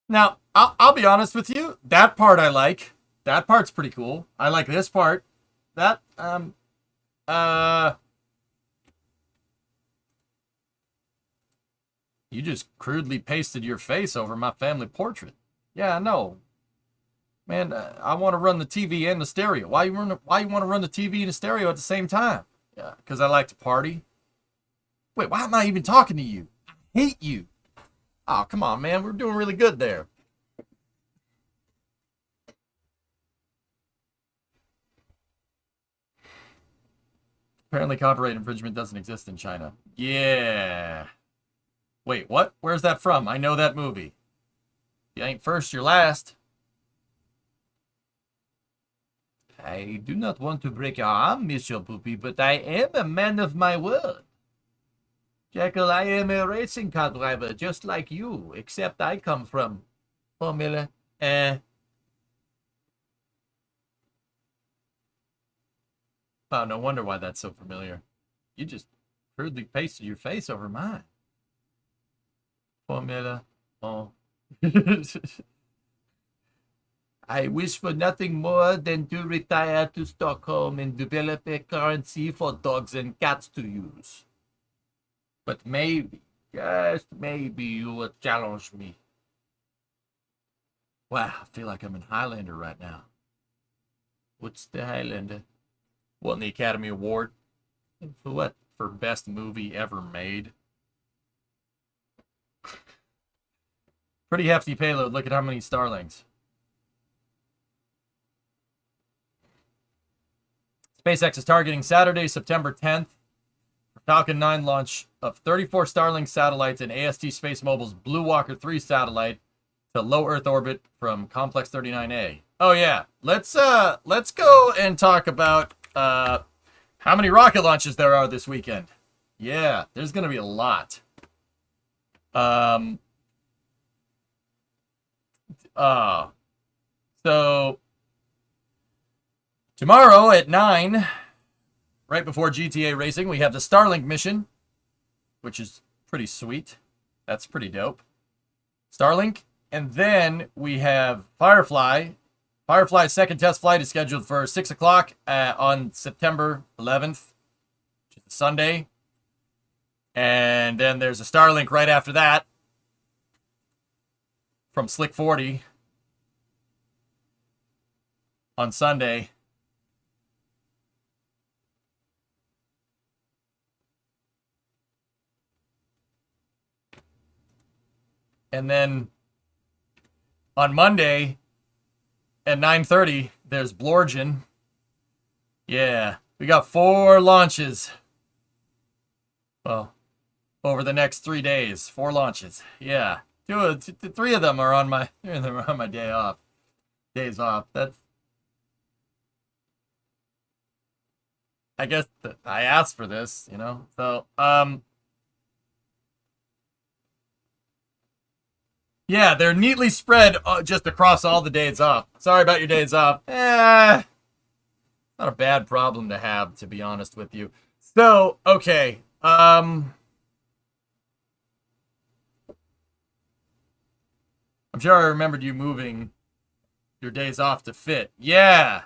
A: Now, I'll be honest with you. That part I like. That part's pretty cool. I like this part. That you just crudely pasted your face over my family portrait. Yeah, I know. Man, I want to run the TV and the stereo. Why you want to run the TV and the stereo at the same time? Yeah, because I like to party. Wait, why am I even talking to you? I hate you. Oh, come on, man. We're doing really good there. Apparently, copyright infringement doesn't exist in China. Yeah. Wait, what? Where's that from? I know that movie. You ain't first, you're last. I do not want to break your arm, Monsieur Poopy, but I am a man of my word. Jackal, I am a racing car driver, just like you, except I come from Formula. Oh, no wonder why that's so familiar. You just crudely pasted your face over mine. Formula. Oh. I wish for nothing more than to retire to Stockholm and develop a currency for dogs and cats to use. But maybe, just maybe you will challenge me. Wow, I feel like I'm in Highlander right now. What's the Highlander? Won the Academy Award. For what? For best movie ever made. Pretty hefty payload. Look at how many Starlings. SpaceX is targeting Saturday, September 10th. Falcon 9 launch of 34 Starlink satellites and AST Space Mobile's Blue Walker 3 satellite to low Earth orbit from Complex 39A. Oh yeah, let's go and talk about how many rocket launches there are this weekend. Yeah, there's gonna be a lot. So tomorrow at 9, right before GTA Racing, we have the Starlink mission, which is pretty sweet. That's pretty dope. Starlink. And then we have Firefly. Firefly's second test flight is scheduled for 6 o'clock on September 11th, which is Sunday. And then there's a Starlink right after that from Slick 40 on Sunday. And then on Monday at 9:30, there's Blorgen. Yeah, we got 4 launches. Well, over the next 3 days, 4 launches. Yeah, 3 of them are on my day off. Days off. That's. I guess I asked for this, you know. So, yeah, they're neatly spread just across all the days off. Sorry about your days off. Not a bad problem to have, to be honest with you. So, okay. I'm sure I remembered you moving your days off to fit. Yeah.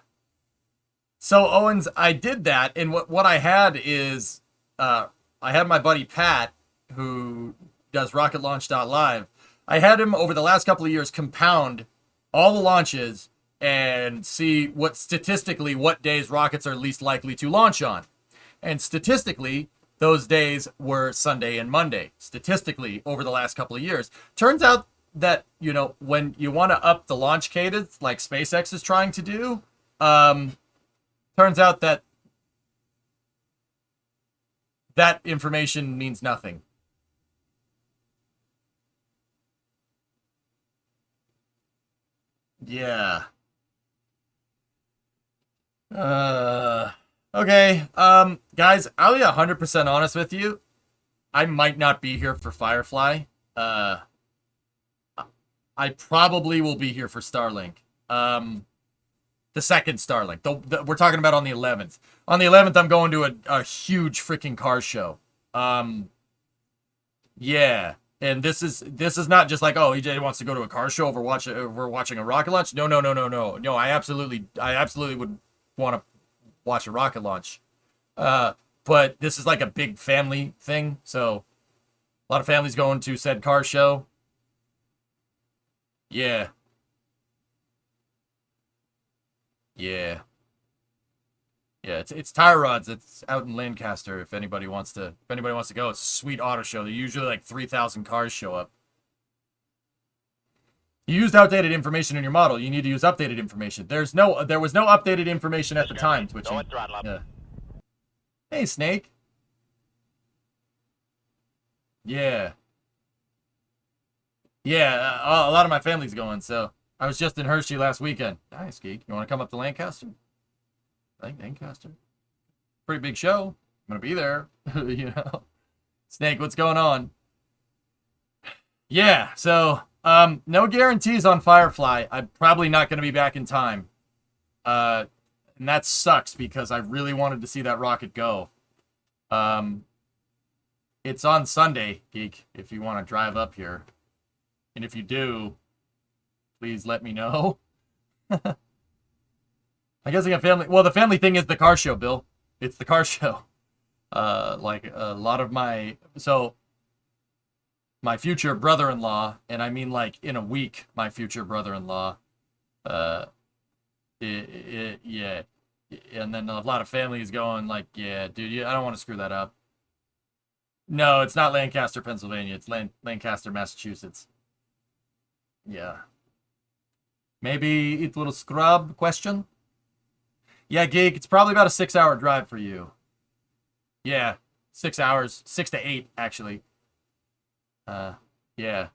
A: So, Owens, I did that, and what I had is I had my buddy Pat, who does RocketLaunch.live. I had him over the last couple of years compound all the launches and see statistically what days rockets are least likely to launch on. And statistically, those days were Sunday and Monday. Statistically, over the last couple of years. Turns out that, you know, when you want to up the launch cadence, like SpaceX is trying to do, turns out that that information means nothing. Yeah. Okay. Guys, I'll be 100% honest with you. I might not be here for Firefly. I probably will be here for Starlink. The second Starlink. We're talking about on the 11th. On the 11th, I'm going to a huge freaking car show. Yeah. And this is not just like, oh, EJ wants to go to a car show over watching a rocket launch. No. I absolutely would want to watch a rocket launch. But this is like a big family thing, so a lot of families going to said car show. Yeah. Yeah. Yeah, it's Tire Rods. It's out in Lancaster. If anybody wants to go, it's a sweet auto show. They usually like 3,000 cars show up. You used outdated information in your model. You need to use updated information. There was no updated information at the time, Twitchy.
F: Go and throttle up.
A: Yeah. Hey, Snake. Yeah. Yeah, a lot of my family's going, so I was just in Hershey last weekend. Nice, Geek. You want to come up to Lancaster? I think Lancaster. Pretty big show. I'm going to be there, you know. Snake, what's going on? Yeah, so, no guarantees on Firefly. I'm probably not going to be back in time. And that sucks because I really wanted to see that rocket go. It's on Sunday, Geek, if you want to drive up here. And if you do, please let me know. I guess I got family. Well, the family thing is the car show, Bill. It's the car show. Like a lot of my my future brother-in-law, and I mean like in a week, my future brother-in-law, uh, yeah, and then a lot of families going like, yeah, dude, I don't want to screw that up. No, it's not Lancaster, Pennsylvania. It's Lancaster, Massachusetts. Yeah. Maybe it's a little scrub question. Yeah, Geek, it's probably about a 6-hour drive for you. Yeah, 6 hours, 6 to 8, actually. Yeah.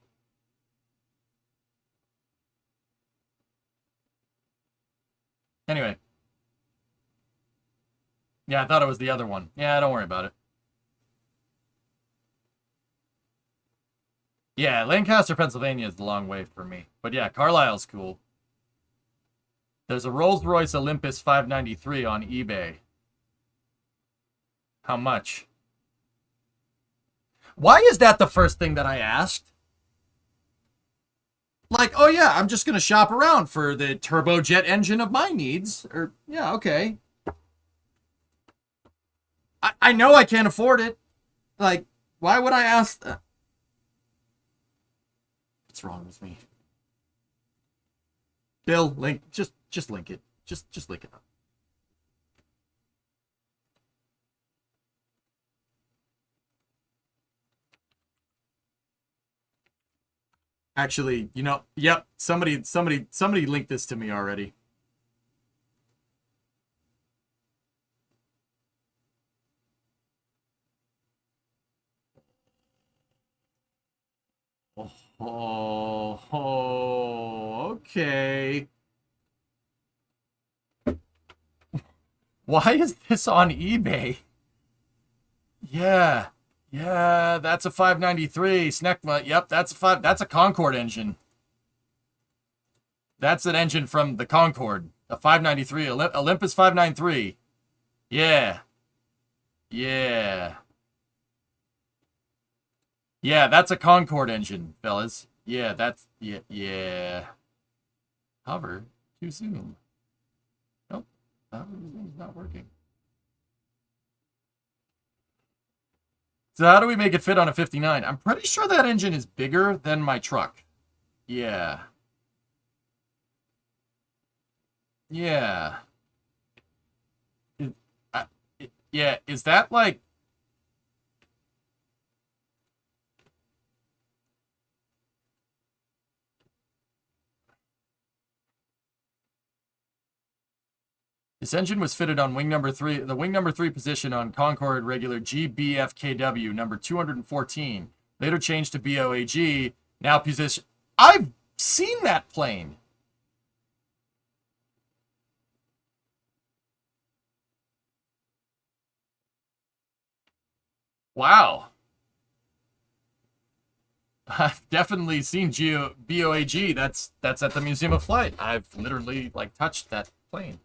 A: Anyway. Yeah, I thought it was the other one. Yeah, don't worry about it. Yeah, Lancaster, Pennsylvania is the long way for me. But yeah, Carlisle's cool. There's a Rolls-Royce Olympus 593 on eBay. How much? Why is that the first thing that I asked? Like, oh yeah, I'm just going to shop around for the turbojet engine of my needs. Or, yeah, okay. I know I can't afford it. Like, why would I ask that? What's wrong with me? Bill, link, just link it. Just link it up. Actually, you know, yep, somebody linked this to me already. Okay. Why is this on eBay? Yeah. Yeah, that's a 593 Snecma. Yep, that's a Concorde engine. That's an engine from the Concorde. A 593 Olympus 593. Yeah. Yeah. Yeah, that's a Concorde engine, fellas. Yeah, yeah. Hover too soon. Nope. Hover's not working. So how do we make it fit on a 59? I'm pretty sure that engine is bigger than my truck. Yeah. Yeah. Yeah, is that like... This engine was fitted on wing number 3, the wing number 3 position on Concorde regular GBFKW number 214. Later changed to BOAG, now position... I've seen that plane! Wow. I've definitely seen BOAG. That's at the Museum of Flight. I've literally, like, touched that plane.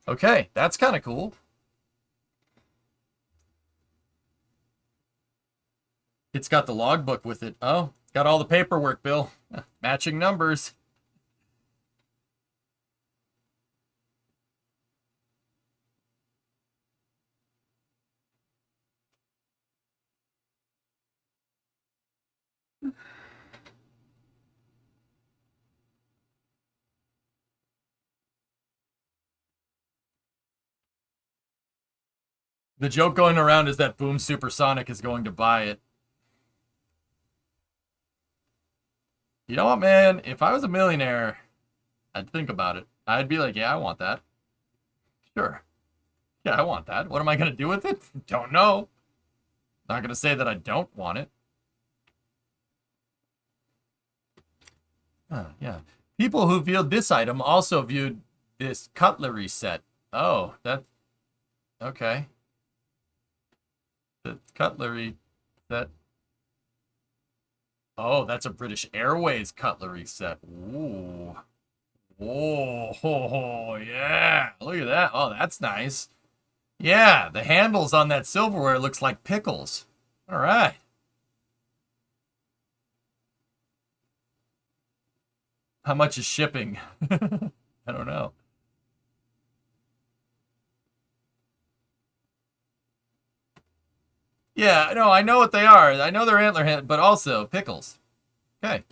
A: Okay, that's kind of cool. It's got the logbook with it. Oh, it's got all the paperwork, Bill. Matching numbers. The joke going around is that Boom Supersonic is going to buy it. You know what, man? If I was a millionaire, I'd think about it. I'd be like, yeah, I want that. Sure. Yeah, I want that. What am I going to do with it? Don't know. Not going to say that I don't want it. Yeah. People who viewed this item also viewed this cutlery set. Oh, that... Okay. The cutlery set. Oh, that's a British Airways cutlery set. Ooh. Oh, yeah. Look at that. Oh, that's nice. Yeah, the handles on that silverware looks like pickles. All right. How much is shipping? I don't know. Yeah, no, I know what they are. I know they're antler head, but also pickles. Okay.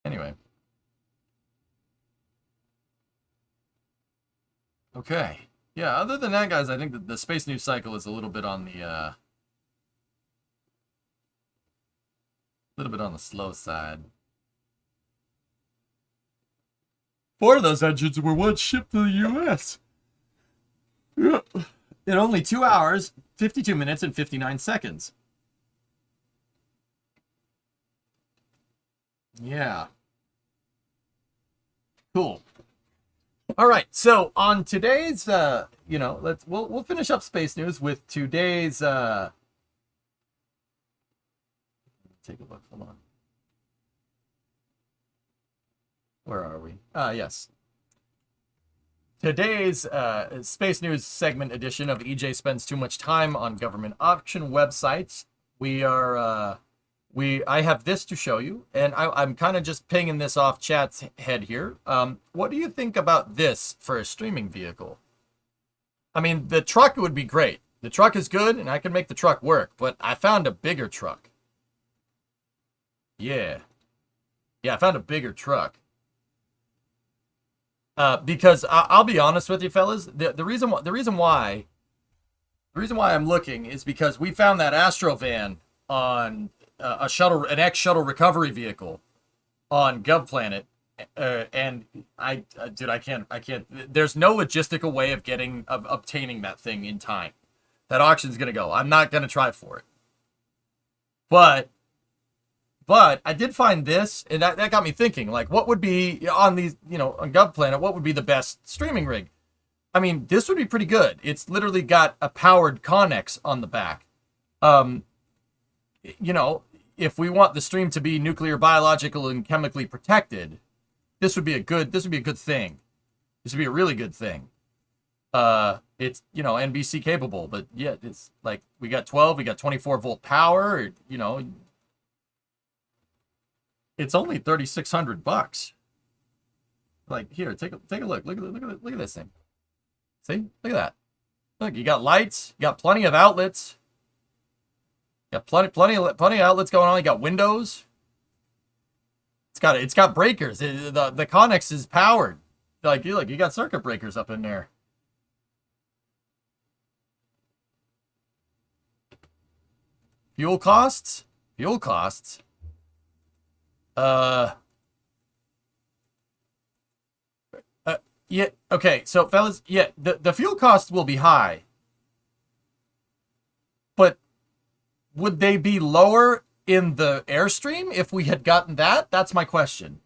A: Anyway. Okay. Yeah, other than that, guys, I think that the space news cycle is a little bit on the slow side. 4 of those engines were once shipped to the U.S. Yeah. In only 2 hours, 52 minutes, and 59 seconds. Yeah. Cool. All right. So on today's, we'll finish up space news with today's. Take a look. Hold on. Where are we? Yes. Today's Space News segment edition of EJ Spends Too Much Time on Government Auction Websites. I have this to show you, and I'm kind of just pinging this off chat's head here. What do you think about this for a streaming vehicle? I mean, the truck would be great. The truck is good, and I can make the truck work, but I found a bigger truck. Yeah. Yeah, I found a bigger truck. Because I'll be honest with you, fellas, the reason why I'm looking is because we found that Astro van on an X shuttle recovery vehicle on GovPlanet, and I can't. There's no logistical way of obtaining that thing in time. That auction's gonna go. I'm not gonna try for it. But I did find this, and that got me thinking, like, what would be on these, on GovPlanet, what would be the best streaming rig? I mean, this would be pretty good. It's literally got a powered Connex on the back. If we want the stream to be nuclear, biological, and chemically protected, this would be a good thing. This would be a really good thing. It's, NBC capable, but yeah, it's like, we got 24 volt power, it's only $3,600. Like, here, take a look. Look at this thing. See? Look at that. Look, you got lights. You got plenty of outlets. You got plenty of outlets going on. You got windows. It's got breakers. The Connex is powered. Like, you got circuit breakers up in there. Fuel costs. Yeah, okay, so fellas, yeah, the fuel costs will be high. But would they be lower in the Airstream if we had gotten that? That's my question.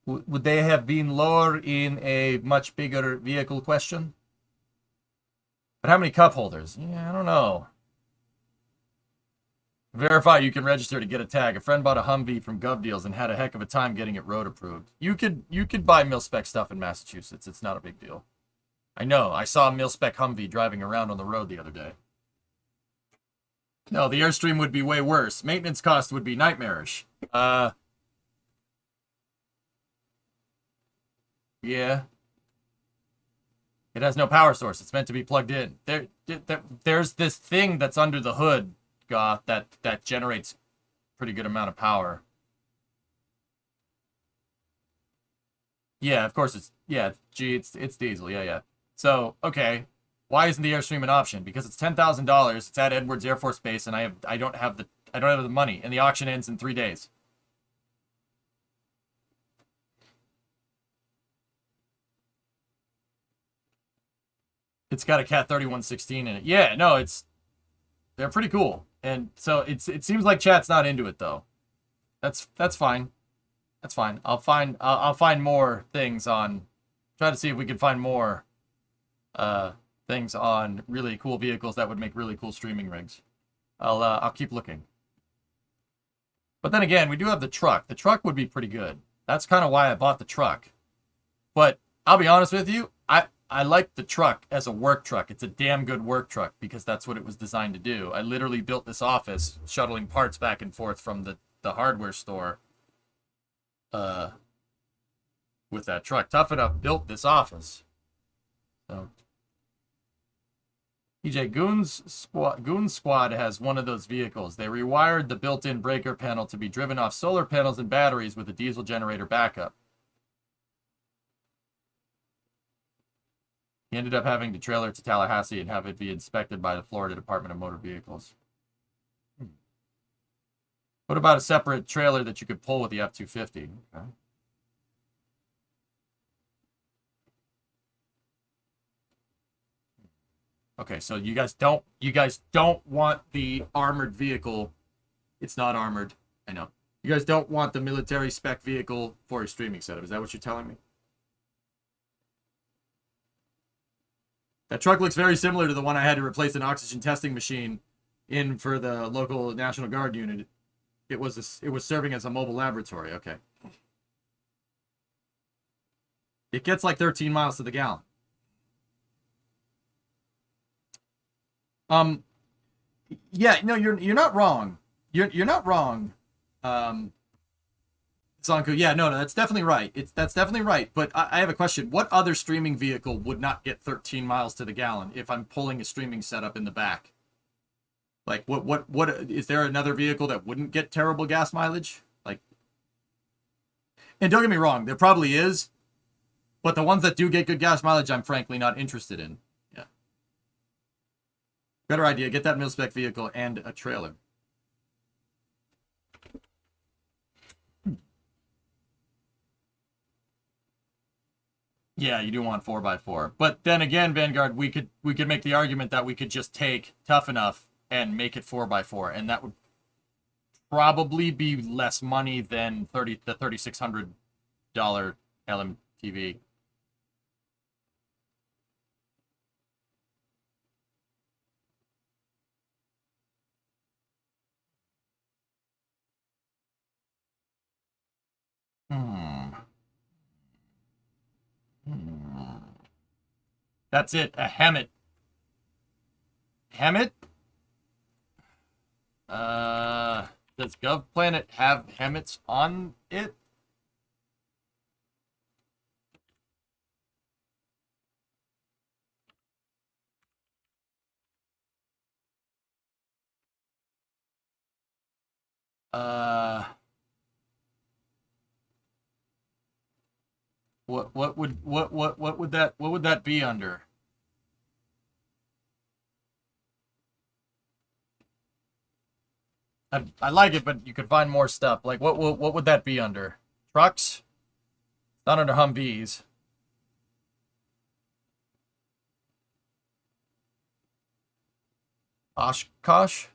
A: Would they have been lower in a much bigger vehicle question? But how many cup holders? Yeah, I don't know. Verify you can register to get a tag. A friend bought a Humvee from GovDeals and had a heck of a time getting it road approved. You could buy mil-spec stuff in Massachusetts. It's not a big deal. I know. I saw a mil-spec Humvee driving around on the road the other day. No, the Airstream would be way worse. Maintenance cost would be nightmarish. Yeah. It has no power source. It's meant to be plugged in. There's this thing that's under the hood, Goth, that generates pretty good amount of power. Yeah, of course it's diesel. Yeah. So, okay. Why isn't the Airstream an option? Because it's $10,000. It's at Edwards Air Force Base, and I don't have the money, and the auction ends in 3 days. It's got a Cat 3116 in it. Yeah, no, they're pretty cool. And so it seems like chat's not into it though. That's fine. That's fine. I'll find more things on. Try to see if we can find more things on really cool vehicles that would make really cool streaming rigs. I'll keep looking. But then again, we do have the truck. The truck would be pretty good. That's kind of why I bought the truck. But I'll be honest with you, I like the truck as a work truck. It's a damn good work truck because that's what it was designed to do. I literally built this office shuttling parts back and forth from the hardware store with that truck. Tough Enough built this office. So EJ, Goon Squad has one of those vehicles. They rewired the built-in breaker panel to be driven off solar panels and batteries with a diesel generator backup. He ended up having to trailer it to Tallahassee and have it be inspected by the Florida Department of Motor Vehicles. What about a separate trailer that you could pull with the F-250? Okay. Okay, so you guys don't want the armored vehicle. It's not armored. I know. You guys don't want the military spec vehicle for a streaming setup. Is that what you're telling me? That truck looks very similar to the one I had to replace an oxygen testing machine in for the local National Guard unit. It was serving as a mobile laboratory. Okay. It gets like 13 miles to the gallon. Yeah, no, you're not wrong. You're not wrong. Zonku, yeah, no, that's definitely right. That's definitely right. But I have a question. What other streaming vehicle would not get 13 miles to the gallon if I'm pulling a streaming setup in the back? Like, what is there another vehicle that wouldn't get terrible gas mileage? Like, and don't get me wrong, there probably is, but the ones that do get good gas mileage, I'm frankly not interested in. Yeah. Better idea, get that mil-spec vehicle and a trailer. Yeah, you do want 4x4. But then again, Vanguard, we could make the argument that we could just take Tough Enough and make it 4x4, and that would probably be less money than the $3,600 LMTV. That's it, a Hemet. Hemet? Does GovPlanet have Hemets on it? What would that be under? I like it, but you could find more stuff. Like what would that be under? Trucks? Not under Humvees. Oshkosh?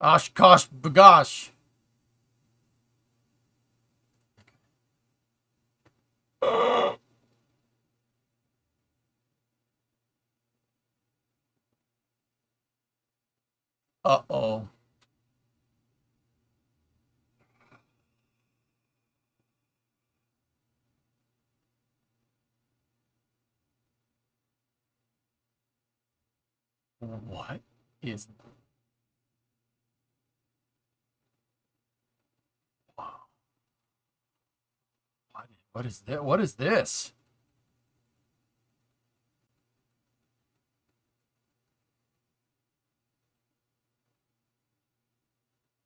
A: Oshkosh bagosh. Uh-oh. What is... What is that? What is this?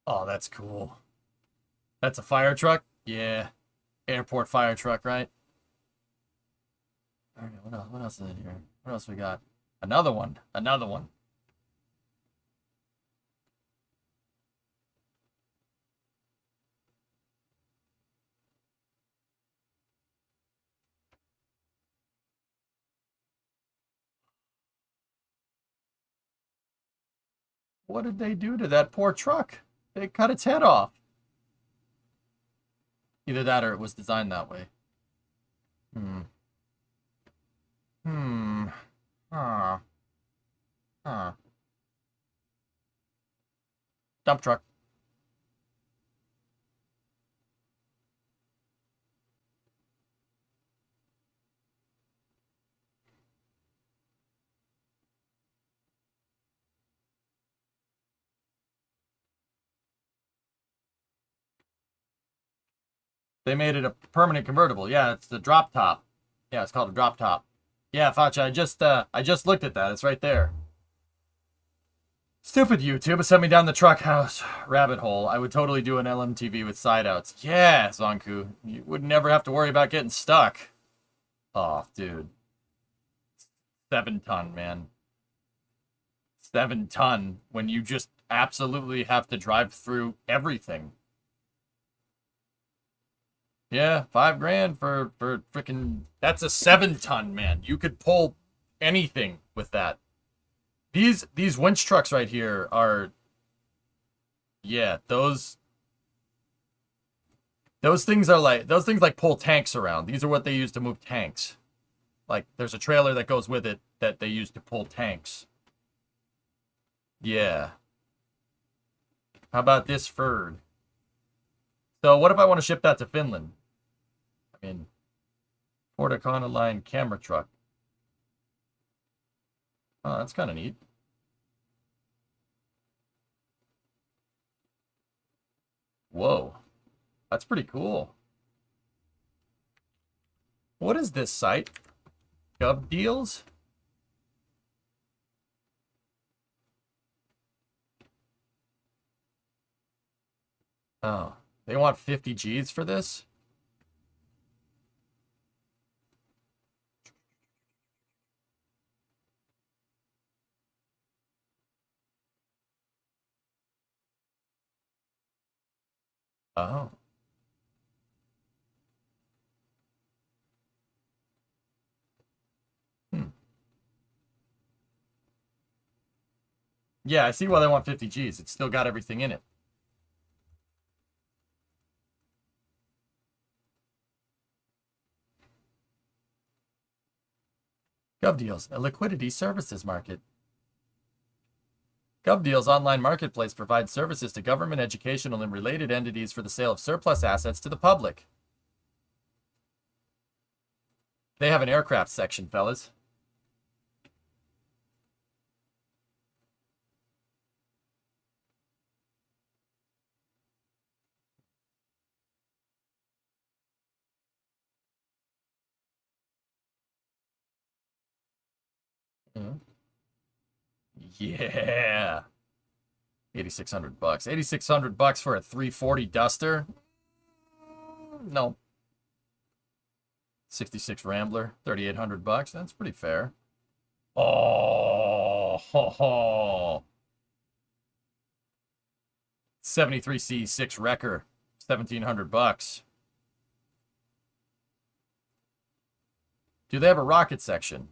A: Oh, that's cool. That's a fire truck? Yeah. Airport fire truck, right? All right, what else is in here? What else we got? Another one. Another one. What did they do to that poor truck? They cut its head off. Either that or it was designed that way. Huh. Huh. Dump truck. They made it a permanent convertible. Yeah, it's the drop top. Yeah, it's called a drop top. Yeah, Facha, I just looked at that. It's right there. Stupid YouTube is sent me down the truck house rabbit hole. I would totally do an LMTV with side outs. Yeah, Zonku. You would never have to worry about getting stuck. Oh, dude. 7 ton, man. 7 ton when you just absolutely have to drive through everything. Yeah, $5 grand for freaking. That's a 7 ton, man. You could pull anything with that. These winch trucks right here are. Yeah, those things like pull tanks around. These are what they use to move tanks. Like there's a trailer that goes with it that they use to pull tanks. Yeah. How about this Ferd? So what if I want to ship that to Finland? I mean, Ford Econoline camera truck. Oh, that's kind of neat. Whoa. That's pretty cool. What is this site? Gov deals? Oh, they want 50 G's for this? Oh. Hmm. Yeah, I see why they want 50 G's. It's still got everything in it. GovDeals, a liquidity services market. GovDeals online marketplace provides services to government, educational, and related entities for the sale of surplus assets to the public. They have an aircraft section, fellas. Yeah. 8,600 bucks. 8,600 bucks for a 340 Duster? No. 66 Rambler, 3,800 bucks. That's pretty fair. Oh, ho, ho. 73C 6 Wrecker, 1,700 bucks. Do they have a rocket section?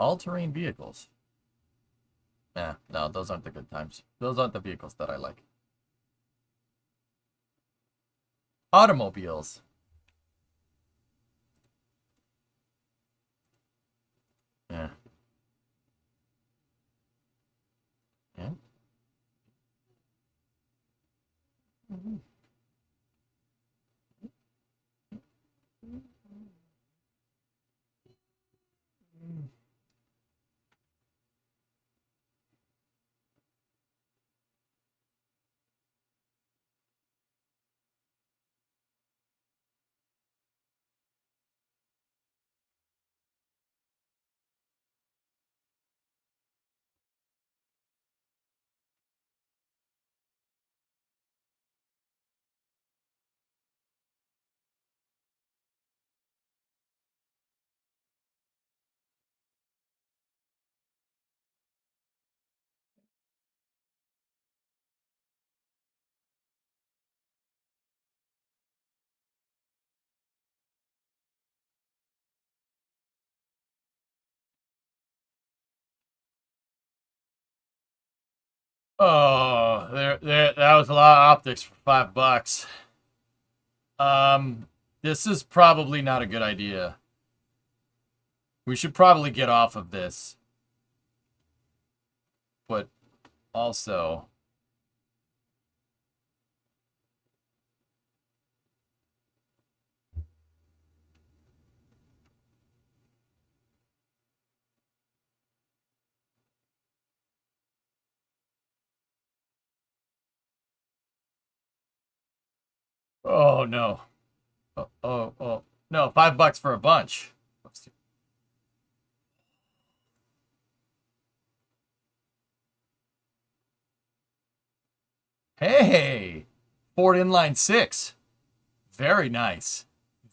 A: All-terrain vehicles. No, those aren't the good times. Those aren't the vehicles that I like. Automobiles. Yeah. Yeah. Oh, that was a lot of optics for $5. This is probably not a good idea. We should probably get off of this. But also, oh no. Oh, no, $5 for a bunch. Hey, Ford Inline 6. Very nice.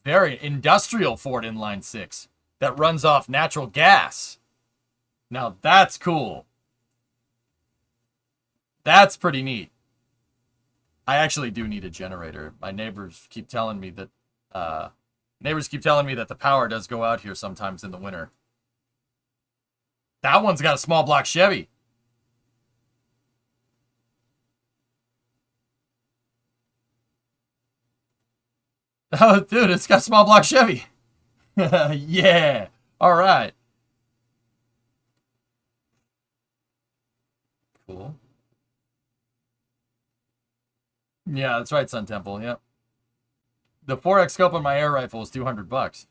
A: Very industrial Ford Inline 6 that runs off natural gas. Now that's cool. That's pretty neat. I actually do need a generator. My neighbors keep telling me that the power does go out here sometimes in the winter. That one's got a small block Chevy. Oh, dude, it's got small block Chevy. Yeah. All right. Cool. Yeah, that's right, Sun Temple. Yep. The 4X scope on my air rifle is $200.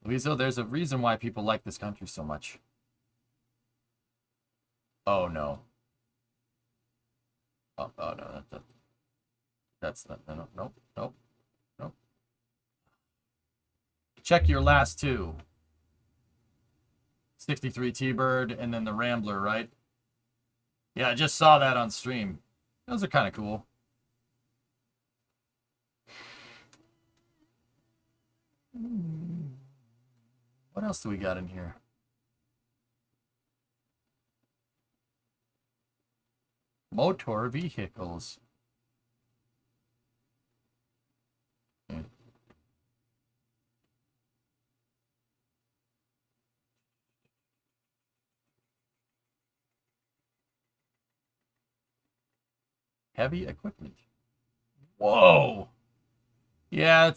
A: Luiso, there's a reason why people like this country so much. Oh no. Oh no, that's not. No, nope. Check your last two. 63 T-Bird and then the Rambler, right? Yeah, I just saw that on stream. Those are kind of cool. What else do we got in here? Motor vehicles. Heavy equipment. Whoa. Yeah,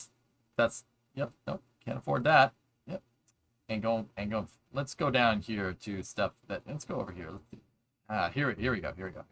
A: yep, nope, can't afford that. Yep. Ain't going. Let's go down here to stuff let's go over here. Here we go.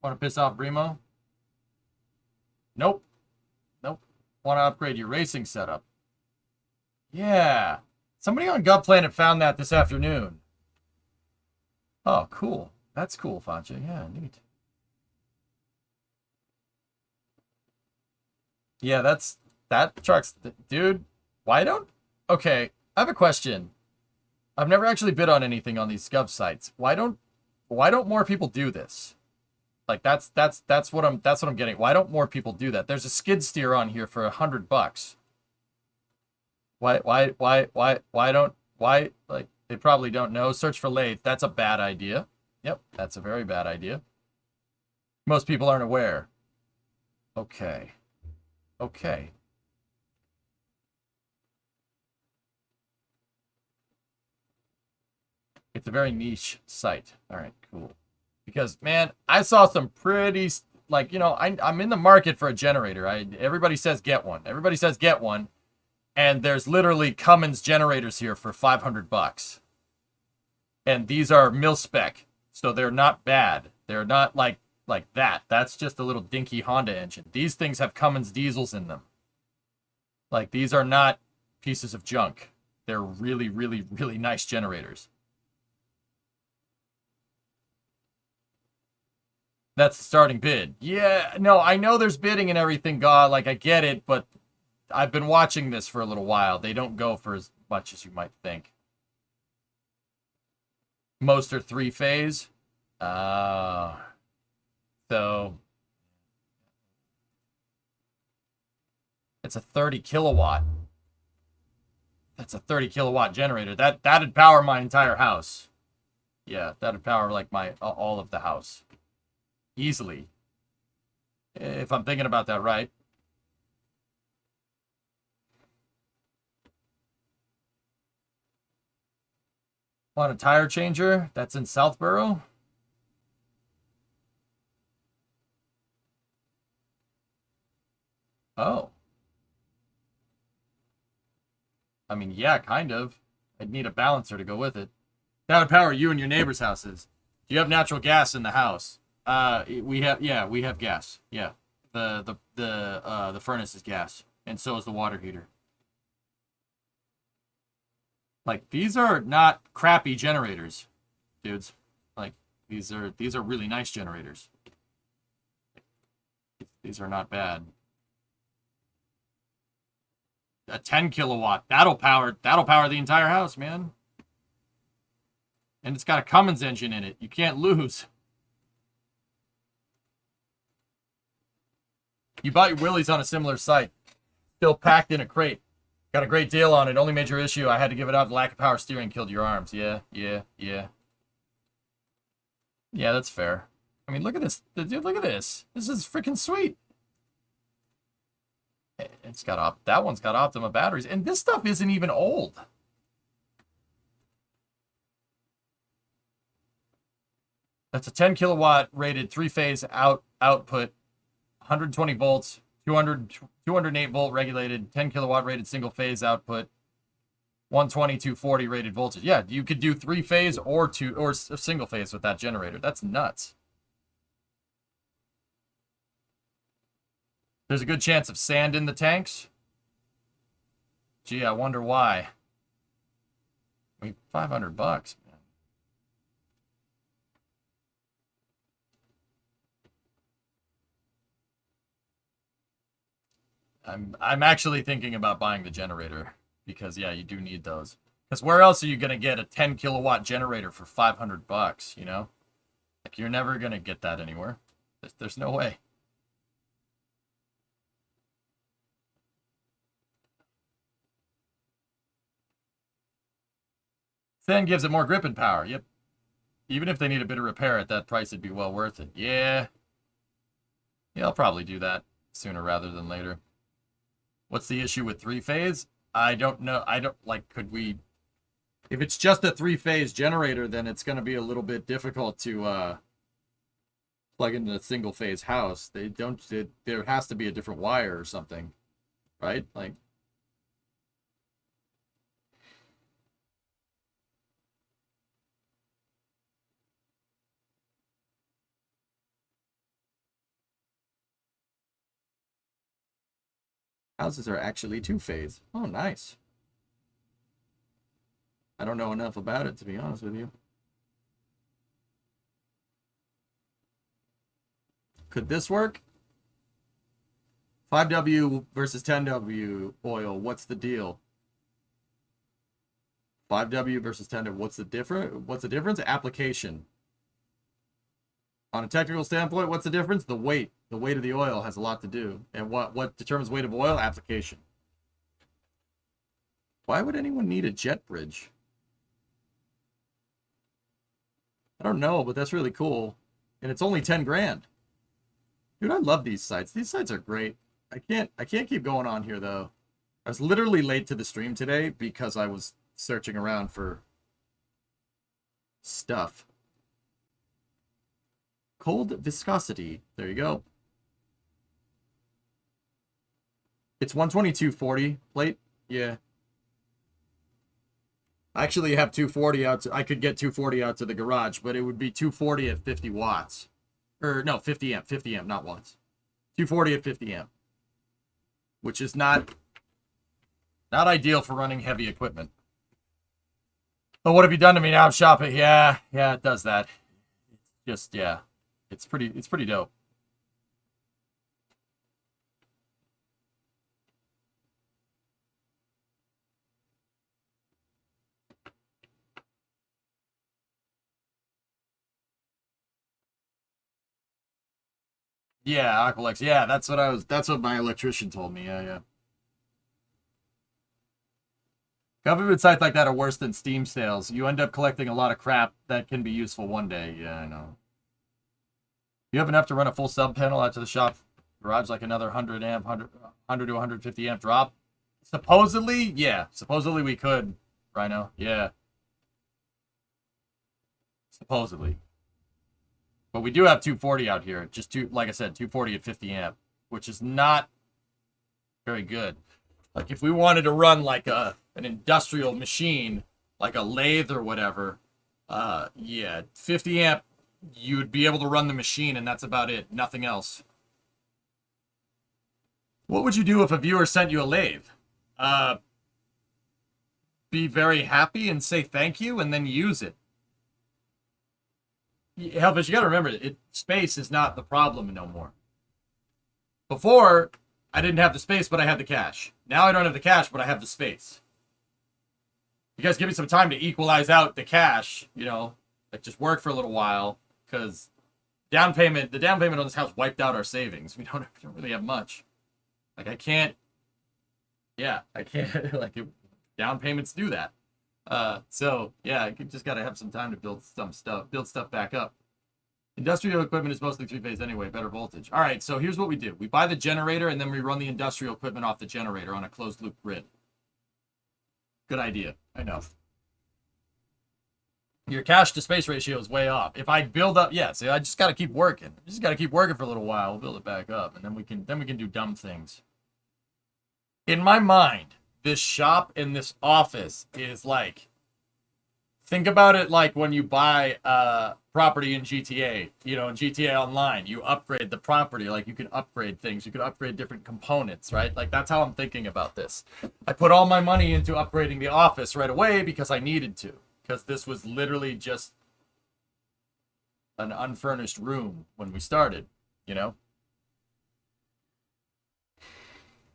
A: Want to piss off Bremo? Nope. Want to upgrade your racing setup? Yeah. Somebody on Gov Planet found that this afternoon. Oh, cool. That's cool, Fancha. Yeah, neat. Yeah, that truck's dude. Why don't? Okay, I have a question. I've never actually bid on anything on these Gov sites. Why don't more people do this? Like that's what I'm getting. Why don't more people do that? There's a skid steer on here for $100. Why like they probably don't know. Search for lathe. That's a bad idea. Yep, that's a very bad idea. Most people aren't aware. Okay. It's a very niche site. All right, cool. Because man, I saw some pretty like I'm in the market for a generator. Everybody says get one. And there's literally Cummins generators here for $500. And these are mil spec, so they're not bad. They're not like that. That's just a little dinky Honda engine. These things have Cummins diesels in them. Like these are not pieces of junk. They're really, really, really nice generators. That's the starting bid. Yeah, no, I know there's bidding and everything, God. Like I get it, but I've been watching this for a little while. They don't go for as much as you might think. Most are 3-phase. So it's a 30 kilowatt. That's a 30 kilowatt generator. That'd power my entire house. Yeah, that'd power like my all of the house. Easily. If I'm thinking about that right. Want a tire changer? That's in Southborough? Oh. I mean, yeah, kind of. I'd need a balancer to go with it. That would power you and your neighbor's houses. Do you have natural gas in the house? We have gas. Yeah. The furnace is gas. And so is the water heater. Like, these are not crappy generators, dudes. Like, these are really nice generators. These are not bad. A 10 kilowatt, that'll power the entire house, man. And it's got a Cummins engine in it. You can't lose. You bought your Willys on a similar site. Still packed in a crate. Got a great deal on it. Only major issue, I had to give it up. The lack of power steering killed your arms. Yeah. Yeah, that's fair. I mean, look at this. Dude, look at this. This is freaking sweet. It's got that one's got Optima batteries. And this stuff isn't even old. That's a 10 kilowatt rated 3-phase output, 120 volts, 208 volt regulated, 10 kilowatt rated single phase output, 120, 240 rated voltage. Yeah, you could do 3-phase or single phase with that generator. That's nuts. There's a good chance of sand in the tanks. Gee, I wonder why. I mean, $500, man. I'm actually thinking about buying the generator because yeah, you do need those. Because where else are you gonna get a 10 kilowatt generator for $500? You know, like you're never gonna get that anywhere. There's no way. Then gives it more grip and power. Yep. Even if they need a bit of repair at that price, it'd be well worth it. Yeah. Yeah, I'll probably do that sooner rather than later. What's the issue with 3-phase? I don't know. Could we... If it's just a 3-phase generator, then it's going to be a little bit difficult to plug into a single-phase house. There has to be a different wire or something, right? Like... Houses are actually 2-phase. Oh, nice. I don't know enough about it, to be honest with you. Could this work? 5W versus 10W oil. What's the deal? 5W versus 10W. What's the difference? Application. On a technical standpoint, what's the difference? The weight. The weight of the oil has a lot to do. And what determines weight of oil? Application. Why would anyone need a jet bridge? I don't know, but that's really cool. And it's only 10 grand. Dude, I love these sites. These sites are great. I can't keep going on here though. I was literally late to the stream today because I was searching around for stuff. Cold viscosity. There you go. It's 122.40 plate. Yeah. I actually have 240 out. I could get 240 out to the garage, but it would be 240 at 50 watts. Or no, 50 amp. 50 amp, not watts. 240 at 50 amp. Which is not ideal for running heavy equipment. But what have you done to me now? I'm shopping. Yeah, it does that. Just, yeah. It's pretty dope. Yeah, Aqualex. Yeah, that's what my electrician told me. Yeah. Government sites like that are worse than Steam sales. You end up collecting a lot of crap that can be useful one day. Yeah, I know. You have enough to run a full sub panel out to the shop garage, like another 100 amp, 100 to 150 amp drop. Supposedly, yeah. Supposedly we could, Rhino. Yeah. Supposedly. But we do have 240 out here. Just like I said, 240 at 50 amp, which is not very good. Like if we wanted to run like an industrial machine, like a lathe or whatever, yeah, 50 amp, you'd be able to run the machine and that's about it. Nothing else. What would you do if a viewer sent you a lathe? Be very happy and say thank you and then use it. Hellfish, you gotta remember, space is not the problem no more. Before, I didn't have the space, but I had the cash. Now I don't have the cash, but I have the space. You guys give me some time to equalize out the cash, you know, like just work for a little while, because the down payment on this house wiped out our savings. We don't really have much. Like I can't, like down payments do that. So yeah, you just gotta have some time to build stuff back up. Industrial equipment is mostly 3-phase anyway, better voltage. All right, so here's what we do. We buy the generator and then we run the industrial equipment off the generator on a closed loop grid. Good idea, I know. Your cash to space ratio is way off. If I build up, yeah, so I just gotta keep working. Just gotta keep working for a little while. We'll build it back up and then we can do dumb things. In my mind, this shop and this office is like, think about it like when you buy property in GTA, you know, in GTA Online, you upgrade the property, like you can upgrade things, you can upgrade different components, right? Like that's how I'm thinking about this. I put all my money into upgrading the office right away because I needed to, because this was literally just an unfurnished room when we started, you know?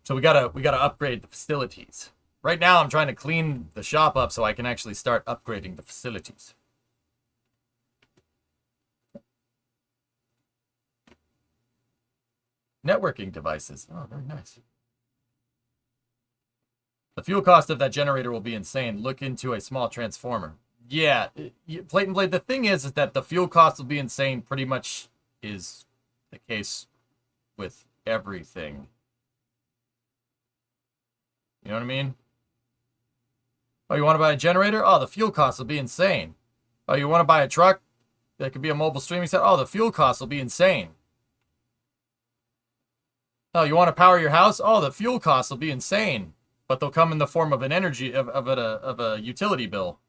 A: So we gotta upgrade the facilities. Right now, I'm trying to clean the shop up so I can actually start upgrading the facilities. Networking devices. Oh, very nice. The fuel cost of that generator will be insane. Look into a small transformer. Yeah, Plate and Blade, the thing is that the fuel cost will be insane pretty much is the case with everything. You know what I mean? Oh, you want to buy a generator? Oh, the fuel costs will be insane. Oh, you want to buy a truck that could be a mobile streaming set? Oh, the fuel costs will be insane. Oh, you want to power your house? Oh, the fuel costs will be insane. But they'll come in the form of an energy, of a utility bill.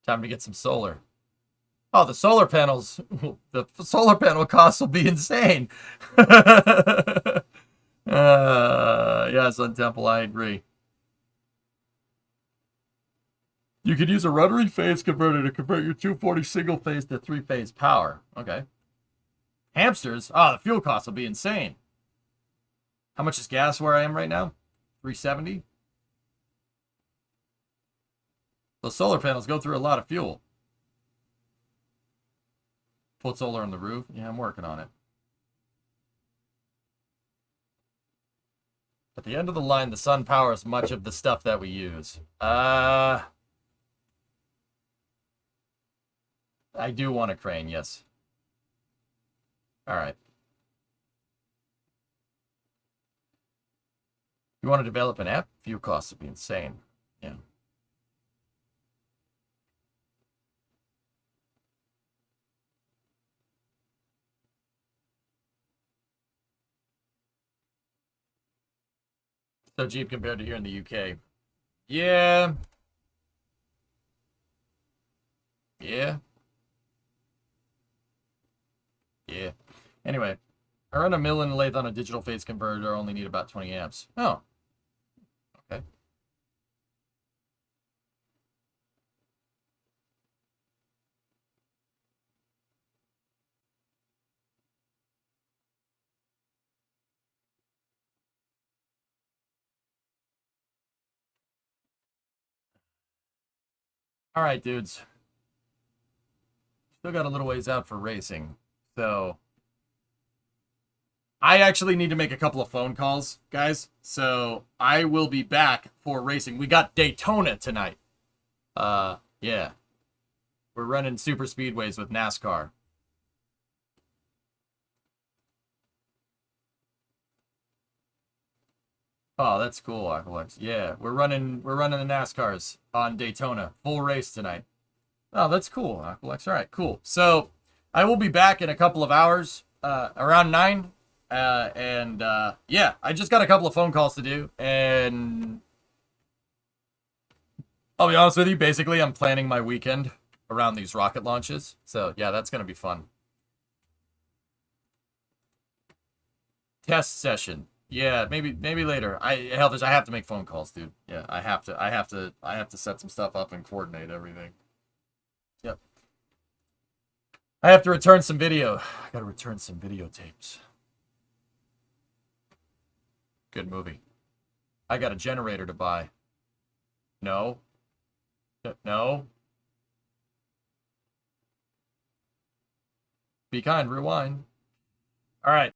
A: Time to get some solar. Oh, the solar panels, the solar panel costs will be insane. Yes, on Temple, I agree. You could use a rotary phase converter to convert your 240 single phase to 3-phase power. Okay. Hamsters? Oh, the fuel costs will be insane. How much is gas where I am right now? 370? Those solar panels go through a lot of fuel. Put solar on the roof? Yeah, I'm working on it. At the end of the line, the sun powers much of the stuff that we use. I do want a crane, yes. Alright. You want to develop an app? Fuel costs would be insane. Yeah. So cheap compared to here in the UK. Yeah. Yeah. Yeah. Anyway, I run a mill and a lathe on a digital phase converter. I only need about 20 amps. Oh. Okay. All right, dudes. Still got a little ways out for racing. So I actually need to make a couple of phone calls, guys. So I will be back for racing. We got Daytona tonight. Yeah. We're running super speedways with NASCAR. Oh, that's cool, Aqualex. Yeah, we're running the NASCARs on Daytona. Full race tonight. Oh, that's cool, Aqualex. All right, cool. So I will be back in a couple of hours, around 9. Yeah, I just got a couple of phone calls to do, and I'll be honest with you, basically I'm planning my weekend around these rocket launches. So yeah, that's gonna be fun. Test session. Yeah, maybe later. I have to make phone calls, dude. Yeah, I have to set some stuff up and coordinate everything. Yep. I have to return some video. I gotta return some videotapes. Good movie. I got a generator to buy. No. No. Be kind, rewind. All right.